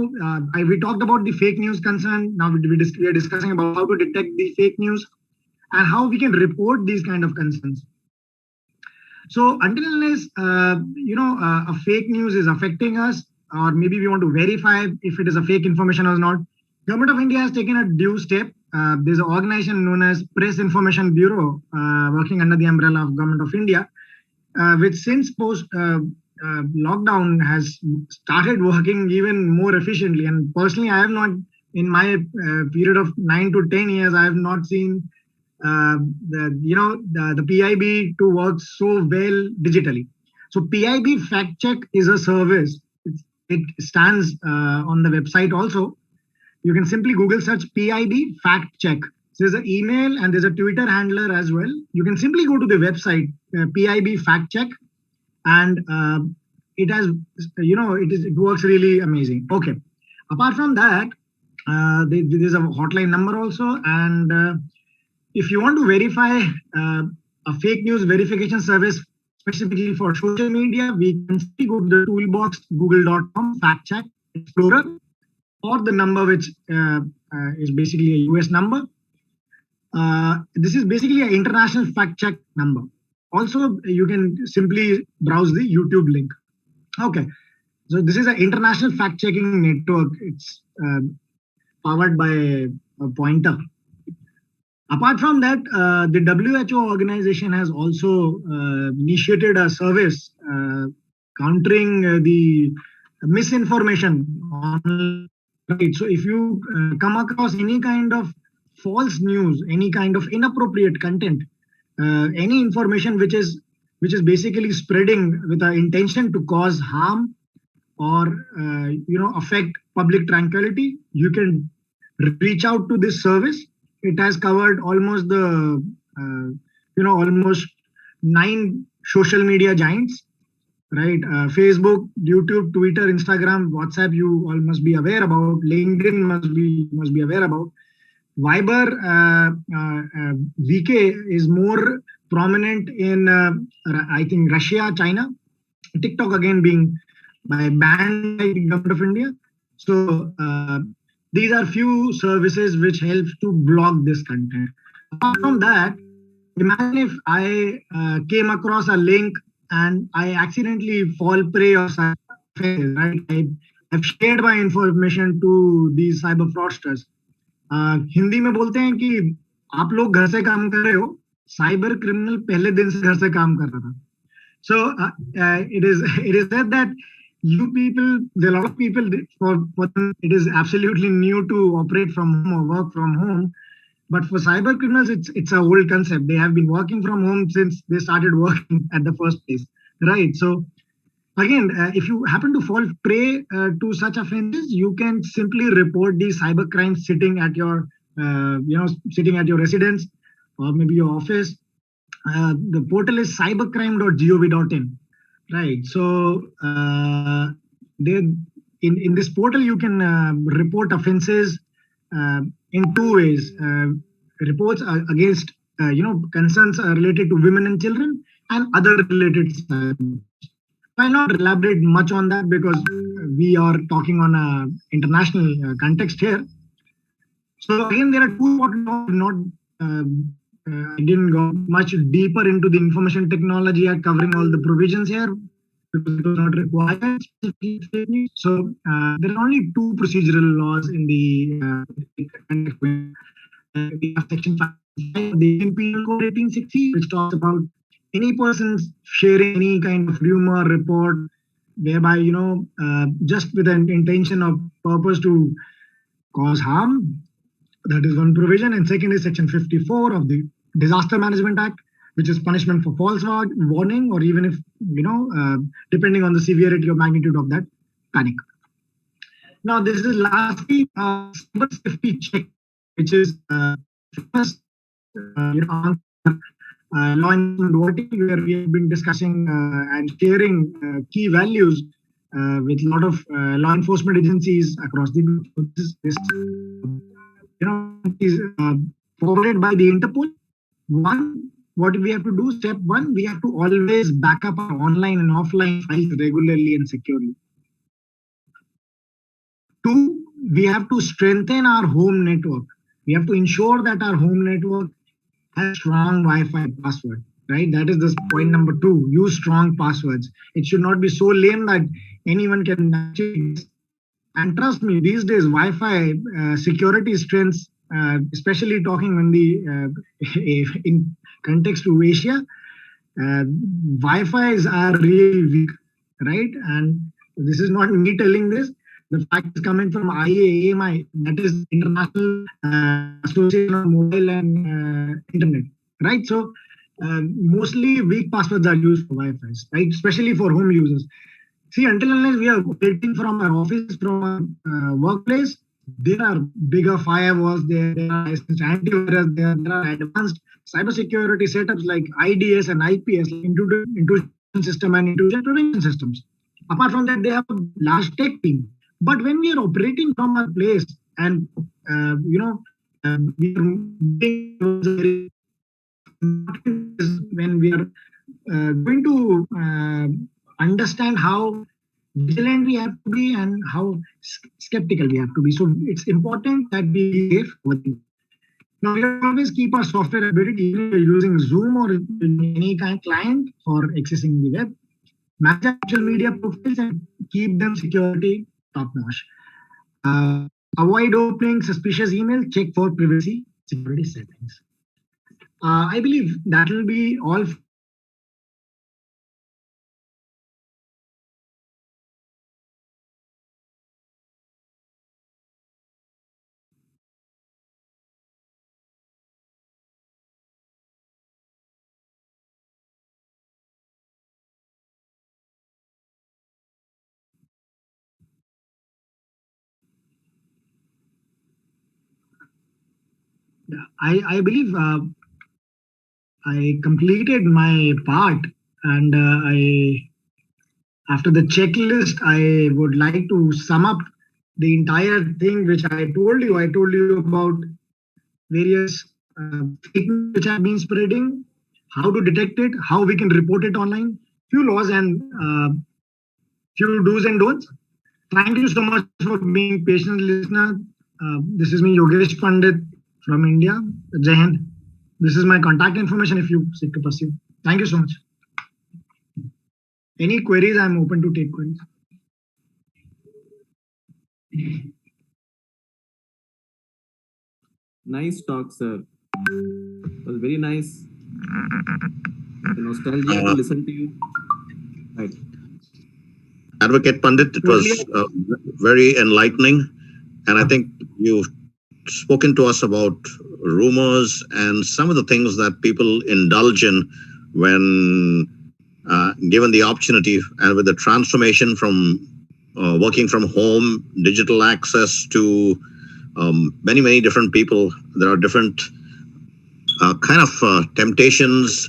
we talked about the fake news concern. Now we are discussing about how to detect the fake news and how we can report these kind of concerns. So until unless a fake news is affecting us, or maybe we want to verify if it is a fake information or not, Government of India has taken a due step. There's an organization known as Press Information Bureau, working under the umbrella of Government of India, which since post lockdown has started working even more efficiently. And personally, I have not, in my period of 9 to 10 years, I have not seen the PIB to work so well digitally. So PIB Fact Check is a service. It stands on the website also. You can simply Google search PIB Fact Check. So there's an email and there's a Twitter handler as well. You can simply go to the website PIB Fact Check, and it has, it works really amazing. Okay. Apart from that, there's a hotline number also, and if you want to verify a fake news verification service specifically for social media, we can simply go to the toolbox google.com fact check explorer, or the number which is basically a US number. This is basically an international fact check number. Also, you can simply browse the YouTube link. Okay, so this is an international fact checking network. It's powered by a pointer. Apart from that, the WHO organization has also initiated a service countering the misinformation online. Right. So if you come across any kind of false news, any kind of inappropriate content, any information which is basically spreading with an intention to cause harm or affect public tranquility, you can reach out to this service. It has covered almost almost 9 social media giants, right? Facebook, YouTube, Twitter, Instagram, WhatsApp, you all must be aware about. LinkedIn must be aware about. Viber, VK is more prominent in I think Russia, China. TikTok again being banned by the Government of India. So these are few services which help to block this content. Apart from that, imagine if I came across a link and I accidentally fall prey of cyber, right? I've shared my information to these cyber fraudsters. Hindi में बोलते हैं कि आप लोग घर से काम कर रहे हो, साइबर क्रिमिनल पहले दिन से घर से काम कर रहा था. So it is said that you people, there are a lot of people, for them, it is absolutely new to operate from home or work from home. But for cyber criminals, it's a old concept. They have been working from home since they started working at the first place, right? So again, if you happen to fall prey to such offenses, you can simply report the cyber crime sitting at your, sitting at your residence or maybe your office. The portal is cybercrime.gov.in, right? So they, in this portal, you can report offenses in two ways. Reports against concerns related to women and children and other related. I'll not elaborate much on that because we are talking on a international context here. So again, there are two not. I didn't go much deeper into the information technology at covering all the provisions here because it was not required. So there are only two procedural laws in the we have section 5 of the Indian Penal Code 1860, which talks about any person sharing any kind of rumor, report, whereby just with an intention of purpose to cause harm. That is one provision, and second is section 54 of the Disaster Management Act, which is punishment for false warning, or even if depending on the severity or magnitude of that panic. Now, this is lastly cyber safety check, which is first law enforcement where we have been discussing and sharing key values with a lot of law enforcement agencies across the globe. This is forwarded by the Interpol. One, what we have to do, step one, we have to always back up our online and offline files regularly and securely. Two, we have to strengthen our home network. We have to ensure that our home network has strong Wi-Fi password, right? That is this point number two. Use strong passwords. It should not be so lame that anyone can actually. And trust me, these days Wi-Fi security strengths, especially talking when the in context to Asia, Wi-Fi's are really weak, right? And this is not me telling this. The fact is coming from IAMI, that is International Association of Mobile and Internet, right? So mostly weak passwords are used for Wi-Fi's, right? Especially for home users. See, until unless we are operating from our office, from our workplace, there are bigger firewalls, there are licensed antivirus, there are advanced cybersecurity setups like IDS and IPS, like intrusion system and intrusion prevention systems. Apart from that, they have a large tech team. But when we are operating from our place and we are when we are going to understand how vigilant we have to be and how skeptical we have to be. So it's important that we be safe. Now we always keep our software updated, even if we're using Zoom or any kind of client for accessing the web. Manage social media profiles and keep them security top-notch. Avoid opening suspicious email. Check for privacy security settings. I believe that will be all. I believe I completed my part, and after the checklist, I would like to sum up the entire thing which I told you. I told you about various fake news which have been spreading, how to detect it, how we can report it online, few laws and few do's and don'ts. Thank you so much for being patient listener. This is me, Yogesh Pandit from India. Jai Hind. This is my contact information if you seek to pursue. Thank you so much. Any queries? I'm open to take queries. Nice talk, sir. It was very nice. Nostalgia to listen to you. Right. Advocate Pandit, it was very enlightening. And I think you've spoken to us about rumors and some of the things that people indulge in when given the opportunity, and with the transformation from working from home, digital access to many, many different people. There are different kind of temptations,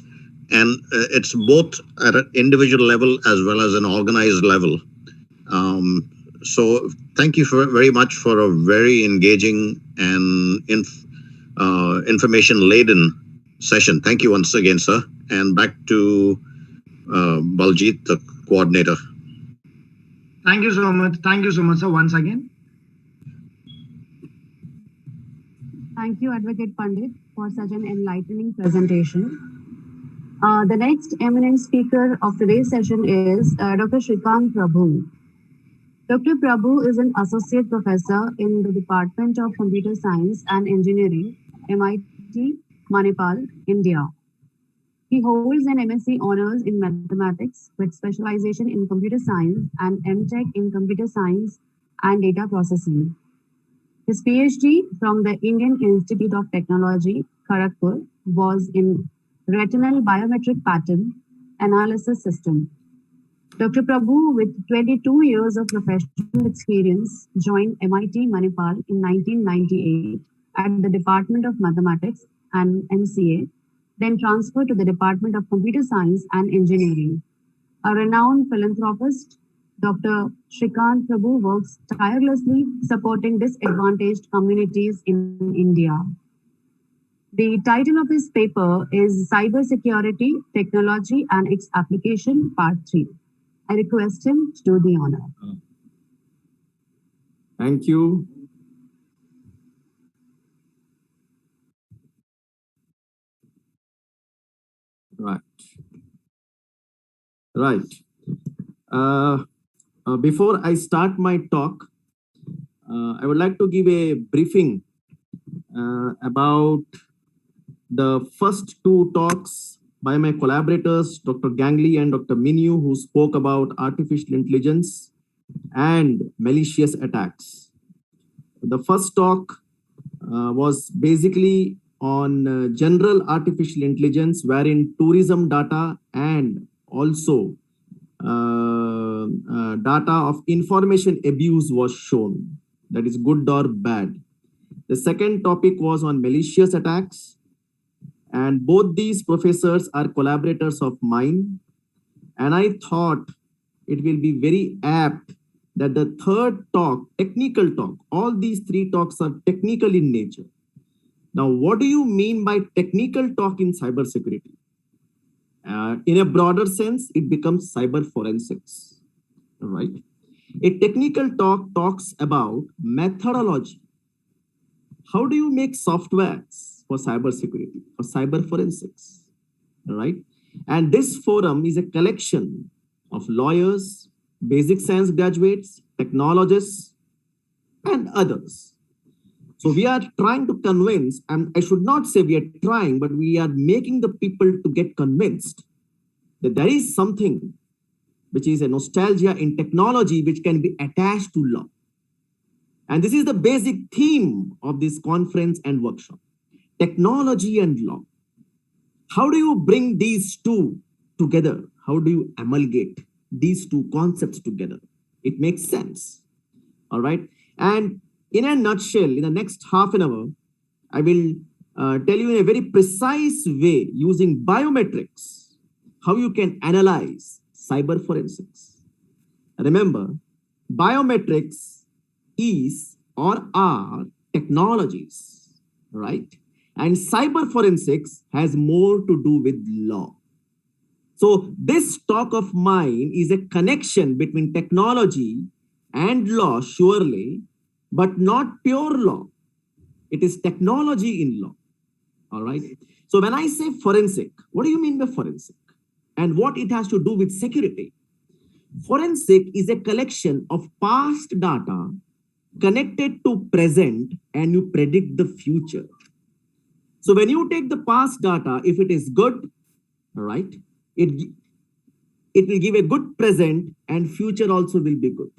and it's both at an individual level as well as an organized level. So thank you very much for a very engaging and information-laden session. Thank you once again, sir. And back to Baljit, the coordinator. Thank you so much. Thank you so much, sir, once again. Thank you, Advocate Pandit, for such an enlightening presentation. The next eminent speaker of today's session is Dr. Shrikant Prabhu. Dr. Prabhu is an associate professor in the Department of Computer Science and Engineering, MIT, Manipal, India. He holds an MSc Honors in Mathematics with specialization in Computer Science and MTech in Computer Science and Data Processing. His PhD from the Indian Institute of Technology, Kharagpur, was in Retinal Biometric Pattern Analysis System. Dr. Prabhu, with 22 years of professional experience, joined MIT Manipal in 1998 at the Department of Mathematics and MCA, then transferred to the Department of Computer Science and Engineering. A renowned philanthropist, Dr. Shrikant Prabhu works tirelessly supporting disadvantaged communities in India. The title of his paper is Cybersecurity, Technology and its Application, Part 3. I request him to do the honor. Thank you. Right. Before I start my talk, I would like to give a briefing about the first two talks by my collaborators, Dr. Gangley and Dr. Minu, who spoke about artificial intelligence and malicious attacks. The first talk was basically on general artificial intelligence, wherein tourism data and also data of information abuse was shown, that is good or bad. The second topic was on malicious attacks, and both these professors are collaborators of mine, and I thought it will be very apt that the third talk, technical talk, all these three talks are technical in nature. Now, what do you mean by technical talk in cybersecurity? In a broader sense, it becomes cyber forensics, right? A technical talk talks about methodology. How do you make softwares for cybersecurity, for cyber forensics, right? And this forum is a collection of lawyers, basic science graduates, technologists, and others. So we are trying to convince, and I should not say we are trying, but we are making the people to get convinced that there is something which is a nostalgia in technology which can be attached to law. And this is the basic theme of this conference and workshop, technology and law. How do you bring these two together? How do you amalgamate these two concepts together? It makes sense, all right? And in a nutshell, in the next half an hour, I will tell you in a very precise way using biometrics, how you can analyze cyber forensics. Remember, biometrics is or are technologies, right? And cyber forensics has more to do with law. So this talk of mine is a connection between technology and law, surely, but not pure law. It is technology in law, all right? So when I say forensic, what do you mean by forensic? And what it has to do with security? Forensic is a collection of past data connected to present, and you predict the future. So when you take the past data, if it is good, right, it it will give a good present and future also will be good.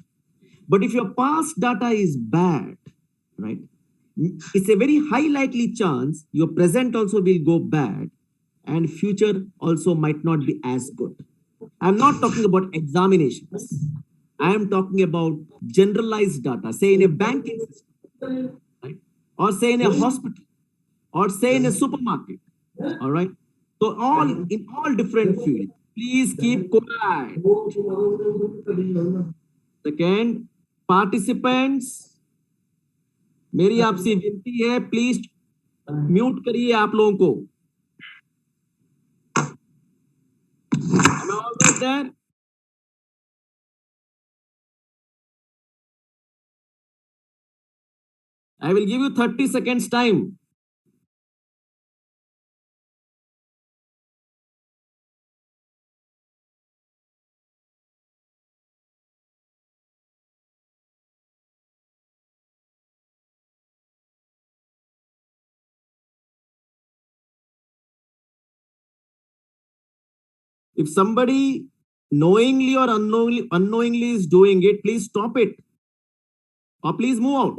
But if your past data is bad, right, it's a very high likely chance your present also will go bad and future also might not be as good. I'm not talking about examinations. I am talking about generalized data, say in a banking system, right? Or say in a hospital, or say in a supermarket. All right. So in all different fields, please keep quiet. Second, participants, मेरी आपसे विनती है, please mute करिए आप लोगों को. Am I all right there? I will give you 30 seconds time. If somebody knowingly or unknowingly is doing it, please stop it. Or please move out.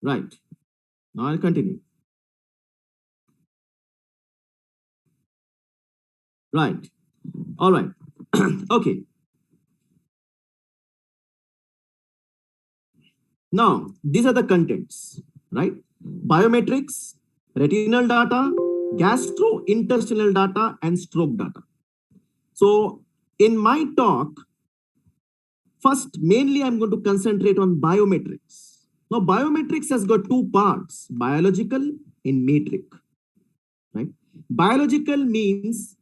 Right. Now I'll continue. Right. All right. Okay. Now, these are the contents, right? Biometrics, retinal data, gastrointestinal data, and stroke data. So in my talk, first, mainly I'm going to concentrate on biometrics. Now, biometrics has got two parts, biological and metric, right? Biological means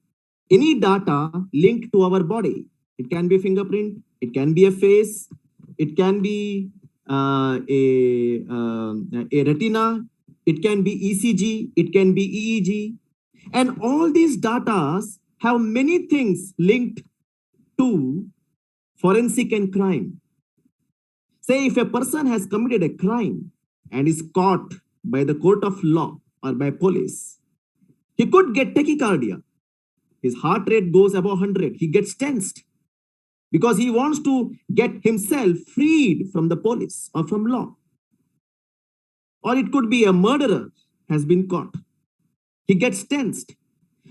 any data linked to our body. It can be a fingerprint, it can be a face, it can be a retina, it can be ECG, it can be EEG. And all these data have many things linked to forensic and crime. Say if a person has committed a crime and is caught by the court of law or by police, he could get tachycardia. His heart rate goes above 100. He gets tensed because he wants to get himself freed from the police or from law. Or it could be a murderer has been caught. He gets tensed.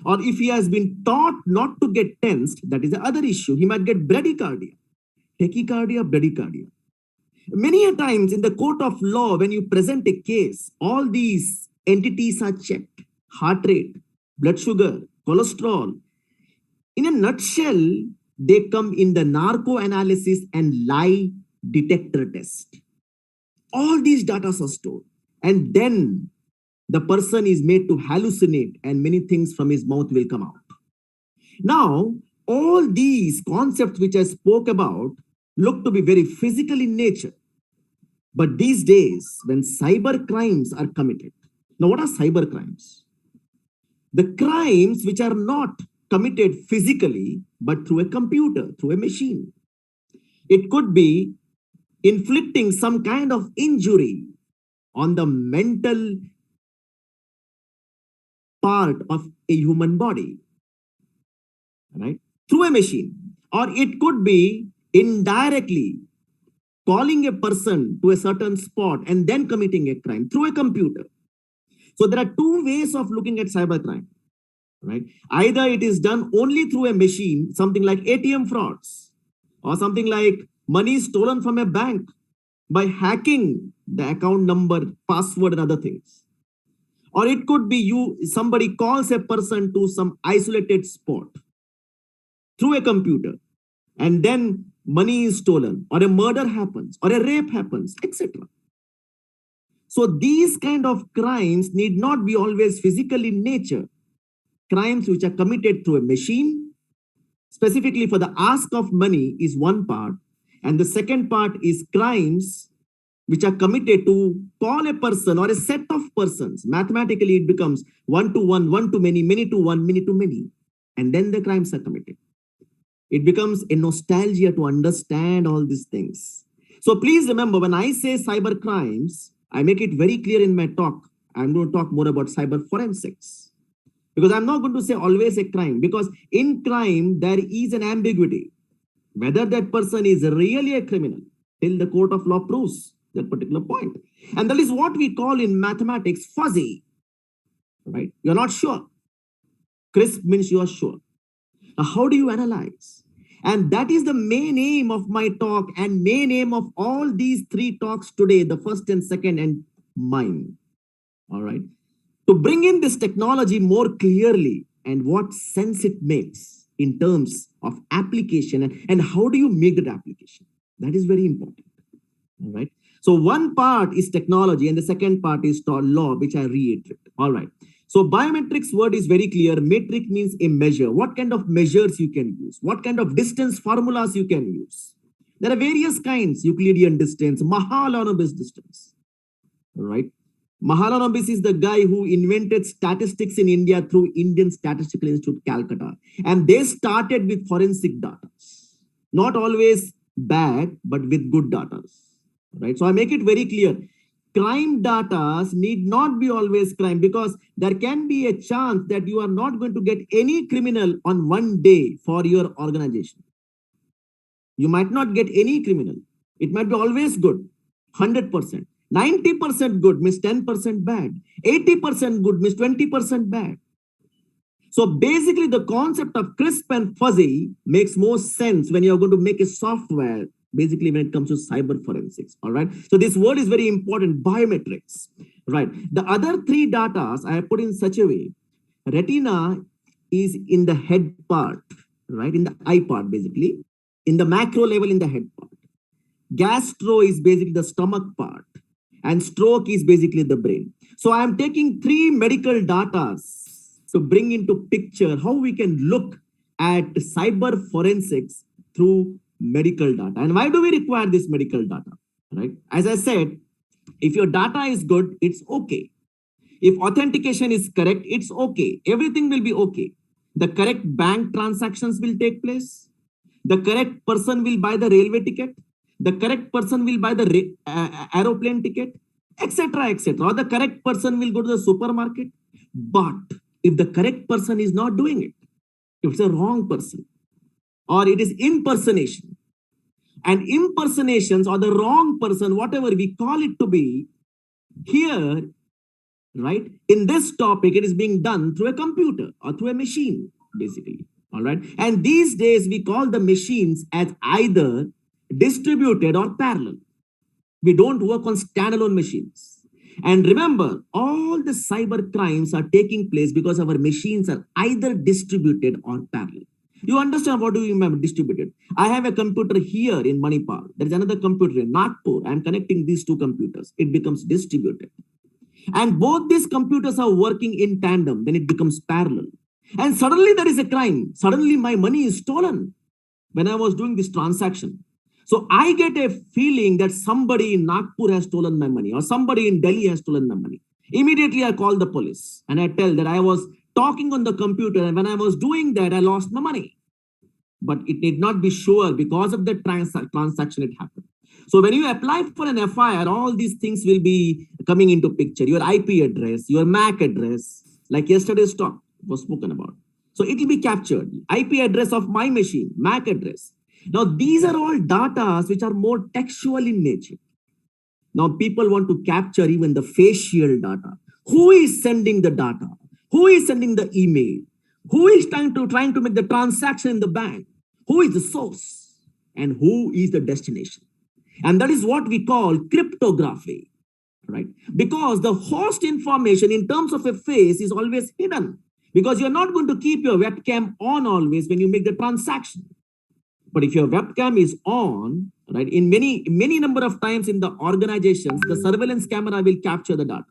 Or if he has been taught not to get tensed, that is the other issue. He might get bradycardia, tachycardia, bradycardia. Many a times in the court of law, when you present a case, all these entities are checked. Heart rate, blood sugar, cholesterol. In a nutshell, they come in the narco analysis and lie detector test. All these data are stored. And then the person is made to hallucinate and many things from his mouth will come out. Now, all these concepts which I spoke about look to be very physical in nature. But these days, when cyber crimes are committed, now what are cyber crimes? The crimes which are not committed physically, but through a computer, through a machine. It could be inflicting some kind of injury on the mental part of a human body, right? Through a machine. Or it could be indirectly calling a person to a certain spot and then committing a crime through a computer. So there are two ways of looking at cybercrime, right? Either it is done only through a machine, something like ATM frauds, or something like money stolen from a bank by hacking the account number, password, and other things. Or it could be somebody calls a person to some isolated spot through a computer, and then money is stolen, or a murder happens, or a rape happens, etc. So these kind of crimes need not be always physical in nature. Crimes which are committed through a machine, specifically for the ask of money, is one part. And the second part is crimes which are committed to call a person or a set of persons. Mathematically, it becomes 1 to 1, 1 to many, many to 1, many to many. And then the crimes are committed. It becomes a nostalgia to understand all these things. So please remember, when I say cyber crimes, I make it very clear in my talk. I'm going to talk more about cyber forensics. Because I'm not going to say always a crime, because in crime, there is an ambiguity. Whether that person is really a criminal till the court of law proves that particular point. And that is what we call in mathematics fuzzy, right? You're not sure. Crisp means you are sure. Now, how do you analyze? And that is the main aim of my talk and main aim of all these three talks today, the first and second and mine. All right. To bring in this technology more clearly and what sense it makes in terms of application and how do you make that application? That is very important. All right. So one part is technology and the second part is law, which I reiterate. All right. So biometrics word is very clear. Metric means a measure. What kind of measures you can use? What kind of distance formulas you can use? There are various kinds: Euclidean distance, Mahalanobis distance. All right. Mahalanobis is the guy who invented statistics in India through Indian Statistical Institute, Calcutta. And they started with forensic data. Not always bad, but with good data. Right. So I make it very clear. Crime data need not be always crime, because there can be a chance that you are not going to get any criminal on one day for your organization. You might not get any criminal. It might be always good, 100%. 90% good means 10% bad. 80% good means 20% bad. So basically the concept of crisp and fuzzy makes more sense when you're going to make a software, basically when it comes to cyber forensics. All right. So this word is very important, biometrics. Right. The other three datas I have put in such a way. Retina is in the head part, right? In the eye part, basically. In the macro level, in the head part. Gastro is basically the stomach part. And stroke is basically the brain. So I am taking three medical data to bring into picture how we can look at cyber forensics through medical data. And why do we require this medical data? Right? As I said, if your data is good, it's okay. If authentication is correct, it's okay. Everything will be okay. The correct bank transactions will take place. The correct person will buy the railway ticket. The correct person will buy the aeroplane ticket, etc., etc. Or the correct person will go to the supermarket. But if the correct person is not doing it, if it's a wrong person, or it is impersonation, and impersonations or the wrong person, whatever we call it to be, here, right, in this topic, it is being done through a computer or through a machine, basically. All right. And these days, we call the machines as either distributed or parallel. We don't work on standalone machines. And remember, all the cyber crimes are taking place because our machines are either distributed or parallel. You understand what do you mean distributed? I have a computer here in Manipal. There is another computer in Nagpur. I'm connecting these two computers. It becomes distributed. And both these computers are working in tandem. Then it becomes parallel. And suddenly there is a crime. Suddenly my money is stolen when I was doing this transaction. So I get a feeling that somebody in Nagpur has stolen my money or somebody in Delhi has stolen my money. Immediately I call the police and I tell that I was talking on the computer, and when I was doing that, I lost my money. But it need not be sure because of the transaction it happened. So when you apply for an FIR, all these things will be coming into picture. Your IP address, your MAC address, like yesterday's talk was spoken about. So it will be captured. IP address of my machine, MAC address. Now, these are all data which are more textual in nature. Now, people want to capture even the facial data. Who is sending the data? Who is sending the email? Who is trying to make the transaction in the bank? Who is the source? And who is the destination? And that is what we call cryptography, right? Because the host information in terms of a face is always hidden, because you're not going to keep your webcam on always when you make the transaction. But if your webcam is on, right, in many number of times in the organizations, the surveillance camera will capture the data.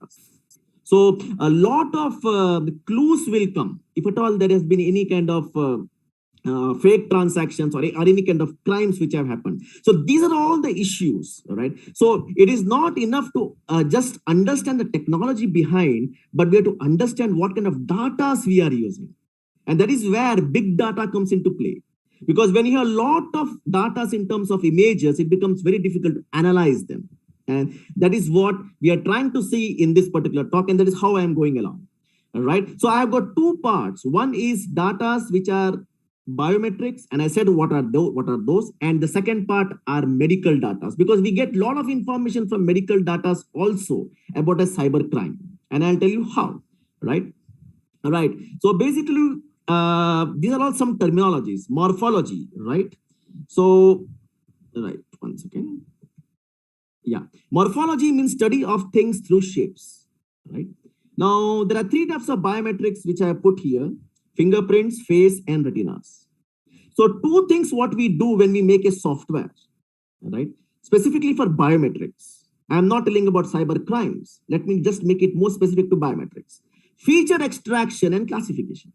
So a lot of clues will come if at all there has been any kind of fake transactions or any kind of crimes which have happened. So these are all the issues, right? So it is not enough to just understand the technology behind, but we have to understand what kind of data we are using. And that is where big data comes into play. Because when you have a lot of data in terms of images, it becomes very difficult to analyze them. And that is what we are trying to see in this particular talk, and that is how I am going along. All right. So I have got two parts. One is data which are biometrics, and I said what are those, and the second part are medical data, because we get a lot of information from medical data also about a cyber crime, and I'll tell you how. Right. All right. So basically, these are all some terminologies, morphology, right? So, right, one second. Yeah, morphology means study of things through shapes, right? Now, there are three types of biometrics which I have put here: fingerprints, face, and retinas. So two things what we do when we make a software, right? Specifically for biometrics. I'm not telling about cyber crimes. Let me just make it more specific to biometrics. Feature extraction and classification.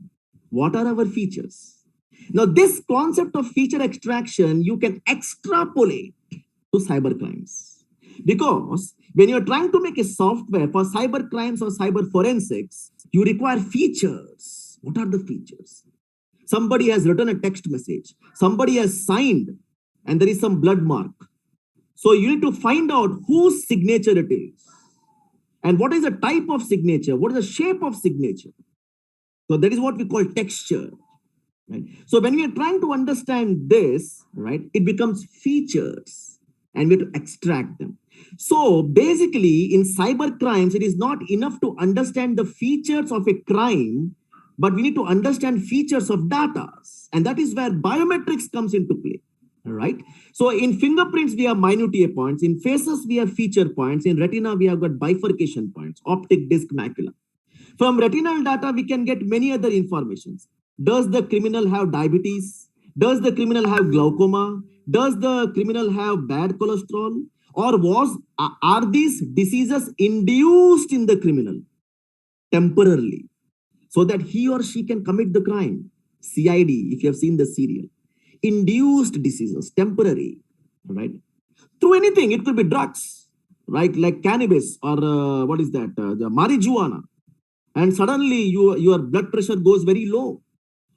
What are our features? Now, this concept of feature extraction, you can extrapolate to cyber crimes. Because when you're trying to make a software for cyber crimes or cyber forensics, you require features. What are the features? Somebody has written a text message. Somebody has signed, and there is some blood mark. So you need to find out whose signature it is. And what is the type of signature? What is the shape of signature? So that is what we call texture. Right? So when we are trying to understand this, right, it becomes features, and we have to extract them. So basically, in cyber crimes, it is not enough to understand the features of a crime, but we need to understand features of data. And that is where biometrics comes into play. All right. So in fingerprints, we have minutiae points. In faces, we have feature points. In retina, we have got bifurcation points, optic disc, macula. From retinal data, we can get many other informations. Does the criminal have diabetes? Does the criminal have glaucoma? Does the criminal have bad cholesterol? Or are these diseases induced in the criminal temporarily so that he or she can commit the crime? CID, if you have seen the serial. Induced diseases, temporary, right? Through anything, it could be drugs, right? Like cannabis or the marijuana. And suddenly your blood pressure goes very low,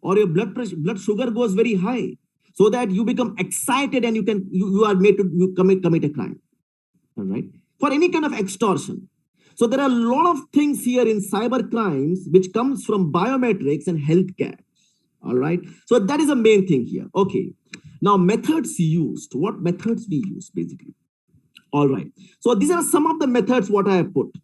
or your blood sugar goes very high, so that you become excited and you are made to commit a crime. All right. For any kind of extortion. So there are a lot of things here in cyber crimes which comes from biometrics and healthcare. All right. So that is the main thing here. Okay. Now methods used. What methods we use basically? All right. So these are some of the methods what I have put.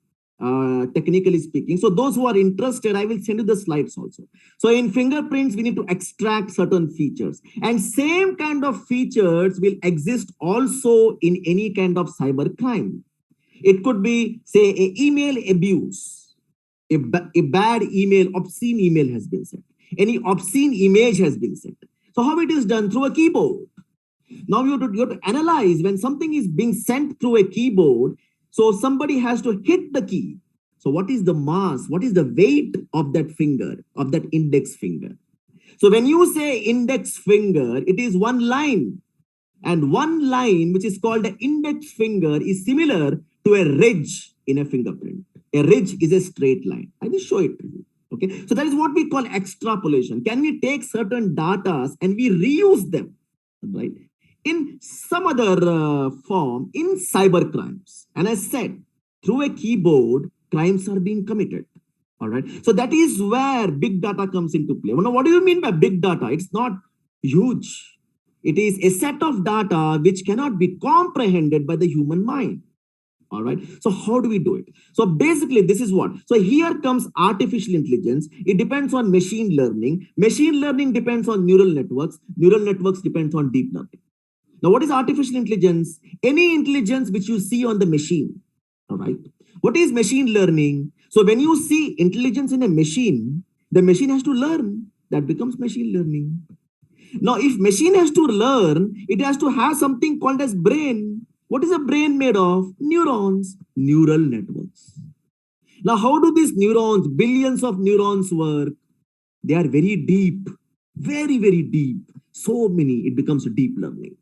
Technically speaking. So those who are interested, I will send you the slides also. So in fingerprints, we need to extract certain features, and same kind of features will exist also in any kind of cyber crime. It could be, say, a email abuse. A bad email, obscene email has been sent. Any obscene image has been sent. So how it is done? Through a keyboard. Now you have to analyze when something is being sent through a keyboard. So somebody has to hit the key. So what is the mass? What is the weight of that finger, of that index finger? So when you say index finger, it is one line. And one line, which is called the index finger, is similar to a ridge in a fingerprint. A ridge is a straight line. I will show it to you. Okay. So that is what we call extrapolation. Can we take certain data and we reuse them? Right. In some other form in cyber crimes. And I said, through a keyboard, crimes are being committed. All right. So that is where big data comes into play. Now, what do you mean by big data? It's not huge. It is a set of data which cannot be comprehended by the human mind. All right. So how do we do it? So basically, this is what. So here comes artificial intelligence. It depends on machine learning. Machine learning depends on neural networks. Neural networks depends on deep learning. Now, what is artificial intelligence? Any intelligence which you see on the machine. All right. What is machine learning? So when you see intelligence in a machine, the machine has to learn. That becomes machine learning. Now, if machine has to learn, it has to have something called as brain. What is a brain made of? Neurons, neural networks. Now, how do these neurons, billions of neurons work? They are very deep, very, very deep. So many, it becomes deep learning.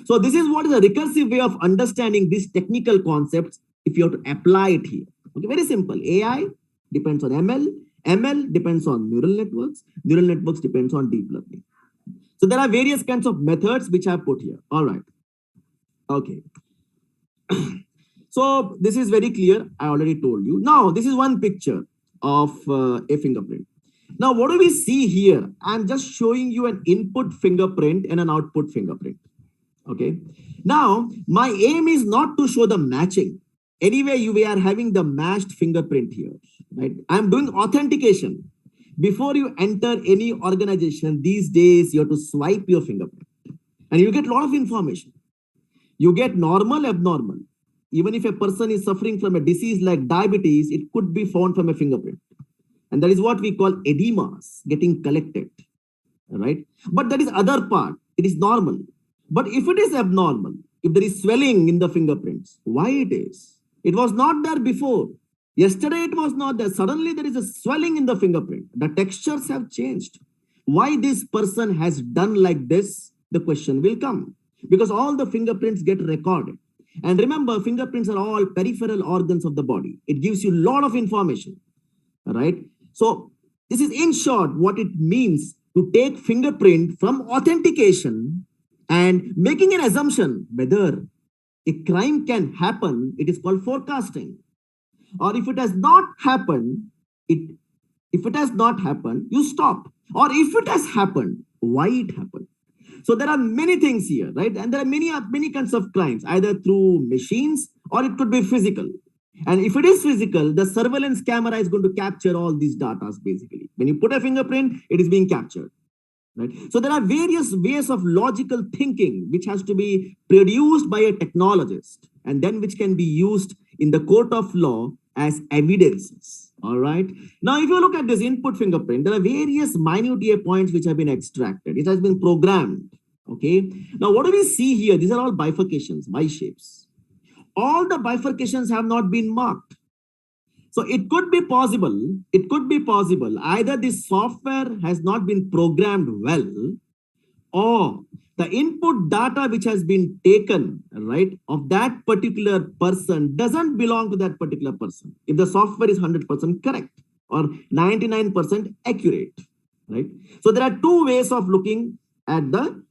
So this is what is a recursive way of understanding these technical concepts if you have to apply it here. Okay, very simple. AI depends on ML. ML depends on neural networks. Neural networks depends on deep learning. So there are various kinds of methods which I have put here. All right. Okay. So this is very clear. I already told you. Now, this is one picture of a fingerprint. Now, what do we see here? I'm just showing you an input fingerprint and an output fingerprint. Okay. Now, my aim is not to show the matching. Anyway, we are having the matched fingerprint here, right? I'm doing authentication. Before you enter any organization, these days, you have to swipe your fingerprint and you get a lot of information. You get normal, abnormal. Even if a person is suffering from a disease like diabetes, it could be found from a fingerprint. And that is what we call edemas getting collected, right? But that is other part. It is normal. But if it is abnormal, if there is swelling in the fingerprints, why it is? It was not there before. Yesterday it was not there. Suddenly there is a swelling in the fingerprint. The textures have changed. Why this person has done like this? The question will come. Because all the fingerprints get recorded. And remember, fingerprints are all peripheral organs of the body. It gives you a lot of information, right? So this is in short what it means to take fingerprint from authentication and making an assumption whether a crime can happen. It is called forecasting. Or if it has not happened, if it has not happened, you stop. Or if it has happened, why it happened? So there are many things here, right? And there are many kinds of crimes, either through machines or it could be physical. And if it is physical, the surveillance camera is going to capture all these data basically. When you put a fingerprint, it is being captured, right? So there are various ways of logical thinking which has to be produced by a technologist and then which can be used in the court of law as evidences. All right. Now, if you look at this input fingerprint, there are various minutiae points which have been extracted. It has been programmed. Okay. Now, what do we see here? These are all bifurcations, Y shapes. All the bifurcations have not been marked. So it could be possible. It could be possible. Either this software has not been programmed well, or the input data which has been taken, right, of that particular person doesn't belong to that particular person. If the software is 100% correct or 99% accurate, right? So there are two ways of looking at the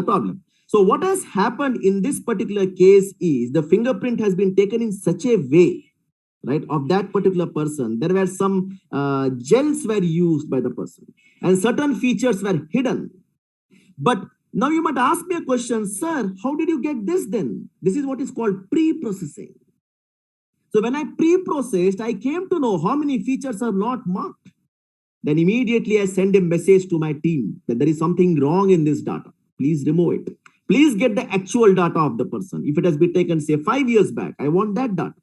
problem. So what has happened in this particular case is the fingerprint has been taken in such a way, right, of that particular person. There were some gels were used by the person and certain features were hidden. But now you might ask me a question, sir, how did you get this then? This is what is called pre-processing. So when I pre-processed, I came to know how many features are not marked. Then immediately I send a message to my team that there is something wrong in this data. Please remove it. Please get the actual data of the person. If it has been taken, say, 5 years back, I want that data.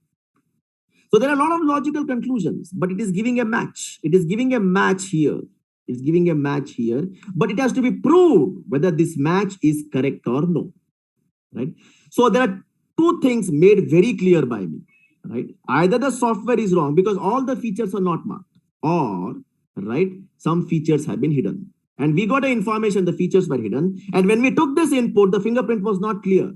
So there are a lot of logical conclusions, but it is giving a match. It is giving a match here. It's giving a match here, but it has to be proved whether this match is correct or no, right? So there are two things made very clear by me, right? Either the software is wrong because all the features are not marked, or, right, some features have been hidden. And we got the information the features were hidden. And when we took this input, the fingerprint was not clear.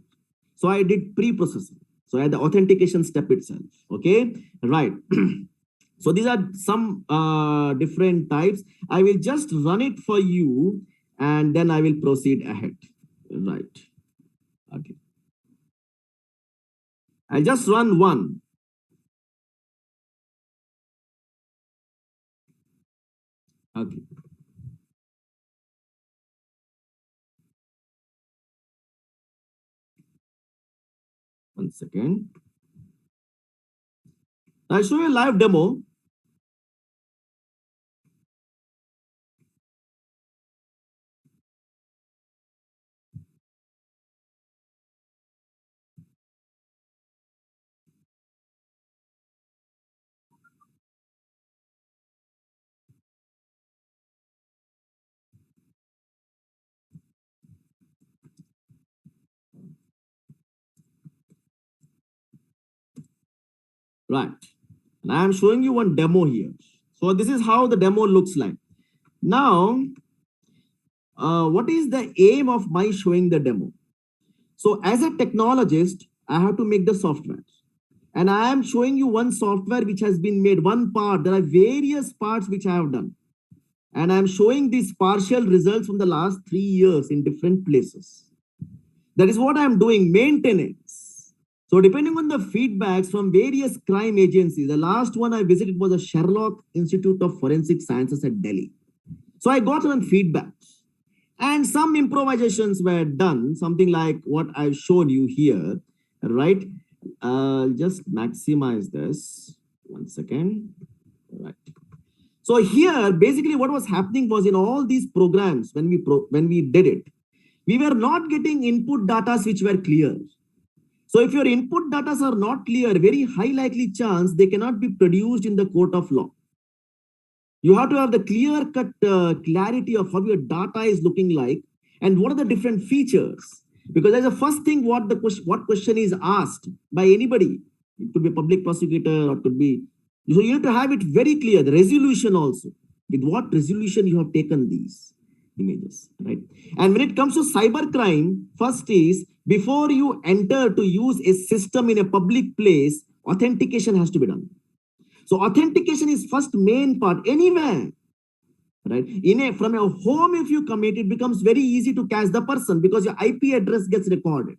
So I did pre-processing. So I had the authentication step itself. Okay, right. So these are some different types. I will just run it for you and then I will proceed ahead. Right. Okay. I'll just run one. Okay. One second. I'll show you a live demo. Right. And I am showing you one demo here. So this is how the demo looks like. Now, what is the aim of my showing the demo? So as a technologist, I have to make the software. And I am showing you one software which has been made, one part. There are various parts which I have done. and I'm showing these partial results from the last 3 years in different places. That is what I'm doing, maintenance. So depending on the feedbacks from various crime agencies, the last one I visited was the Sherlock Institute of Forensic Sciences at Delhi. So I got some feedbacks and some improvisations were done, something like what I've shown you here, right? Just maximize this. 1 second. Right. So here, basically what was happening was in all these programs, when we did it, we were not getting input data which were clear. So if your input data are not clear, very high likely chance they cannot be produced in the court of law. You have to have the clear-cut clarity of how your data is looking like and what are the different features. Because that's the first thing what question is asked by anybody. It could be a public prosecutor or it could be. So you need to have it very clear, the resolution also. With what resolution you have taken these images, right? And when it comes to cybercrime, first is before you enter to use a system in a public place, authentication has to be done. So authentication is first main part anywhere, right? From your home, if you commit, it becomes very easy to catch the person because your IP address gets recorded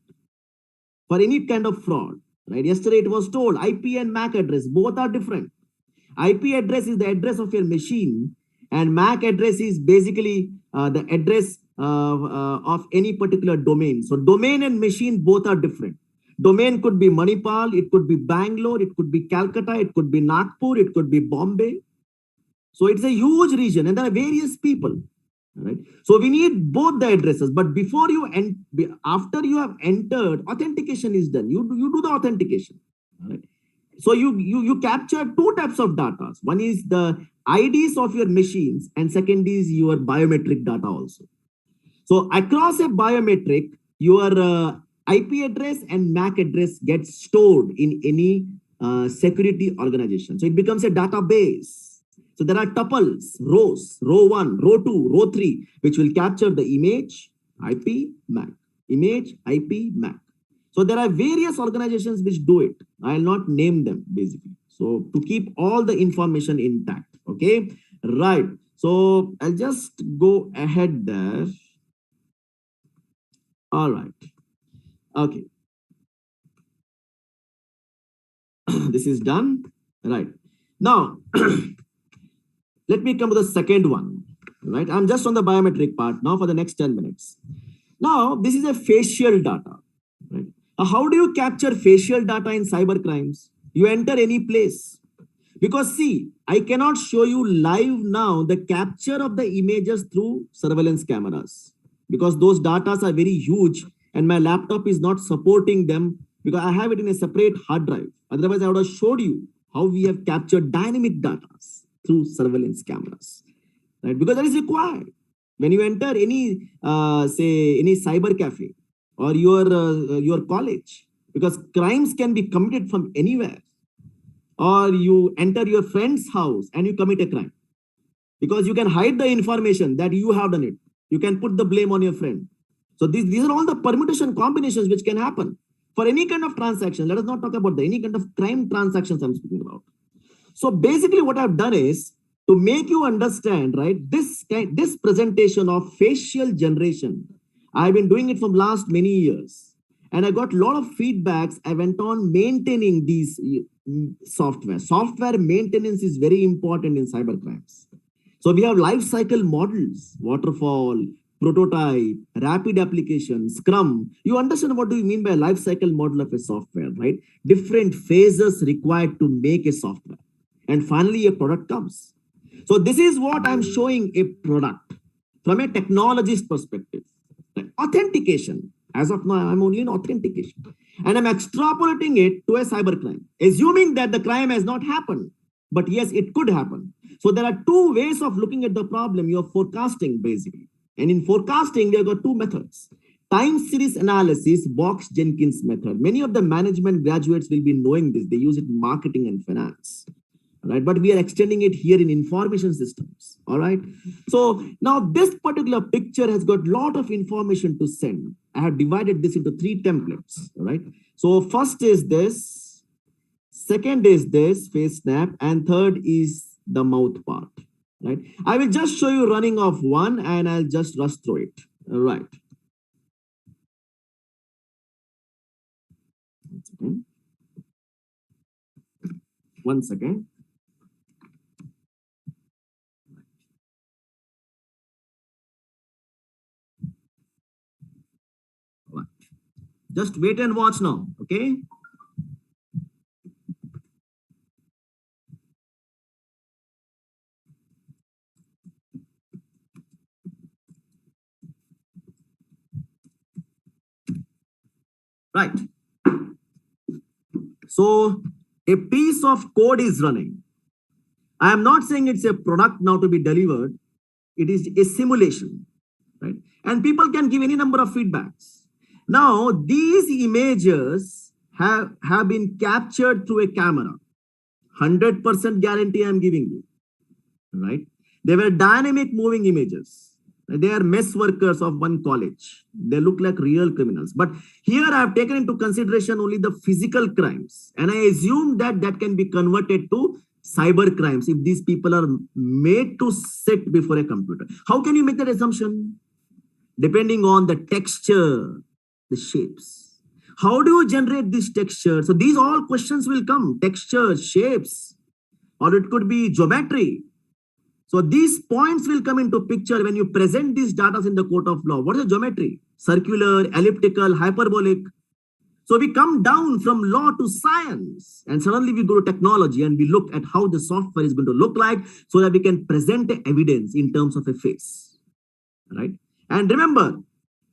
for any kind of fraud, right? Yesterday it was told IP and MAC address, both are different. IP address is the address of your machine and MAC address is basically the address of any particular domain. So domain and machine both are different. Domain could be Manipal, it could be Bangalore, it could be Calcutta, it could be Nagpur, it could be Bombay. So it's a huge region and there are various people, right? So we need both the addresses, but before you after you have entered, authentication is done. You do the authentication, right? So you capture two types of data. One is the IDs of your machines and second is your biometric data also. So across a biometric, your IP address and MAC address gets stored in any security organization. So it becomes a database. So there are tuples, rows, row 1, row 2, row 3, which will capture the image, IP, MAC, image, IP, MAC. So there are various organizations which do it. I'll not name them basically. So to keep all the information intact, okay? Right. So I'll just go ahead there. All right. Okay. This is done. Right. Now, let me come to the second one. Right. I'm just on the biometric part now for the next 10 minutes. Now, this is a facial data. Right. How do you capture facial data in cyber crimes? You enter any place. Because see, I cannot show you live now the capture of the images through surveillance cameras. Because those data are very huge and my laptop is not supporting them because I have it in a separate hard drive. Otherwise, I would have showed you how we have captured dynamic data through surveillance cameras, right? Because that is required. When you enter any, say, any cyber cafe or your college, because crimes can be committed from anywhere. Or you enter your friend's house and you commit a crime. Because you can hide the information that you have done it. You can put the blame on your friend. So these are all the permutation combinations which can happen for any kind of transaction. Let us not talk about any kind of crime transactions I'm speaking about. So basically what I've done is to make you understand, right, this presentation of facial generation, I've been doing it for last many years. And I got a lot of feedbacks. I went on maintaining these software. Software maintenance is very important in cyber crimes. So we have life cycle models, waterfall, prototype, rapid application, Scrum. You understand what do you mean by a life cycle model of a software, right? Different phases required to make a software. And finally, a product comes. So this is what I'm showing a product from a technologist perspective. Like authentication. As of now, I'm only in authentication. And I'm extrapolating it to a cybercrime, assuming that the crime has not happened. But yes, it could happen. So there are two ways of looking at the problem. You're forecasting, basically. And in forecasting, there are two methods. Time series analysis, Box-Jenkins method. Many of the management graduates will be knowing this. They use it in marketing and finance. Right? But we are extending it here in information systems. All right. So now this particular picture has got a lot of information to send. I have divided this into 3 templates. All right. So first is this, second is this face snap, and third is the mouth part. right? I will just show you running of one and I'll just rush through it. All right. One second. Right. Just wait and watch now, okay? Right. So a piece of code is running. I am not saying it's a product now to be delivered. It is a simulation, right? And people can give any number of feedbacks. Now, these images have been captured through a camera. 100% guarantee I'm giving you, right? They were dynamic moving images. They are mess workers of one college. They look like real criminals. But here I have taken into consideration only the physical crimes. And I assume that that can be converted to cyber crimes if these people are made to sit before a computer. How can you make that assumption? Depending on the texture, the shapes. How do you generate this texture? So these all questions will come. Texture, shapes, or it could be geometry. So these points will come into picture when you present these data in the court of law. What is the geometry? Circular, elliptical, hyperbolic. So we come down from law to science, and suddenly we go to technology and we look at how the software is going to look like so that we can present the evidence in terms of a face, right? And remember,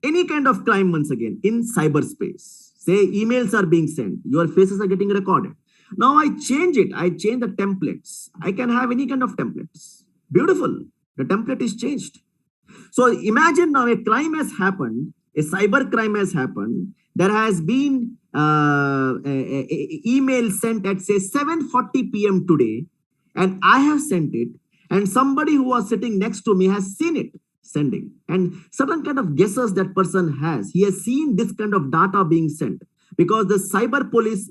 any kind of crime, once again, in cyberspace, say emails are being sent, your faces are getting recorded. Now I change it. I change the templates. I can have any kind of templates. Beautiful. The template is changed. So imagine now a crime has happened, a cyber crime has happened. There has been a email sent at say 7:40 p.m. today, and I have sent it, and somebody who was sitting next to me has seen it sending, and certain kind of guesses that person has. He has seen this kind of data being sent because the cyber police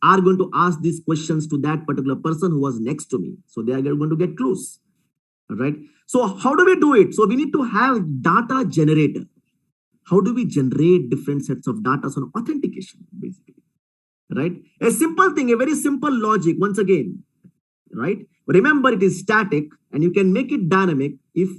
are going to ask these questions to that particular person who was next to me. So they are going to get clues. Right? So how do we do it? So we need to have data generator. How do we generate different sets of data on authentication, basically? Right? A simple thing, a very simple logic, once again, right? Remember, it is static and you can make it dynamic if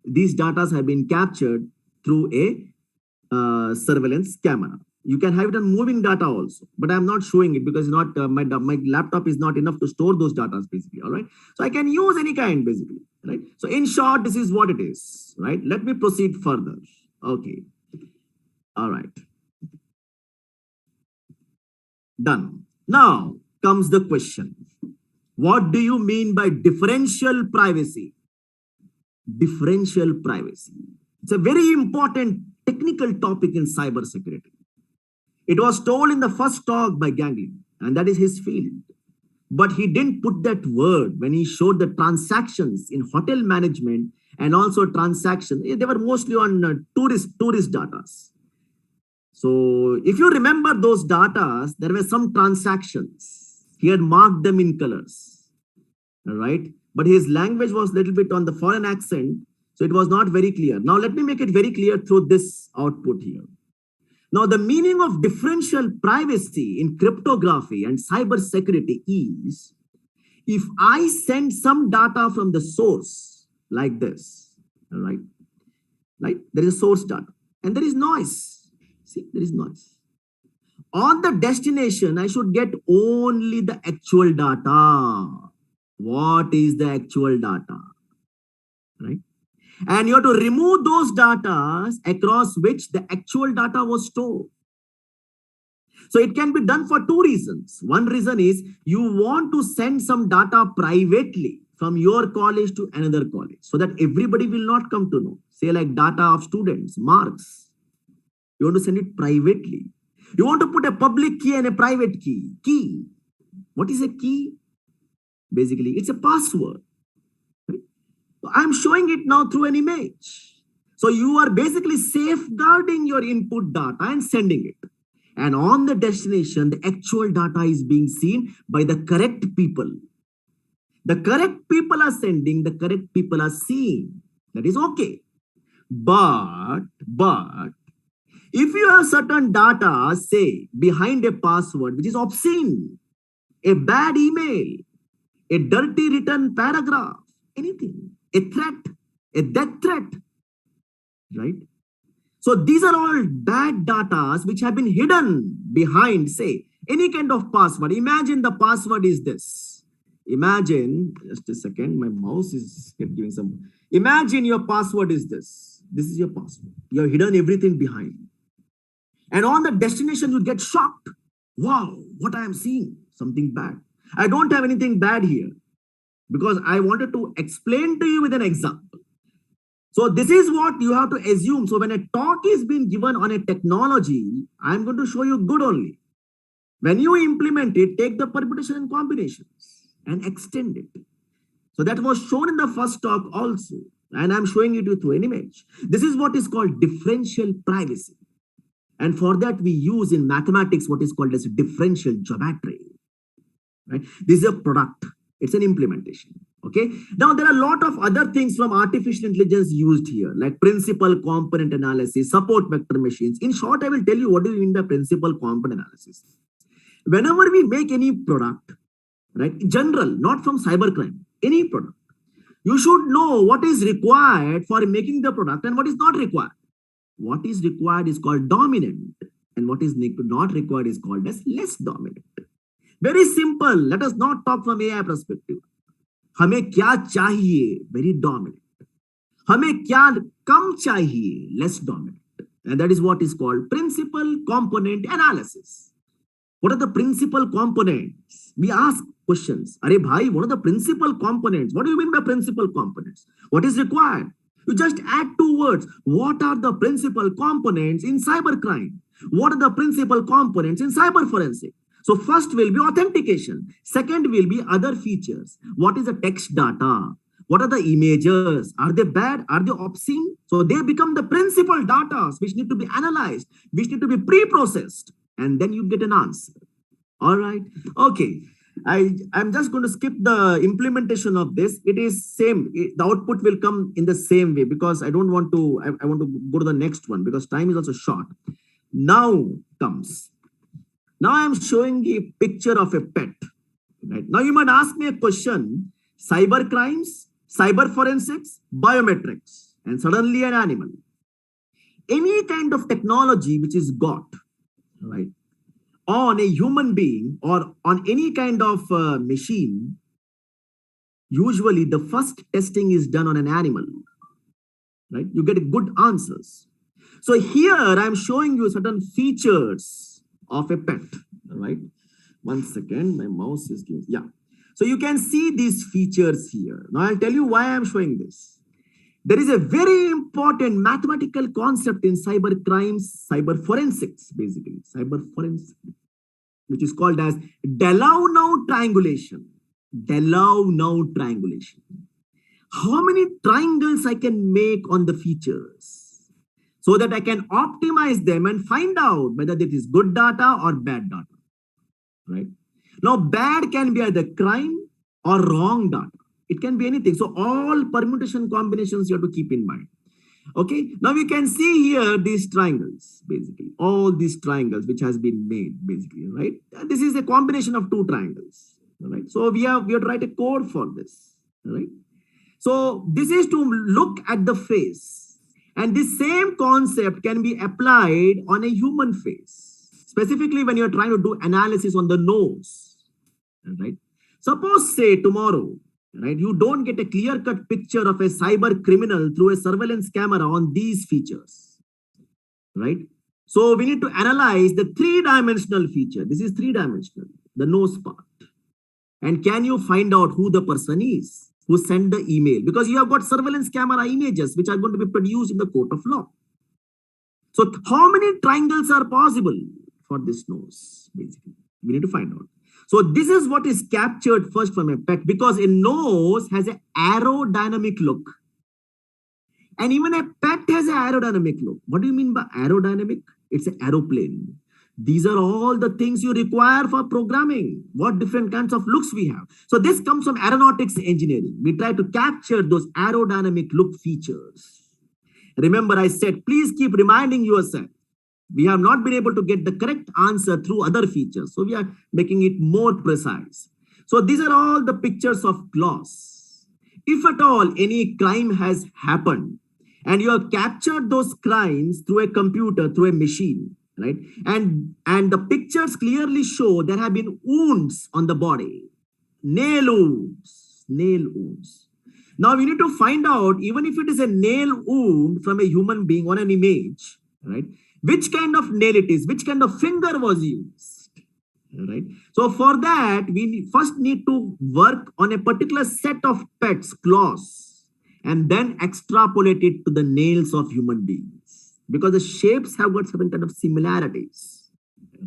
these data have been captured through a surveillance camera. You can have it on moving data also, but I'm not showing it because not my laptop is not enough to store those data, basically. All right. So I can use any kind, basically. Right. So in short, this is what it is. Right. Let me proceed further. Okay. All right. Done. Now comes the question. What do you mean by differential privacy? Differential privacy. It's a very important technical topic in cybersecurity. It was told in the first talk by Ganglin, and that is his field. But he didn't put that word when he showed the transactions in hotel management and also transactions. They were mostly on tourist data. So if you remember those data, there were some transactions. He had marked them in colors, right? But his language was a little bit on the foreign accent, so it was not very clear. Now let me make it very clear through this output here. Now, the meaning of differential privacy in cryptography and cybersecurity is if I send some data from the source like this, all right? Like there is a source data and there is noise. See, there is noise. On the destination, I should get only the actual data. What is the actual data? Right? And you have to remove those data across which the actual data was stored. So it can be done for two reasons. One reason is you want to send some data privately from your college to another college so that everybody will not come to know. Say like data of students, marks. You want to send it privately. You want to put a public key and a private key. Key. What is a key? Basically, it's a password. I'm showing it now through an image. So you are basically safeguarding your input data and sending it. And on the destination, the actual data is being seen by the correct people. The correct people are sending, the correct people are seeing. That is okay. But if you have certain data, say, behind a password, which is obscene, a bad email, a dirty written paragraph, anything, a threat, a death threat, right? So these are all bad data which have been hidden behind, say, any kind of password. Imagine the password is this. Imagine, just a second, my mouse is giving some. Imagine your password is this. This is your password. You have hidden everything behind. And on the destination, you get shocked. Wow, what I am seeing, something bad. I don't have anything bad here because I wanted to explain to you with an example. So this is what you have to assume. So when a talk is being given on a technology, I'm going to show you good only. When you implement it, take the permutation and combinations and extend it. So that was shown in the first talk also. And I'm showing it through an image. This is what is called differential privacy. And for that, we use in mathematics what is called as differential geometry. Right? This is a product. It's an implementation. Okay. Now, there are a lot of other things from artificial intelligence used here, like principal component analysis, support vector machines. In short, I will tell you what do you mean by principal component analysis. Whenever we make any product, right, general, not from cybercrime, any product, you should know what is required for making the product and what is not required. What is required is called dominant, and what is not required is called as less dominant. Very simple. Let us not talk from AI perspective. हमें क्या चाहिए? Very dominant. हमें क्या कम चाहिए? Less dominant. And that is what is called principal component analysis. What are the principal components? We ask questions. Arey bhai, what are the principal components? What do you mean by principal components? What is required? You just add two words. What are the principal components in cybercrime? What are the principal components in cyber forensic? So first will be authentication. Second will be other features. What is the text data? What are the images? Are they bad? Are they obscene? So they become the principal data which need to be analyzed, which need to be pre-processed. And then you get an answer. All right. Okay. I'm just going to skip the implementation of this. It is same. The output will come in the same way because I don't want to, I want to go to the next one because time is also short. Now comes. Now I'm showing a picture of a pet. Right? Now you might ask me a question. Cyber crimes, cyber forensics, biometrics, and suddenly an animal. Any kind of technology which is got, right, on a human being or on any kind of machine, usually the first testing is done on an animal, right? You get good answers. So here I'm showing you certain features of a pet, right? 1 second, my mouse is giving, yeah. So you can see these features here. Now I'll tell you why I'm showing this. There is a very important mathematical concept in cyber crimes, cyber forensics, basically, cyber forensics, which is called as Deluge triangulation. Deluge triangulation. How many triangles I can make on the features so that I can optimize them and find out whether it is good data or bad data, right? Now, bad can be either crime or wrong data. It can be anything. So all permutation combinations you have to keep in mind. Okay. Now you can see here these triangles, basically. All these triangles which has been made, basically, right? And this is a combination of two triangles. Right? So we have to write a code for this. Right? So this is to look at the face. And this same concept can be applied on a human face. Specifically when you're trying to do analysis on the nose. Right? Suppose say tomorrow, right, you don't get a clear-cut picture of a cyber criminal through a surveillance camera on these features, right? So we need to analyze the three-dimensional feature. This is three-dimensional, the nose part. And can you find out who the person is who sent the email? Because you have got surveillance camera images which are going to be produced in the court of law. So how many triangles are possible for this nose, basically? We need to find out. So this is what is captured first from a pet because a nose has an aerodynamic look. And even a pet has an aerodynamic look. What do you mean by aerodynamic? It's an aeroplane. These are all the things you require for programming, what different kinds of looks we have. So this comes from aeronautics engineering. We try to capture those aerodynamic look features. Remember, I said, please keep reminding yourself. We have not been able to get the correct answer through other features. So we are making it more precise. So these are all the pictures of claws. If at all any crime has happened and you have captured those crimes through a computer, through a machine, right? And the pictures clearly show there have been wounds on the body, nail wounds, nail wounds. Now we need to find out, even if it is a nail wound from a human being on an image, right? Which kind of nail it is, which kind of finger was used, right? So for that, we first need to work on a particular set of pets, claws, and then extrapolate it to the nails of human beings, because the shapes have got certain kind of similarities,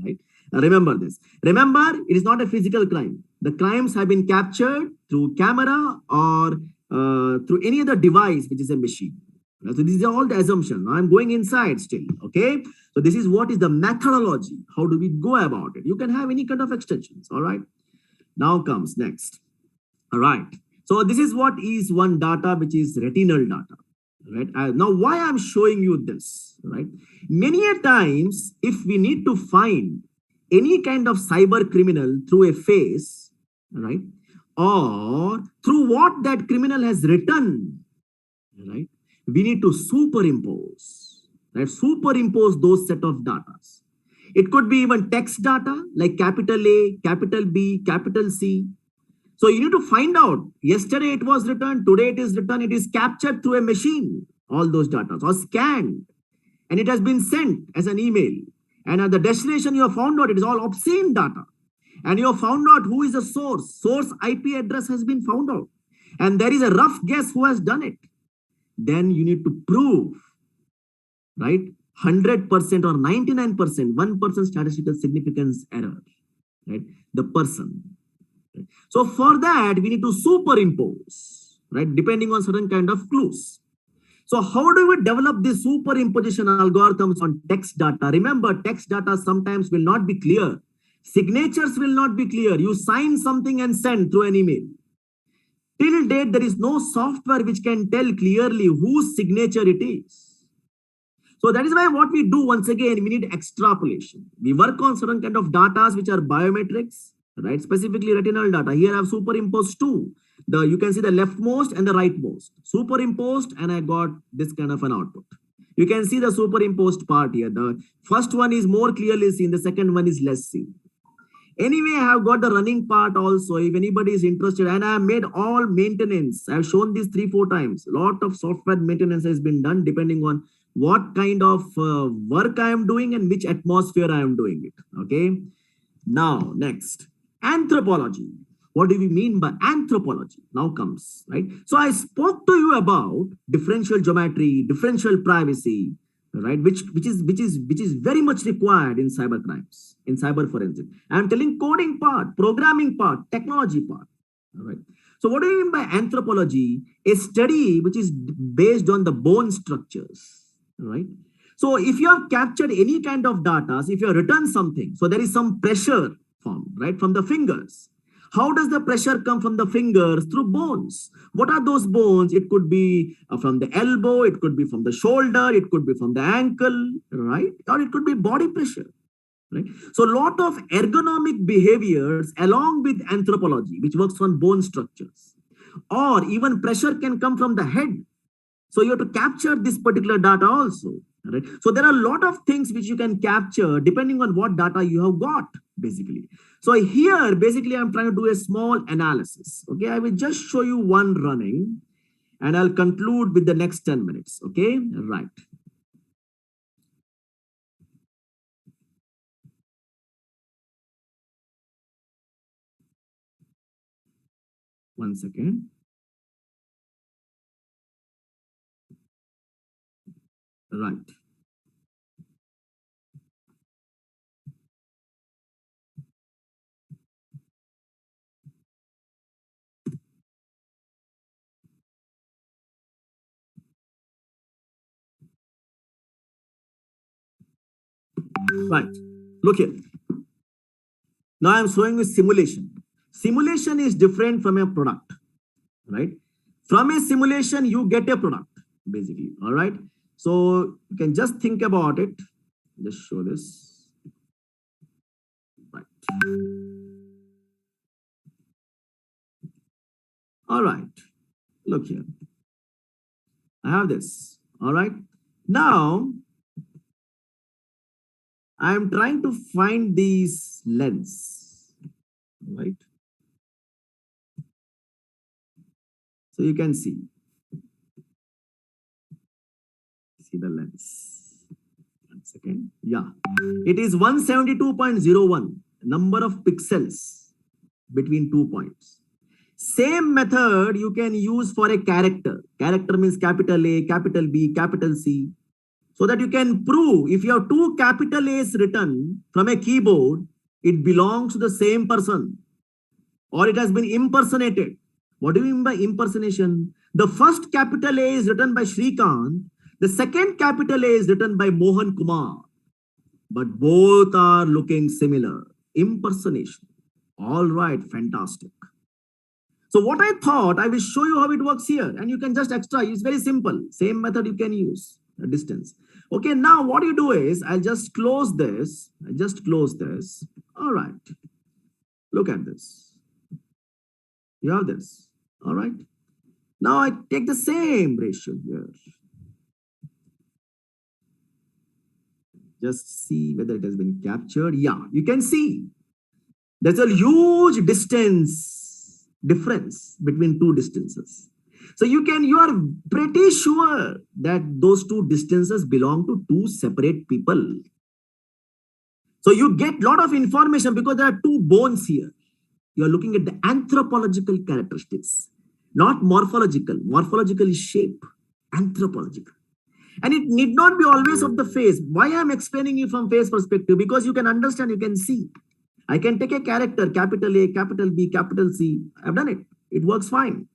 right? Now remember this. Remember, it is not a physical crime. The crimes have been captured through camera or through any other device, which is a machine. So these are all the assumptions. I'm going inside still, okay? So this is what is the methodology. How do we go about it? You can have any kind of extensions, all right? Now comes next, all right? So this is what is one data, which is retinal data, right? Now, why I'm showing you this, right? Many a times, if we need to find any kind of cyber criminal through a face, right? Or through what that criminal has written, right? We need to superimpose, right? Superimpose those set of data. It could be even text data like capital A, capital B, capital C. So you need to find out, yesterday it was written, today it is written, it is captured through a machine, all those data, or scanned, and it has been sent as an email. And at the destination, you have found out it is all obscene data. And you have found out who is the source. Source IP address has been found out. And there is a rough guess who has done it. Then you need to prove, right? 100% or 99%, 1% statistical significance error, right? The person. Right? So for that, we need to superimpose, right? Depending on certain kind of clues. So how do we develop these superimposition algorithms on text data? Remember, text data sometimes will not be clear. Signatures will not be clear. You sign something and send through an email. Till date, there is no software which can tell clearly whose signature it is. So that is why what we do, once again, we need extrapolation. We work on certain kind of data which are biometrics, right? Specifically retinal data. Here I have superimposed two. You can see the leftmost and the rightmost. Superimposed, and I got this kind of an output. You can see the superimposed part here. The first one is more clearly seen. The second one is less seen. Anyway, I have got the running part also, if anybody is interested, and I have made all maintenance. I have shown this 3-4 times. A lot of software maintenance has been done depending on what kind of work I am doing and which atmosphere I am doing it. Okay. Now, next, anthropology. What do we mean by anthropology? Now comes, right? So I spoke to you about differential geometry, differential privacy, right? Which is very much required in cyber crimes, in cyber forensic. I'm telling coding part, programming part, technology part. All right. So what do you mean by anthropology? A study which is based on the bone structures, right? So if you have captured any kind of data, if you have written something, so there is some pressure formed, right, from the fingers. How does the pressure come from the fingers? Through bones. What are those bones? It could be from the elbow, it could be from the shoulder, it could be from the ankle, right? Or it could be body pressure, right? So a lot of ergonomic behaviors along with anthropology, which works on bone structures. Or even pressure can come from the head. So you have to capture this particular data also, right? So there are a lot of things which you can capture depending on what data you have got, basically. So here, basically, I'm trying to do a small analysis. Okay, I will just show you one running and I'll conclude with the next 10 minutes. Okay, right. One second. Right. Right. Look here. Now I'm showing you simulation. Simulation is different from a product, right? From a simulation, you get a product, basically. All right. So you can just think about it. Just show this. Right. All right. Look here. I have this. All right. Now I'm trying to find these lens. Right. So you can see the lens. 1 second. Yeah. It is 172.01 number of pixels between 2 points. Same method you can use for a character. Character means capital A, capital B, capital C. So that you can prove if you have 2 capital A's written from a keyboard, it belongs to the same person or it has been impersonated. What do you mean by impersonation? The first capital A is written by Shrikant. The second capital A is written by Mohan Kumar. But both are looking similar. Impersonation. All right, fantastic. So what I thought, I will show you how it works here. And you can just extract. It's very simple. Same method you can use. The distance. Okay, now what you do is, I'll just close this. All right. Look at this. You have this. All right. Now I take the same ratio here. Just see whether it has been captured. Yeah, you can see there's a huge difference between 2 distances. So you are pretty sure that those 2 distances belong to 2 separate people. So you get a lot of information because there are 2 bones here. You are looking at the anthropological characteristics, not morphological. Morphological is shape, anthropological. And it need not be always of the face. Why I'm explaining you from face perspective? Because you can understand, you can see. I can take a character, capital A, capital B, capital C. I've done it. It works fine.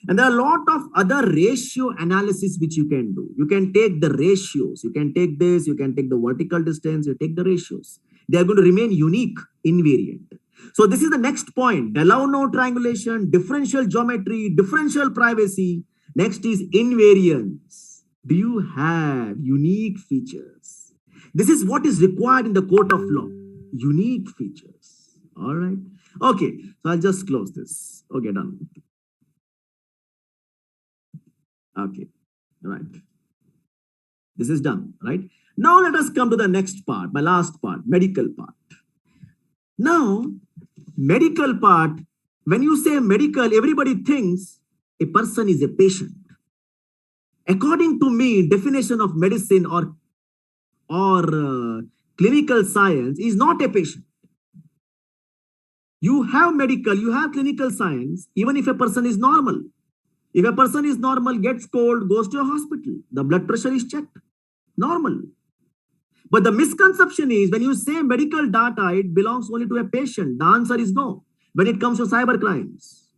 And there are a lot of other ratio analysis which you can do. You can take the ratios. You can take this. You can take the vertical distance. You take the ratios. They are going to remain unique, invariant. So this is the next point. Delano triangulation, differential geometry, differential privacy. Next is invariance. Do you have unique features? This is what is required in the court of law. Unique features. All right. Okay. So I'll just close this. Okay, done. Okay. All right. This is done, right? Now let us come to the next part, my last part, medical part. Now, medical part, when you say medical, everybody thinks a person is a patient. According to me, definition of medicine or clinical science is not a patient. You have medical, you have clinical science, even if a person is normal. If a person is normal, gets cold, goes to a hospital, the blood pressure is checked, normal. But the misconception is when you say medical data, it belongs only to a patient. The answer is no. When it comes to cyber crimes,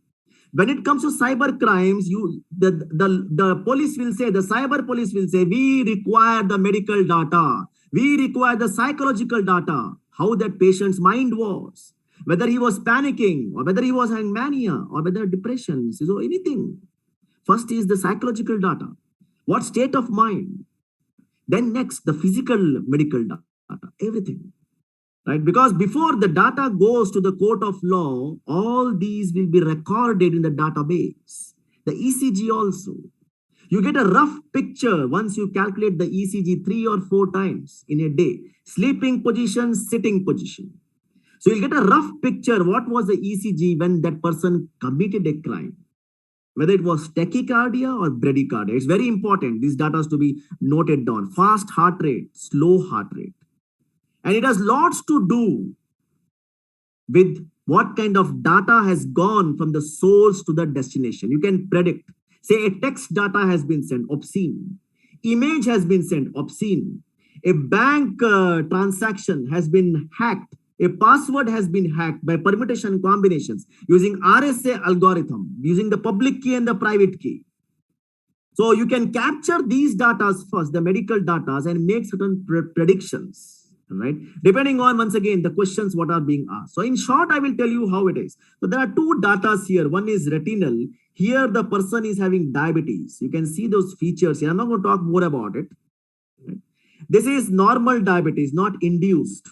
the police will say, the cyber police will say, we require the medical data. We require the psychological data, how that patient's mind was, whether he was panicking or whether he was having mania or whether depression, so anything. First is the psychological data. What state of mind? Then next, the physical medical data, everything. Right? Because before the data goes to the court of law, all these will be recorded in the database. The ECG also. You get a rough picture once you calculate the ECG 3 or 4 times in a day. Sleeping position, sitting position. So you'll get a rough picture what was the ECG when that person committed a crime. Whether it was tachycardia or bradycardia. It's very important. This data has to be noted down. Fast heart rate, slow heart rate. And it has lots to do with what kind of data has gone from the source to the destination. You can predict. Say a text data has been sent, obscene. Image has been sent, obscene. A bank transaction has been hacked. A password has been hacked by permutation combinations using RSA algorithm, using the public key and the private key. So you can capture these data first, the medical data, and make certain predictions. right? Depending on, once again, the questions what are being asked. So in short, I will tell you how it is. So there are two datas here. One is retinal. Here the person is having diabetes. You can see those features here. I'm not going to talk more about it. Right? This is normal diabetes, not induced.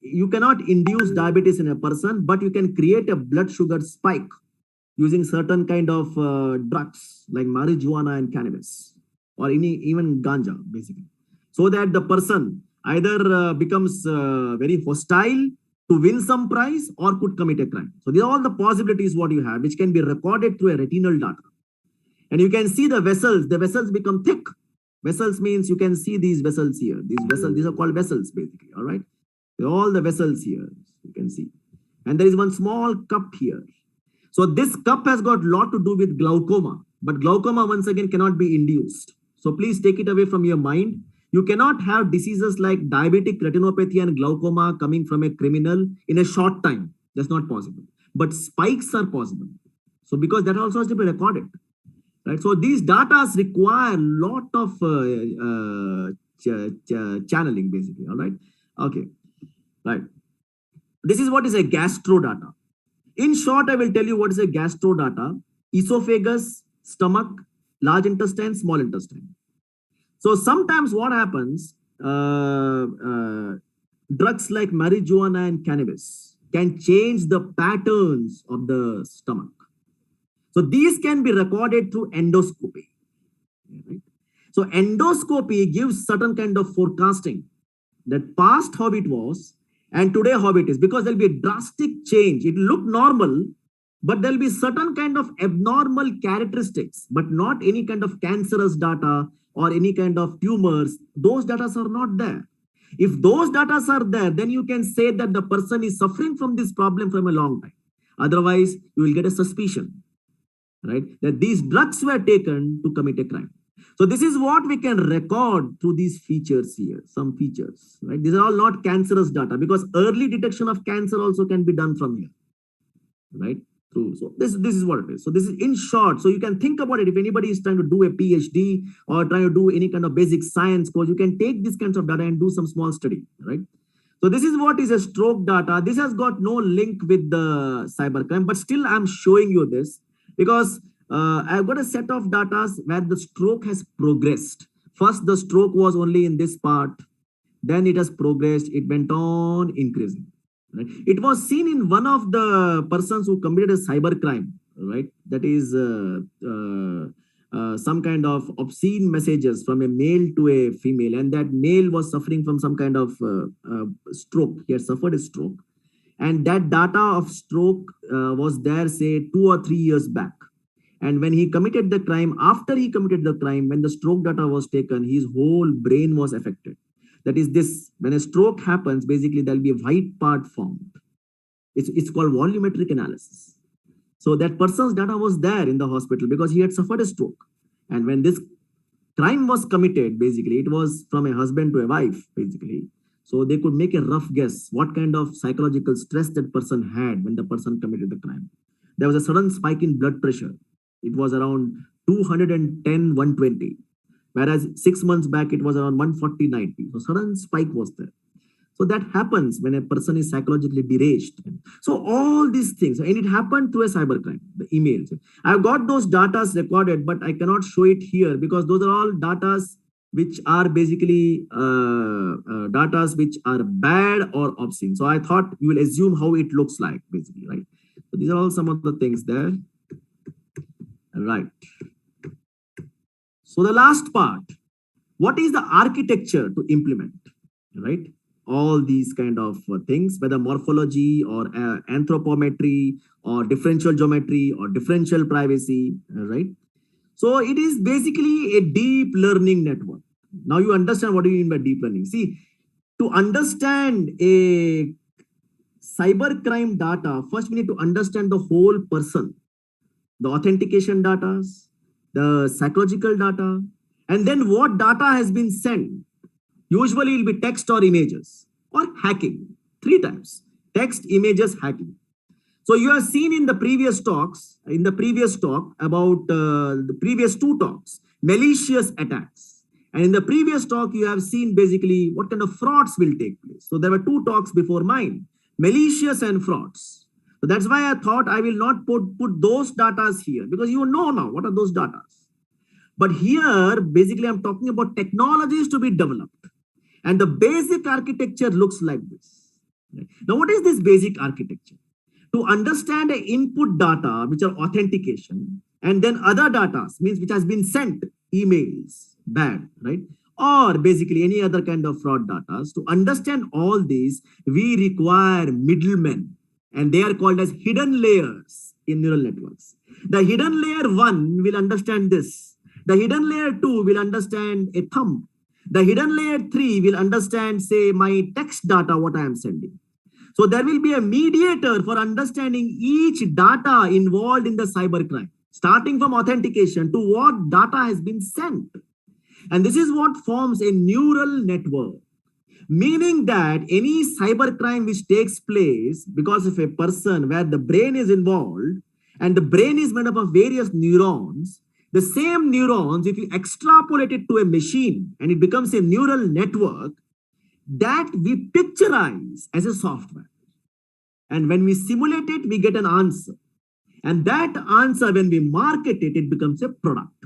You cannot induce diabetes in a person, but you can create a blood sugar spike using certain kind of drugs like marijuana and cannabis, or even ganja, basically, so that the person either becomes very hostile to win some prize or could commit a crime. So these are all the possibilities what you have, which can be recorded through a retinal data. And you can see the vessels become thick. Vessels means you can see these vessels here. These are called vessels, basically, all right? All the vessels here, you can see. And there is one small cup here. So this cup has got a lot to do with glaucoma, but glaucoma, once again, cannot be induced. So please take it away from your mind. You cannot have diseases like diabetic retinopathy and glaucoma coming from a criminal in a short time. That's not possible. But spikes are possible. So because that also has to be recorded. Right? So these data require a lot of channeling, basically. All right. Okay. Right. This is what is a gastro data. In short, I will tell you what is a gastro data. Esophagus, stomach, large intestine, small intestine. So sometimes what happens, drugs like marijuana and cannabis can change the patterns of the stomach. So these can be recorded through endoscopy. Right? So endoscopy gives certain kind of forecasting that past how it was and today how it is, because there'll be a drastic change. It will look normal, but there'll be certain kind of abnormal characteristics, but not any kind of cancerous data or any kind of tumors. Those data are not there. If those data are there, then you can say that the person is suffering from this problem from a long time. Otherwise, you will get a suspicion, right, that these drugs were taken to commit a crime. So this is what we can record through these features here, some features, right? These are all not cancerous data, because early detection of cancer also can be done from here, right? So this is what it is. So this is in short. So you can think about it. If anybody is trying to do a PhD or trying to do any kind of basic science course, you can take these kinds of data and do some small study, right? So this is what is a stroke data. This has got no link with the cybercrime, but still I'm showing you this because I've got a set of data where the stroke has progressed. First, the stroke was only in this part. Then it has progressed. It went on increasing. Right? It was seen in one of the persons who committed a cybercrime. Right? That is some kind of obscene messages from a male to a female, and that male was suffering from some kind of stroke. He had suffered a stroke, and that data of stroke was there, say 2 or 3 years back. And when he committed the crime, after he committed the crime, when the stroke data was taken, his whole brain was affected. That is this, when a stroke happens, basically there'll be a white part formed. It's called volumetric analysis. So that person's data was there in the hospital because he had suffered a stroke. And when this crime was committed, basically, it was from a husband to a wife, basically. So they could make a rough guess what kind of psychological stress that person had when the person committed the crime. There was a sudden spike in blood pressure. It was around 210, 120. Whereas 6 months back, it was around 140, 90. So sudden spike was there. So that happens when a person is psychologically deranged. So all these things, and it happened through a cybercrime, the emails. I've got those data recorded, but I cannot show it here because those are all data which are basically data which are bad or obscene. So I thought you will assume how it looks like, basically, right? So these are all some of the things there. Right. So the last part, what is the architecture to implement, right? All these kind of things, whether morphology or anthropometry or differential geometry or differential privacy, right? So it is basically a deep learning network. Now you understand what do you mean by deep learning. See, to understand a cybercrime data, first we need to understand the whole person, the authentication data, the psychological data, and then what data has been sent. Usually it will be text or images or hacking. 3 times. Text, images, hacking. So you have seen in the previous talks, about the previous 2 talks, malicious attacks. And in the previous talk, you have seen basically what kind of frauds will take place. So there were two talks before mine, malicious and frauds. So that's why I thought I will not put those datas here, because you know now what are those datas. But here, basically, I'm talking about technologies to be developed. And the basic architecture looks like this. Now, what is this basic architecture? To understand the input data, which are authentication, and then other data, means which has been sent, emails, bad, right? Or basically any other kind of fraud data. To understand all these, we require middlemen, and they are called as hidden layers in neural networks. The hidden layer 1 will understand this. The hidden layer 2 will understand a thumb. The hidden layer 3 will understand, say, my text data, what I am sending. So there will be a mediator for understanding each data involved in the cybercrime, starting from authentication to what data has been sent. And this is what forms a neural network, meaning that any cybercrime which takes place because of a person where the brain is involved, and the brain is made up of various neurons, the same neurons, if you extrapolate it to a machine and it becomes a neural network, that we picturize as a software. And when we simulate it, we get an answer. And that answer, when we market it, it becomes a product.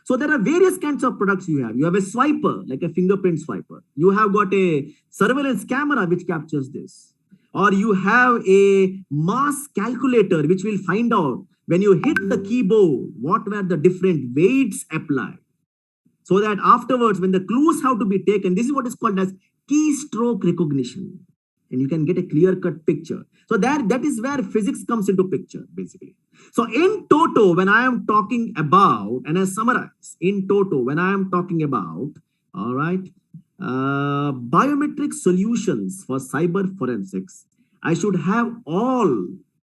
So there are various kinds of products you have. You have a swiper, like a fingerprint swiper. You have got a surveillance camera which captures this. Or you have a mass calculator which will find out when you hit the keyboard, what were the different weights applied. So that afterwards, when the clues have to be taken, this is what is called as keystroke recognition. And you can get a clear-cut picture. So that is where physics comes into picture, basically. So in toto, when I am talking about, and I summarize, in toto, when I am talking about, all right, biometric solutions for cyber forensics, I should have all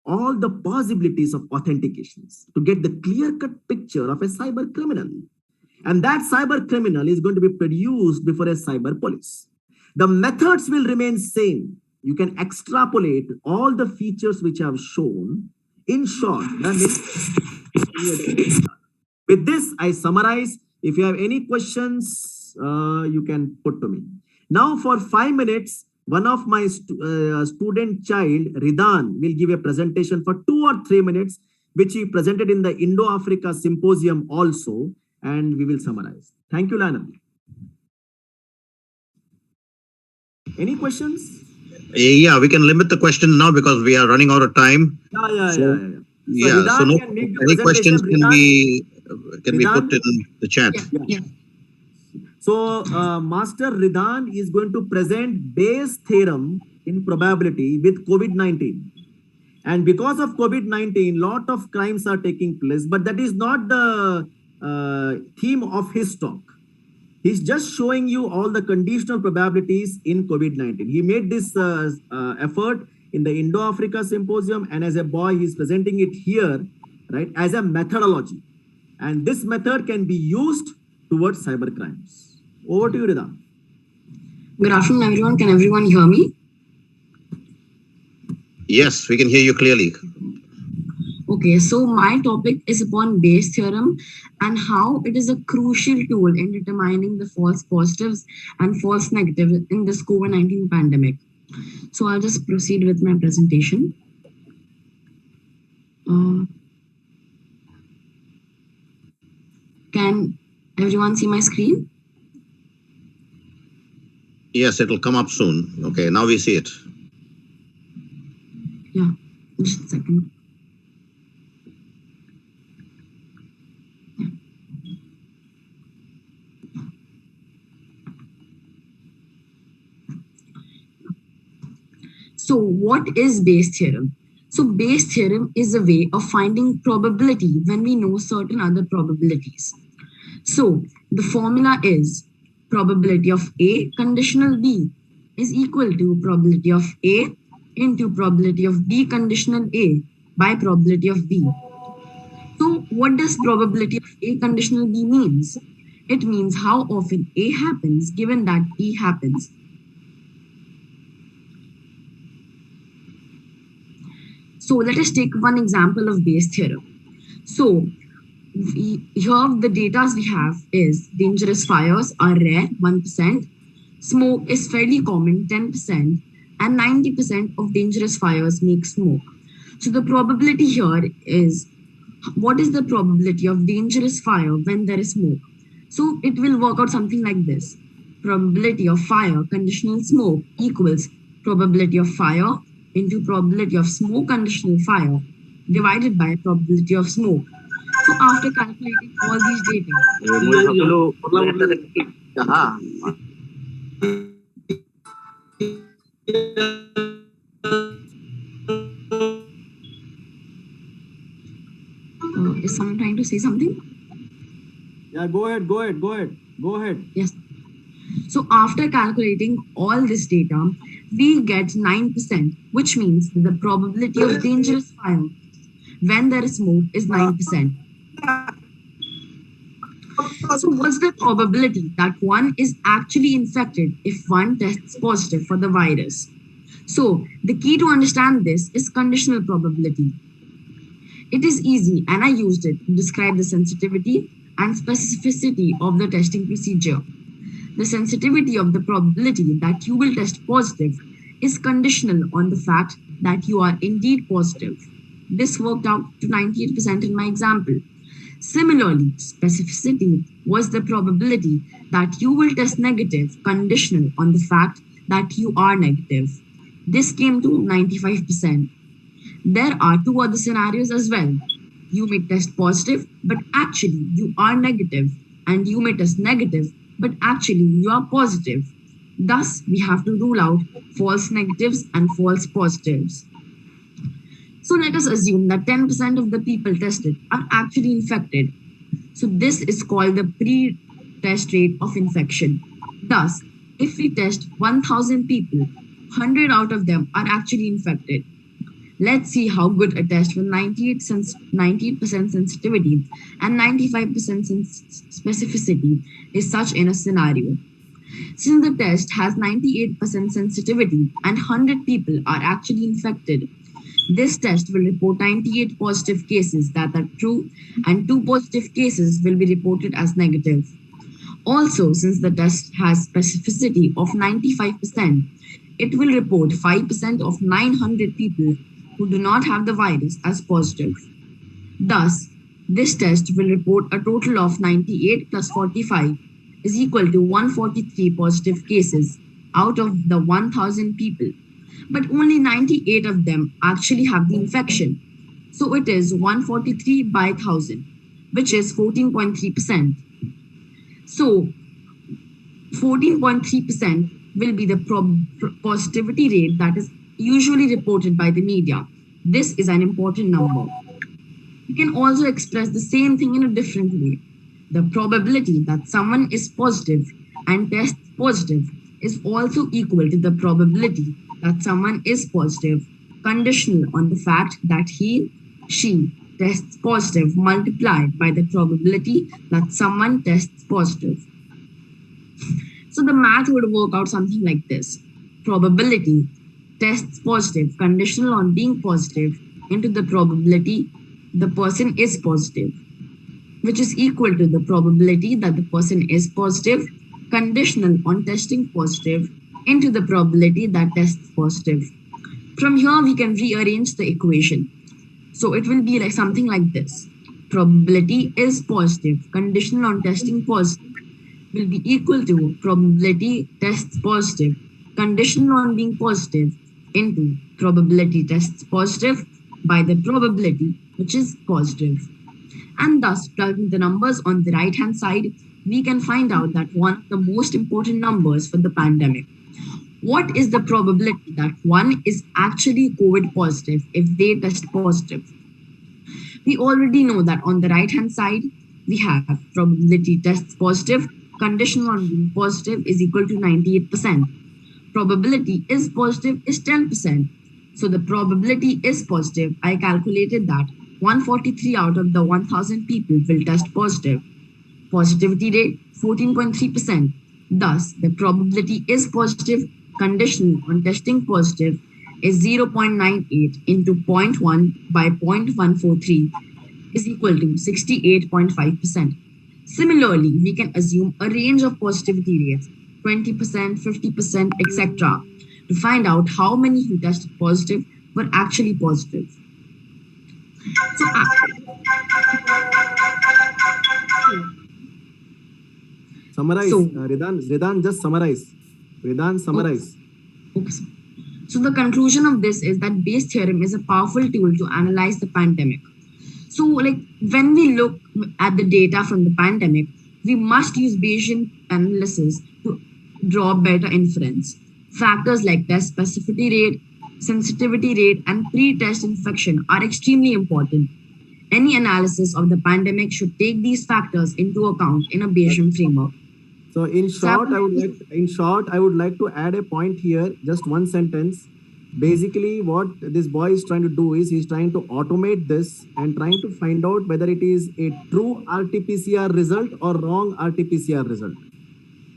the possibilities of authentications to get the clear-cut picture of a cyber criminal. And that cyber criminal is going to be produced before a cyber police. The methods will remain same. You can extrapolate all the features which I have shown. In short, with this, I summarize. If you have any questions, you can put to me. Now for 5 minutes, one of my student child, Ridan, will give a presentation for 2 or 3 minutes, which he presented in the Indo-Africa Symposium also, and we will summarize. Thank you, Lionel. Any questions? Yeah, we can limit the questions now because we are running out of time. Yeah. So Any questions can be put in the chat. Yeah. So Master Ridan is going to present Bayes' theorem in probability with COVID-19. And because of COVID-19, lot of crimes are taking place, but that is not the theme of his talk. He's just showing you all the conditional probabilities in COVID-19. He made this effort in the Indo-Africa Symposium, and as a boy, he's presenting it here, right, as a methodology. And this method can be used towards cyber crimes. Over to you, Rida. Good afternoon, everyone. Can everyone hear me? Yes, we can hear you clearly. Okay, so my topic is upon Bayes' theorem and how it is a crucial tool in determining the false positives and false negatives in this COVID-19 pandemic. So I'll just proceed with my presentation. Can everyone see my screen? Yes, it'll come up soon. Okay, now we see it. Yeah, just a second. So what is Bayes' theorem? So Bayes' theorem is a way of finding probability when we know certain other probabilities. So the formula is probability of A conditional B is equal to probability of A into probability of B conditional A by probability of B. So what does probability of A conditional B means? It means how often A happens given that B happens. So let us take one example of Bayes' theorem. So Here the data we have is dangerous fires are rare, 1%, smoke is fairly common, 10%, and 90% of dangerous fires make smoke. So the probability here is, what is the probability of dangerous fire when there is smoke? So it will work out something like this. Probability of fire, conditional smoke, equals probability of fire into probability of smoke, conditional fire, divided by probability of smoke. So after calculating all these data, is someone trying to say something? Yeah, go ahead. Yes. So after calculating all this data, we get 9%, which means that the probability of dangerous fire when there is smoke is 9%. So what's the probability that one is actually infected if one tests positive for the virus? So the key to understand this is conditional probability. It is easy, and I used it to describe the sensitivity and specificity of the testing procedure. The sensitivity of the probability that you will test positive is conditional on the fact that you are indeed positive. This worked out to 98% in my example. Similarly, specificity was the probability that you will test negative conditional on the fact that you are negative. This came to 95%. There are two other scenarios as well. You may test positive, but actually you are negative, and you may test negative, but actually you are positive. Thus, we have to rule out false negatives and false positives. So let us assume that 10% of the people tested are actually infected. So this is called the pre-test rate of infection. Thus, if we test 1,000 people, 100 out of them are actually infected. Let's see how good a test with 98% sensitivity and 95% specificity is such in a scenario. Since the test has 98% sensitivity and 100 people are actually infected, this test will report 98 positive cases that are true and 2 positive cases will be reported as negative. Also, since the test has specificity of 95%, it will report 5% of 900 people who do not have the virus as positive. Thus, this test will report a total of 98 plus 45 is equal to 143 positive cases out of the 1,000 people. But only 98 of them actually have the infection. So it is 143 by 1,000, which is 14.3%. So 14.3% will be the positivity rate that is usually reported by the media. This is an important number. You can also express the same thing in a different way. The probability that someone is positive and tests positive is also equal to the probability that someone is positive, conditional on the fact that she tests positive multiplied by the probability that someone tests positive. So the math would work out something like this. Probability tests positive, conditional on being positive, into the probability the person is positive, which is equal to the probability that the person is positive, conditional on testing positive, into the probability that tests positive. From here, we can rearrange the equation. So it will be like something like this. Probability is positive, conditional on testing positive, will be equal to probability tests positive, conditional on being positive, into probability tests positive by the probability which is positive. And thus, plugging the numbers on the right-hand side, we can find out that one of the most important numbers for the pandemic. What is the probability that one is actually COVID positive if they test positive? We already know that on the right-hand side, we have probability tests positive, conditional on being positive is equal to 98%. Probability is positive is 10%. So the probability is positive. I calculated that 143 out of the 1,000 people will test positive. Positivity rate 14.3%. Thus, the probability is positive, conditional on testing positive, is 0.98 into 0.1 by 0.143, is equal to 68.5%. Similarly, we can assume a range of positivity rates, 20%, 50%, etc., to find out how many who tested positive were actually positive. So, summarize. Ridan, just summarize. Ridan, summarize. Okay. So the conclusion of this is that Bayes' theorem is a powerful tool to analyze the pandemic. So, like, when we look at the data from the pandemic, we must use Bayesian analysis to draw better inference. Factors like test specificity rate, sensitivity rate, and pre-test infection are extremely important. Any analysis of the pandemic should take these factors into account in a Bayesian framework. So in short, I would like to add a point here, just one sentence. Basically, what this boy is trying to do is he's trying to automate this and trying to find out whether it is a true RT-PCR result or wrong RT-PCR result.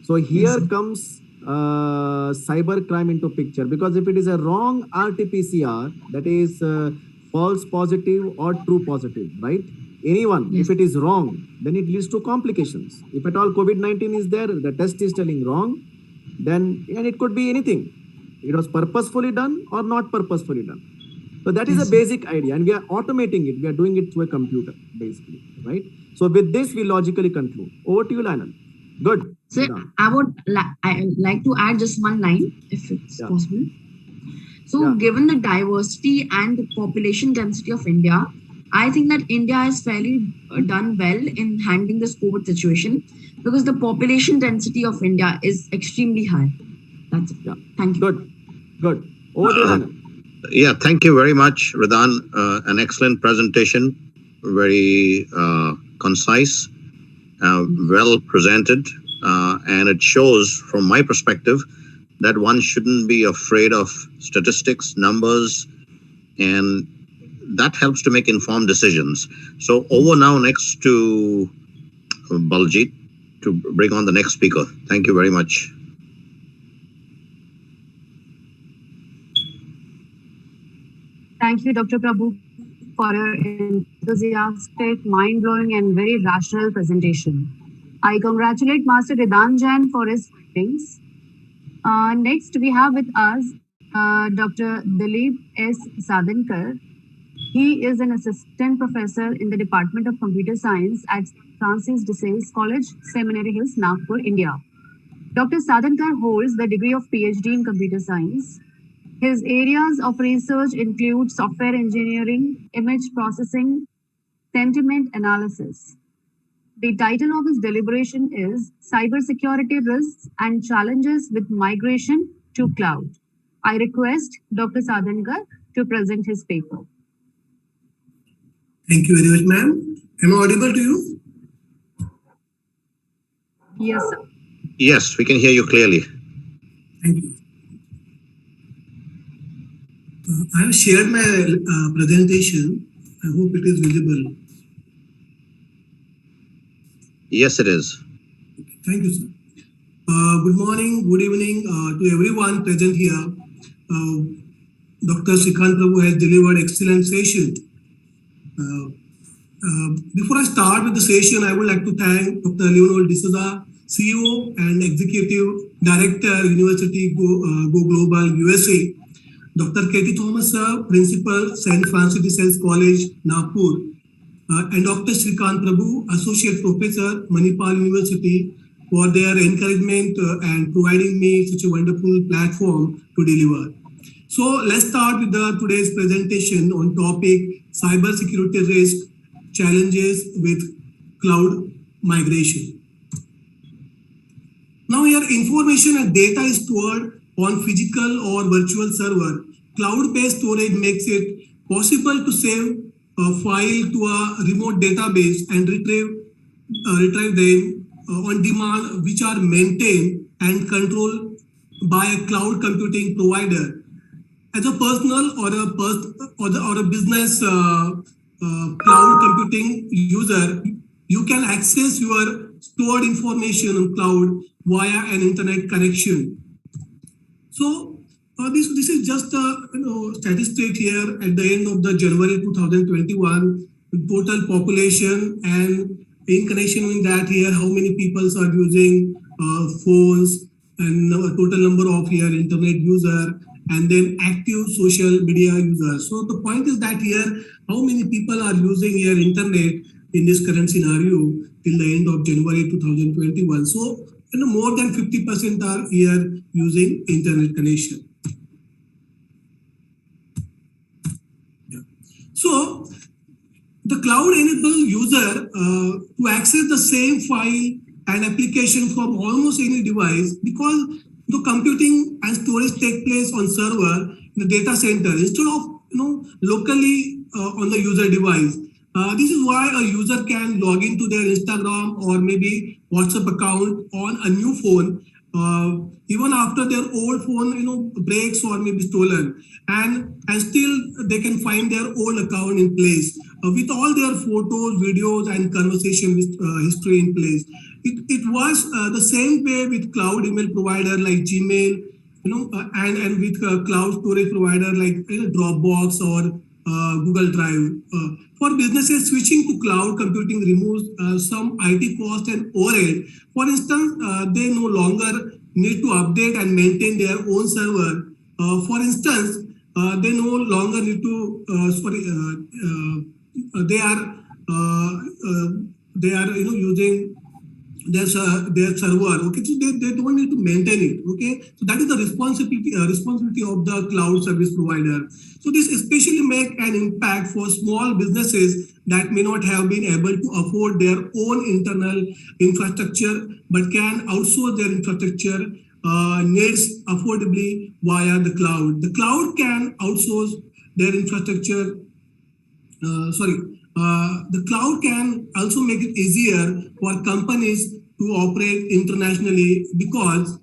So here comes cybercrime into picture, because if it is a wrong RT-PCR, that is false positive or true positive, right? Anyone, if it is wrong, then it leads to complications. If at all COVID-19 is there, the test is telling wrong, then, and it could be anything. It was purposefully done or not purposefully done. So that is a basic idea, and we are automating it. We are doing it through a computer, basically, right? So with this, we logically conclude. Over to you, Lionel. Good. So I would like to add just one line, if it's possible. So given the diversity and the population density of India, I think that India has fairly done well in handling this COVID situation, because the population density of India is extremely high. That's it. Yeah. Thank you. Good. Over to you. Yeah, thank you very much, Ridan. An excellent presentation, very concise, well presented, and it shows, from my perspective, that one shouldn't be afraid of statistics, numbers, and that helps to make informed decisions. So over now next to Baljit to bring on the next speaker. Thank you very much. Thank you, Dr. Prabhu, for your enthusiastic, mind-blowing, and very rational presentation. I congratulate Master Ridan Jain for his findings. Next, we have with us Dr. Dilip S. Sadankar. He is an assistant professor in the Department of Computer Science at Francis de Sales College, Seminary Hills, Nagpur, India. Dr. Sadankar holds the degree of PhD in Computer Science. His areas of research include software engineering, image processing, sentiment analysis. The title of his deliberation is Cybersecurity Risks and Challenges with Migration to Cloud. I request Dr. Sadankar to present his paper. Thank you very much, ma'am. Am I audible to you? Yes, sir. Yes, we can hear you clearly. Thank you. I have shared my presentation. I hope it is visible. Yes, it is. Thank you, sir. Good morning, good evening to everyone present here. Dr. Shrikant Prabhu has delivered excellent session. Before I start with the session, I would like to thank Dr. Leonel D'Souza, CEO and Executive Director, University Go Global USA, Dr. Katie Thomas, Principal, St. Francis de Sales College, Nagpur, and Dr. Shrikant Prabhu, Associate Professor, Manipal University, for their encouragement and providing me such a wonderful platform to deliver. So let's start with today's presentation on topic cybersecurity risk, challenges with cloud migration. Now here, information and data is stored on physical or virtual server. Cloud-based storage makes it possible to save a file to a remote database and retrieve them on demand, which are maintained and controlled by a cloud computing provider. As a personal or a business cloud computing user, you can access your stored information on cloud via an internet connection. So this is just a statistic here at the end of the January 2021. total population, and in connection with that here, how many people are using phones, and total number of here internet user, and then active social media users. So the point is that here, how many people are using here internet in this current scenario till the end of January 2021. So more than 50% are here using internet connection. Yeah. So the cloud enable user to access the same file and application from almost any device, because the computing and storage take place on server in the data center instead of locally on the user device. This is why a user can log into their Instagram or maybe WhatsApp account on a new phone, even after their old phone breaks or maybe stolen, and still they can find their old account in place with all their photos, videos, and conversation history in place. It was the same way with cloud email provider like Gmail, and with cloud storage provider like Dropbox or Google Drive. For businesses, switching to cloud computing removes some IT cost and overhead. For instance, they no longer need to update and maintain their own server. For instance, they no longer need to they are using their server. Okay, so they don't need to maintain it. Okay, so that is the responsibility of the cloud service provider. So this especially make an impact for small businesses that may not have been able to afford their own internal infrastructure but can outsource their infrastructure needs affordably via the cloud. The cloud can outsource their infrastructure. The cloud can also make it easier for companies to operate internationally because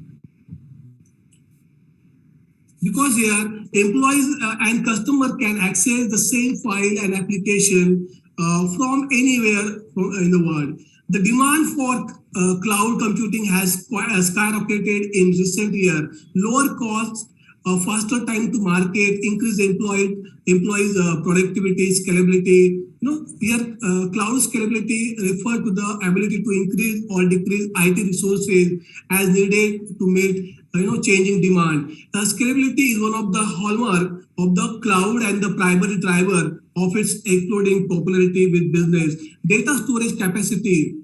here employees and customer can access the same file and application from anywhere in the world. The demand for cloud computing has skyrocketed in recent years. Lower costs, faster time to market, increased employees productivity, scalability. Here cloud scalability refer to the ability to increase or decrease IT resources as needed to meet changing demand. Scalability is one of the hallmark of the cloud and the primary driver of its exploding popularity with business. Data storage capacity,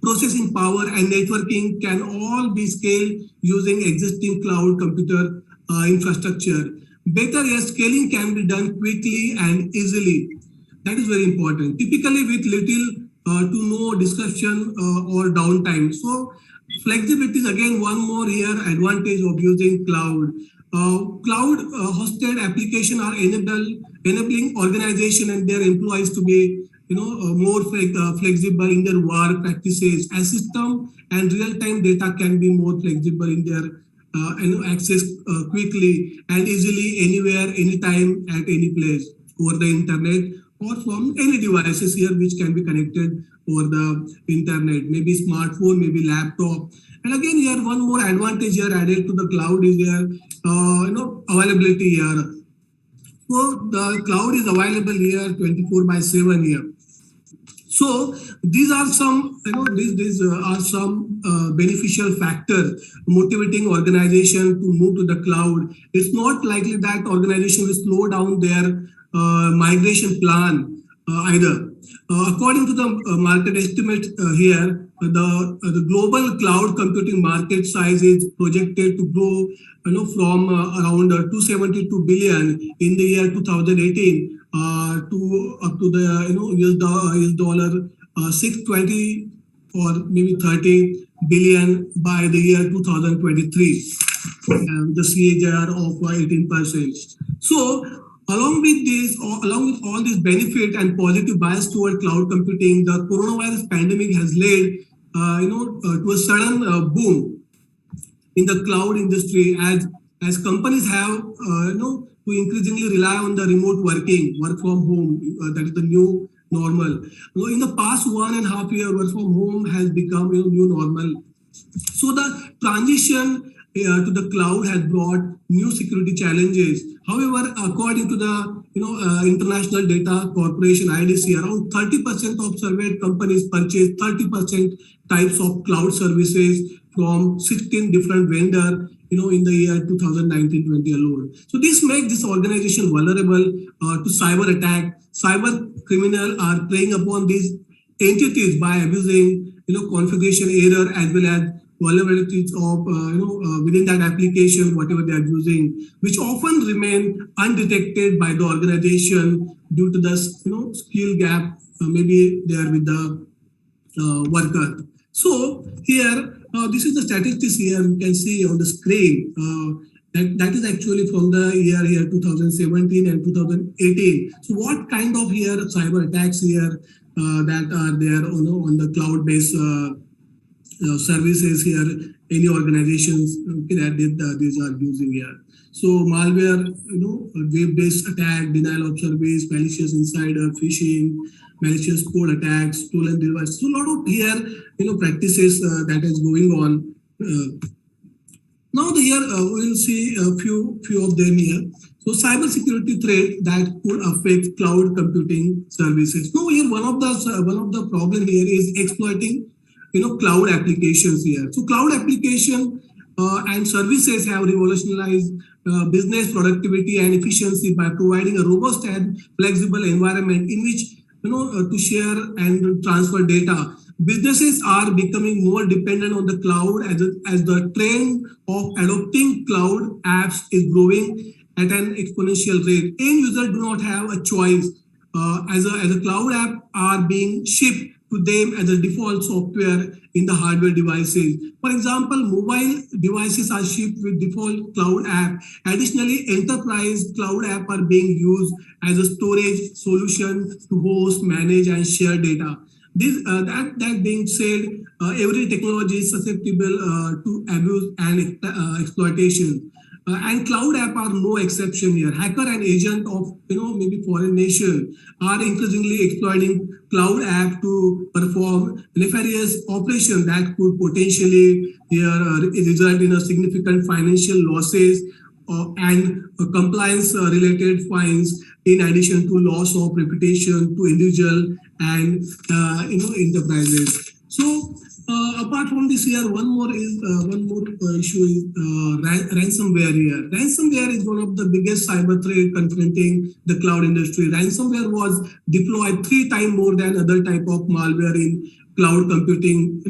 processing power, and networking can all be scaled using existing cloud computer infrastructure. Better scaling can be done quickly and easily. That is very important. Typically with little to no disruption or downtime. So flexibility is again one more here advantage of using cloud. Cloud hosted application are enabling organization and their employees to be more flexible in their work practices. As system and real-time data can be more flexible in their access quickly and easily anywhere, anytime, at any place over the internet or from any devices here which can be connected over the internet, maybe smartphone, maybe laptop. And again here one more advantage here added to the cloud is here availability here. So the cloud is available here 24/7 here. So these are some these are some beneficial factors motivating organization to move to the cloud. It's not likely that organization will slow down their migration plan either. According to the market estimate here, the global cloud computing market size is projected to grow from around 272 billion in the year 2018 to up to the US dollar 620 or maybe 30 billion by the year 2023, the CAGR of 18%. So along with all this benefit and positive bias toward cloud computing, the coronavirus pandemic has led to a sudden boom in the cloud industry as companies have to increasingly rely on the remote work from home. That is the new normal. In the past 1.5 years, work from home has become new normal. So the transition to the cloud has brought new security challenges. However, according to the International Data Corporation (IDC), around 30% of surveyed companies purchase 30% types of cloud services from 16 different vendors, in the year 2019-20 alone. So this makes this organization vulnerable to cyber attack. Cyber criminals are preying upon these entities by abusing, configuration error as well as vulnerabilities of within that application, whatever they are using, which often remain undetected by the organization due to the skill gap. Maybe they are with the worker. So here, this is the statistics here you can see on the screen. That is actually from the year 2017 and 2018. So what kind of here cyber attacks here that are there on the cloud-based services here, any organizations that these are using here. So malware, web-based attack, denial of service, malicious insider, phishing, malicious code attacks, stolen devices. So a lot of here, practices that is going on. Now here we'll see a few of them here. So cybersecurity threat that could affect cloud computing services. Now here one of the problem here is exploiting cloud applications here. So cloud application and services have revolutionized business productivity and efficiency by providing a robust and flexible environment in which to share and transfer data. Businesses are becoming more dependent on the cloud as the trend of adopting cloud apps is growing at an exponential rate. End users do not have a choice as a cloud app are being shipped to them as a default software in the hardware devices. For example, mobile devices are shipped with default cloud app. Additionally, enterprise cloud app are being used as a storage solution to host, manage, and share data. That being said, every technology is susceptible to abuse and exploitation. And cloud app are no exception here. Hacker and agent of maybe foreign nation are increasingly exploiting cloud app to perform nefarious operation that could potentially result in a significant financial losses and compliance related fines, in addition to loss of reputation to individual and enterprises. So apart from this here, one more issue is ransomware here. Ransomware is one of the biggest cyber threat confronting the cloud industry. Ransomware was deployed 3 times more than other type of malware in cloud computing.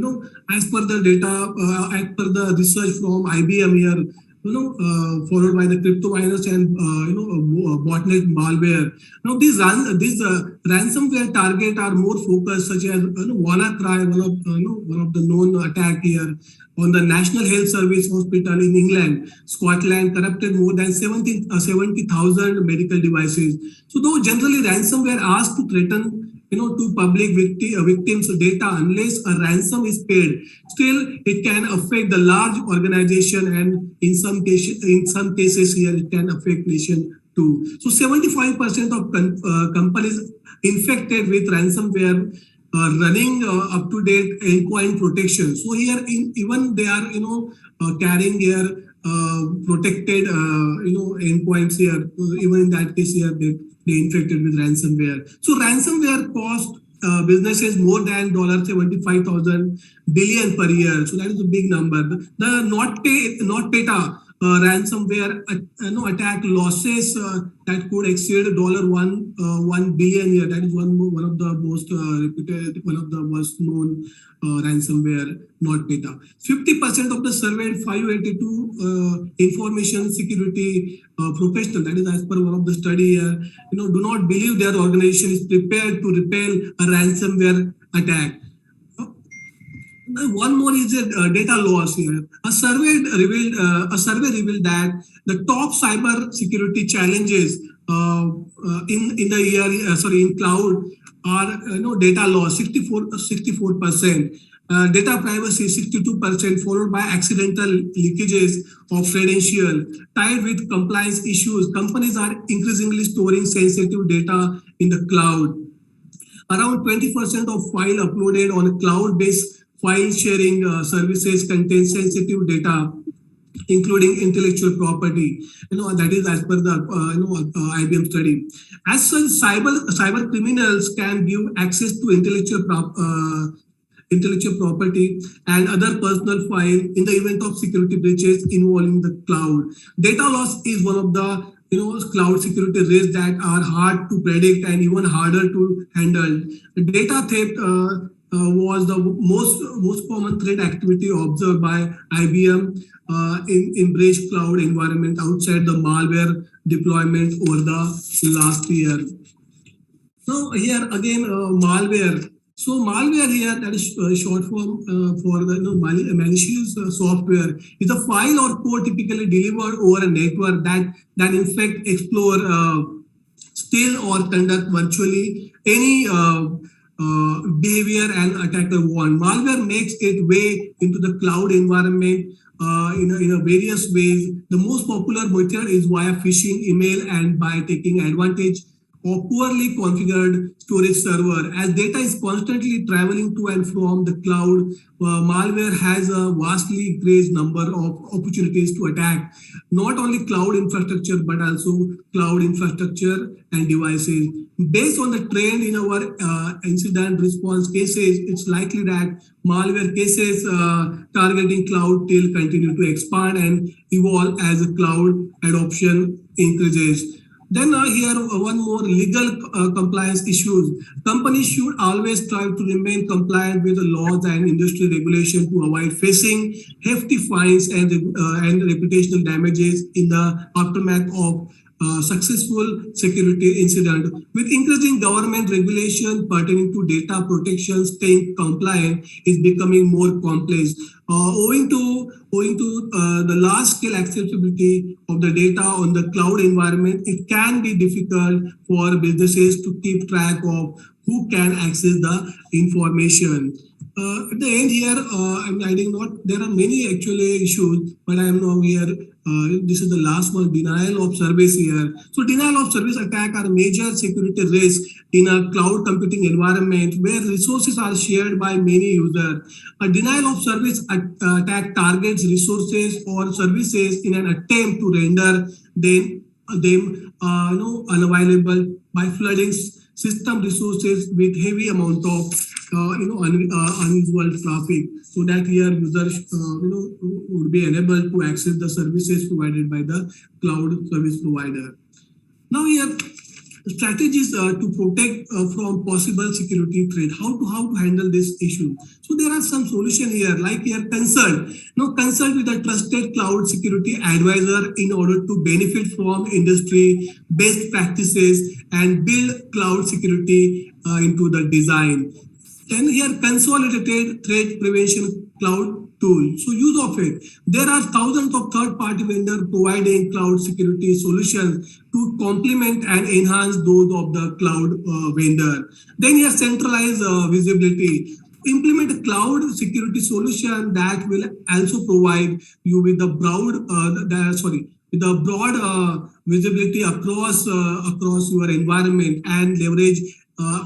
As per the data, as per the research from IBM here, followed by the cryptovirus and botnet malware. Now these ransomware target are more focused, such as WannaCry, one of the known attack here on the National Health Service Hospital in England, Scotland, corrupted more than 70,000 medical devices. So though generally ransomware asks to threaten to public victims' data unless a ransom is paid, still it can affect the large organization, and in some cases here it can affect nation too. So 75% of companies infected with ransomware running up-to-date endpoint protection. So here even they are carrying their protected endpoints here. Even in that case here they infected with ransomware. So ransomware cost businesses more than $75,000 billion per year. So that is a big number. The NotPetya ransomware attack losses that could exceed $1 billion here. That is one of the most reputed, one of the most known ransomware, NotPetya. 50% of the surveyed 582 information security professional, that is as per one of the study here, do not believe their organization is prepared to repel a ransomware attack. One more is data loss here. A survey revealed that the top cyber security challenges in cloud are data loss 64%, data privacy 62%, followed by accidental leakages of credential. Tied with compliance issues, companies are increasingly storing sensitive data in the cloud. Around 20% of file uploaded on a cloud-based file sharing services contain sensitive data. including intellectual property. That is as per the IBM study. As such, cyber criminals can give access to intellectual property and other personal file in the event of security breaches involving the cloud. Data loss is one of the cloud security risks that are hard to predict and even harder to handle. Data theft was the most common threat activity observed by IBM in breach cloud environment outside the malware deployment over the last year. So here again, malware. So malware here, that is short form for the malicious software, is a file or code typically delivered over a network that in fact explore, steal or conduct virtually any behavior an attacker want. Malware makes its way into the cloud environment in a various ways. The most popular method is via phishing email and by taking advantage of poorly configured storage server. As data is constantly traveling to and from the cloud, malware has a vastly increased number of opportunities to attack not only cloud infrastructure but also cloud infrastructure and devices. Based on the trend in our incident response cases, it's likely that malware cases targeting cloud will continue to expand and evolve as the cloud adoption increases. Then here one more legal compliance issues. Companies should always strive to remain compliant with the laws and industry regulation to avoid facing hefty fines and reputational damages in the aftermath of successful security incident. With increasing government regulation pertaining to data protection, staying compliant is becoming more complex. Owing to the large-scale accessibility of the data on the cloud environment, it can be difficult for businesses to keep track of who can access the information. At the end here, I'm adding there are many actually issues, but I am now here. This is the last one, denial of service here. So denial of service attack are a major security risk in a cloud computing environment where resources are shared by many users. A denial of service attack targets resources or services in an attempt to render them unavailable by flooding system resources with heavy amount of unusual traffic, so that here users would be unable to access the services provided by the cloud service provider. Now here strategies to protect from possible security threat. How to handle this issue? So there are some solutions here, like here consult with a trusted cloud security advisor in order to benefit from industry best practices and build cloud security into the design. Then here consolidated threat prevention cloud tool. So use of it. There are thousands of third-party vendors providing cloud security solutions to complement and enhance those of the cloud vendor. Then here centralized visibility. Implement a cloud security solution that will also provide you with the broad visibility across your environment and leverage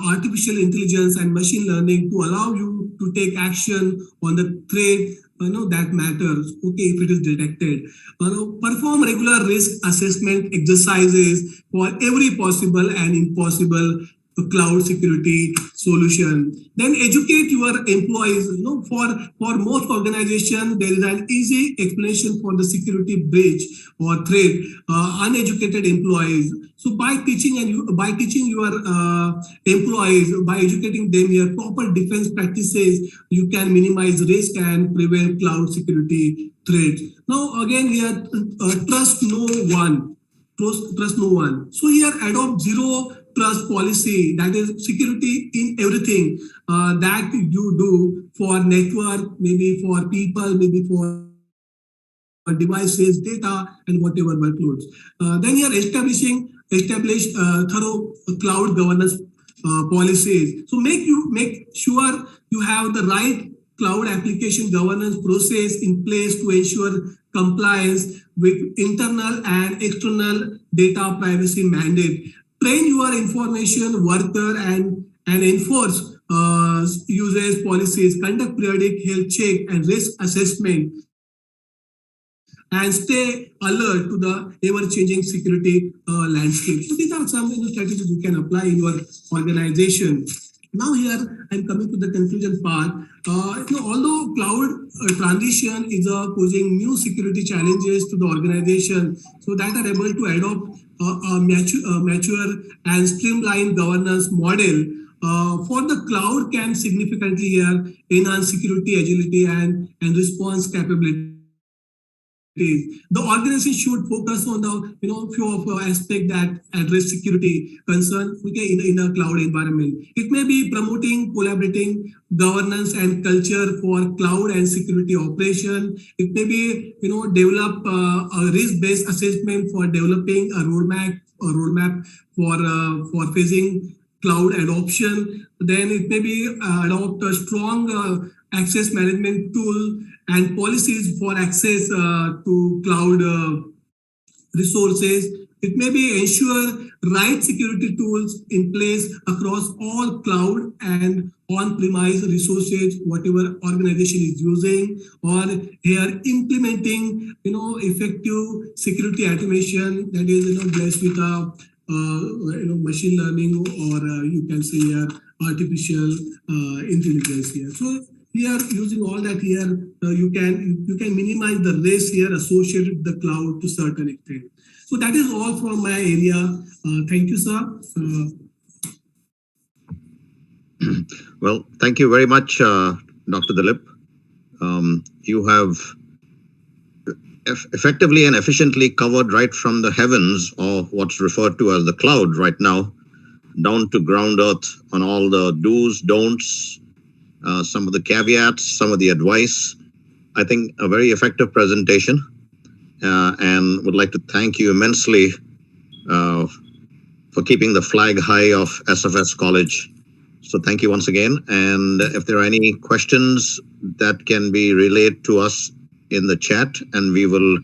artificial intelligence and machine learning to allow you to take action on the threat that matters, if it is detected. Perform regular risk assessment exercises for every possible and impossible cloud security solution. Then educate your employees. For most organizations, there is an easy explanation for the security breach or threat. Uneducated employees. So by teaching your employees, by educating them your proper defense practices, you can minimize risk and prevent cloud security threats. Now again here, trust no one. Trust no one. So here adopt zero trust policy, that is security in everything that you do for network, maybe for people, maybe for devices, data, and whatever workloads. Then you are establish thorough cloud governance policies. So make sure you have the right cloud application governance process in place to ensure compliance with internal and external data privacy mandate. Train your information worker and enforce usage policies, conduct periodic health check and risk assessment, and stay alert to the ever-changing security landscape. So these are some strategies you can apply in your organization. Now here I'm coming to the conclusion part. Although cloud transition is posing new security challenges to the organization, so that are able to adopt a mature and streamlined governance model for the cloud can significantly enhance security, agility, and response capability. The organization should focus on the few of aspects that address security concern in a cloud environment. It may be promoting, collaborating, governance and culture for cloud and security operation. It may be develop a risk-based assessment for developing a roadmap for phasing cloud adoption. Then it may be adopt a strong access management tool and policies for access to cloud resources. It may be ensure right security tools in place across all cloud and on-premise resources, whatever organization is using, or here implementing effective security automation that is blessed with machine learning, or you can say artificial intelligence here. So here, using all that here, you can minimize the risk here associated with the cloud to certain extent. So that is all from my area. Thank you, sir. Well, thank you very much, Dr. Dilip. You have effectively and efficiently covered right from the heavens, or what's referred to as the cloud right now, down to ground earth on all the do's, don'ts, some of the caveats, some of the advice. I think a very effective presentation, and would like to thank you immensely for keeping the flag high of SFS College. So thank you once again. And if there are any questions that can be relayed to us in the chat, and we will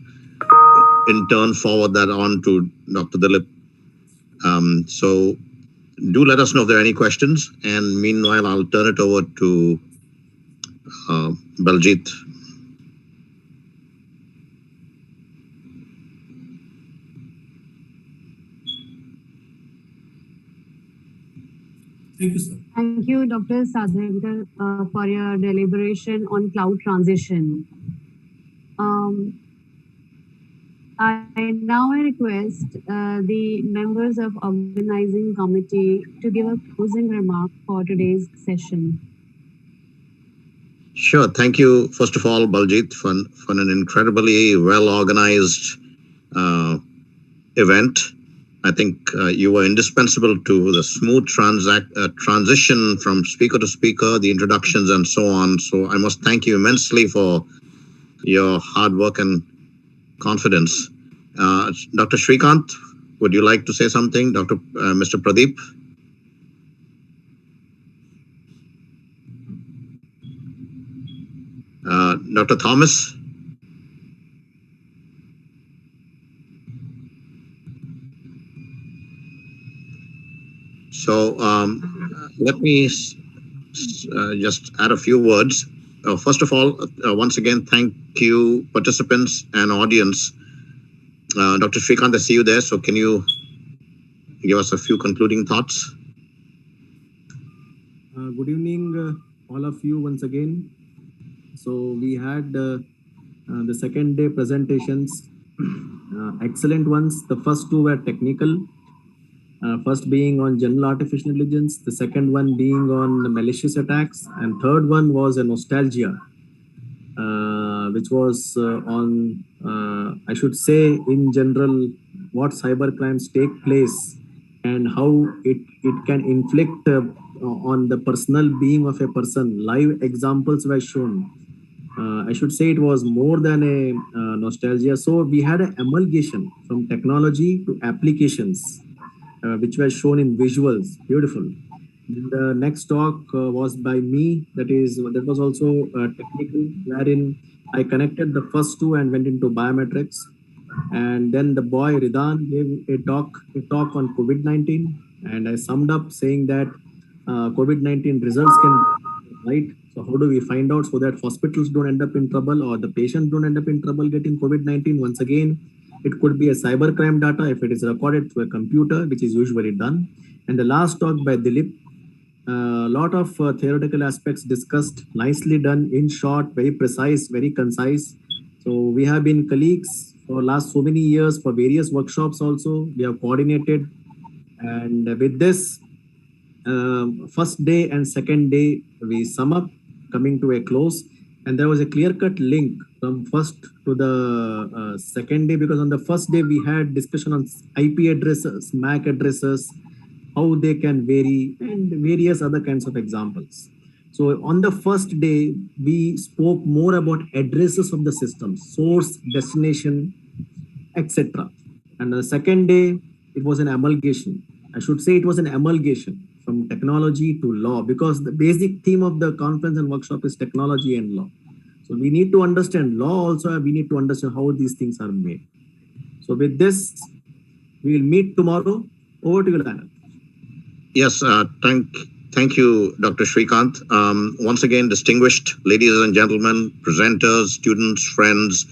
in turn forward that on to Dr. Dilip. So do let us know if there are any questions. And meanwhile, I'll turn it over to Baljit. Thank you, sir. Thank you, Dr. Sadhankar, for your deliberation on cloud transition. I now request the members of organizing committee to give a closing remark for today's session. Sure. Thank you, first of all, Baljit, for an incredibly well-organized event. I think you were indispensable to the smooth transition from speaker to speaker, the introductions and so on. So I must thank you immensely for your hard work and confidence. Dr. Shrikant, would you like to say something? Mr. Pradeep? Dr. Thomas? So let me just add a few words. First of all, once again, thank you, participants and audience. Dr. Shrikant, I see you there. So can you give us a few concluding thoughts? Good evening, all of you once again. So we had the second day presentations, excellent ones. The first two were technical. First being on general artificial intelligence, the second one being on malicious attacks, and third one was a nostalgia, which was on, I should say, in general, what cyber crimes take place and how it can inflict on the personal being of a person. Live examples were shown. I should say it was more than a nostalgia. So we had an amalgamation from technology to applications, which were shown in visuals. Beautiful. The next talk was by me. That was also technical, wherein I connected the first two and went into biometrics. And then the boy Ridan gave a talk on COVID-19, and I summed up saying that COVID-19 results can right. So how do we find out so that hospitals don't end up in trouble or the patients don't end up in trouble getting COVID-19? Once again, it could be a cybercrime data if it is recorded through a computer, which is usually done. And the last talk by Dilip, a lot of theoretical aspects discussed, nicely done, in short, very precise, very concise. So we have been colleagues for last so many years for various workshops also. We have coordinated. And with this, first day and second day, we sum up, coming to a close. And there was a clear-cut link from first to the second day, because on the first day we had discussion on IP addresses, MAC addresses, how they can vary, and various other kinds of examples. So on the first day, we spoke more about addresses of the system, source, destination, etc. And the second day, it was an amalgamation. I should say it was an amalgamation from technology to law, because the basic theme of the conference and workshop is technology and law. So we need to understand law also, we need to understand how these things are made. So with this, we will meet tomorrow. Over to you, Lana. Yes, thank you, Dr. Shrikant. Once again, distinguished ladies and gentlemen, presenters, students, friends,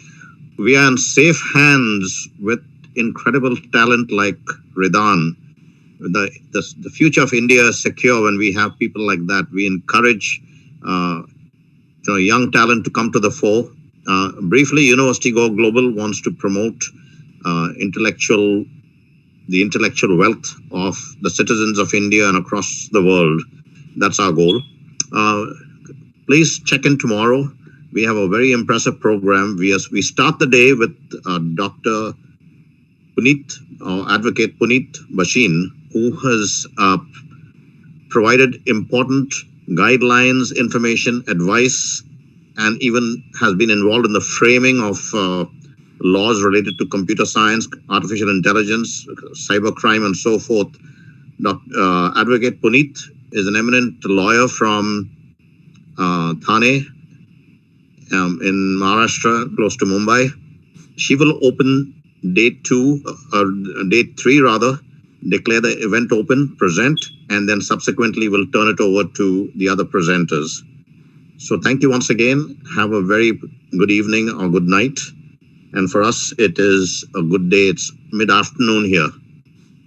we are in safe hands with incredible talent like Ridan. The future of India is secure when we have people like that. We encourage young talent to come to the fore. Briefly, University Go Global wants to promote the intellectual wealth of the citizens of India and across the world. That's our goal. Please check in tomorrow. We have a very impressive program. We start the day with Dr. Puneet, or Advocate Puneet Bashin, who has provided important guidelines, information, advice, and even has been involved in the framing of laws related to computer science, artificial intelligence, cybercrime, and so forth. Advocate Puneet is an eminent lawyer from Thane in Maharashtra, close to Mumbai. She will open day 3 rather, declare the event open, present, and then subsequently we'll turn it over to the other presenters. So thank you once again. Have a very good evening or good night. And for us, it is a good day. It's mid-afternoon here.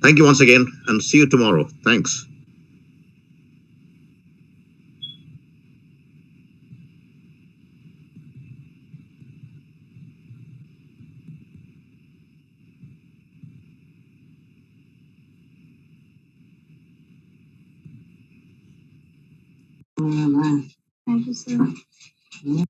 Thank you once again, and see you tomorrow. Thanks. Thank you, sir.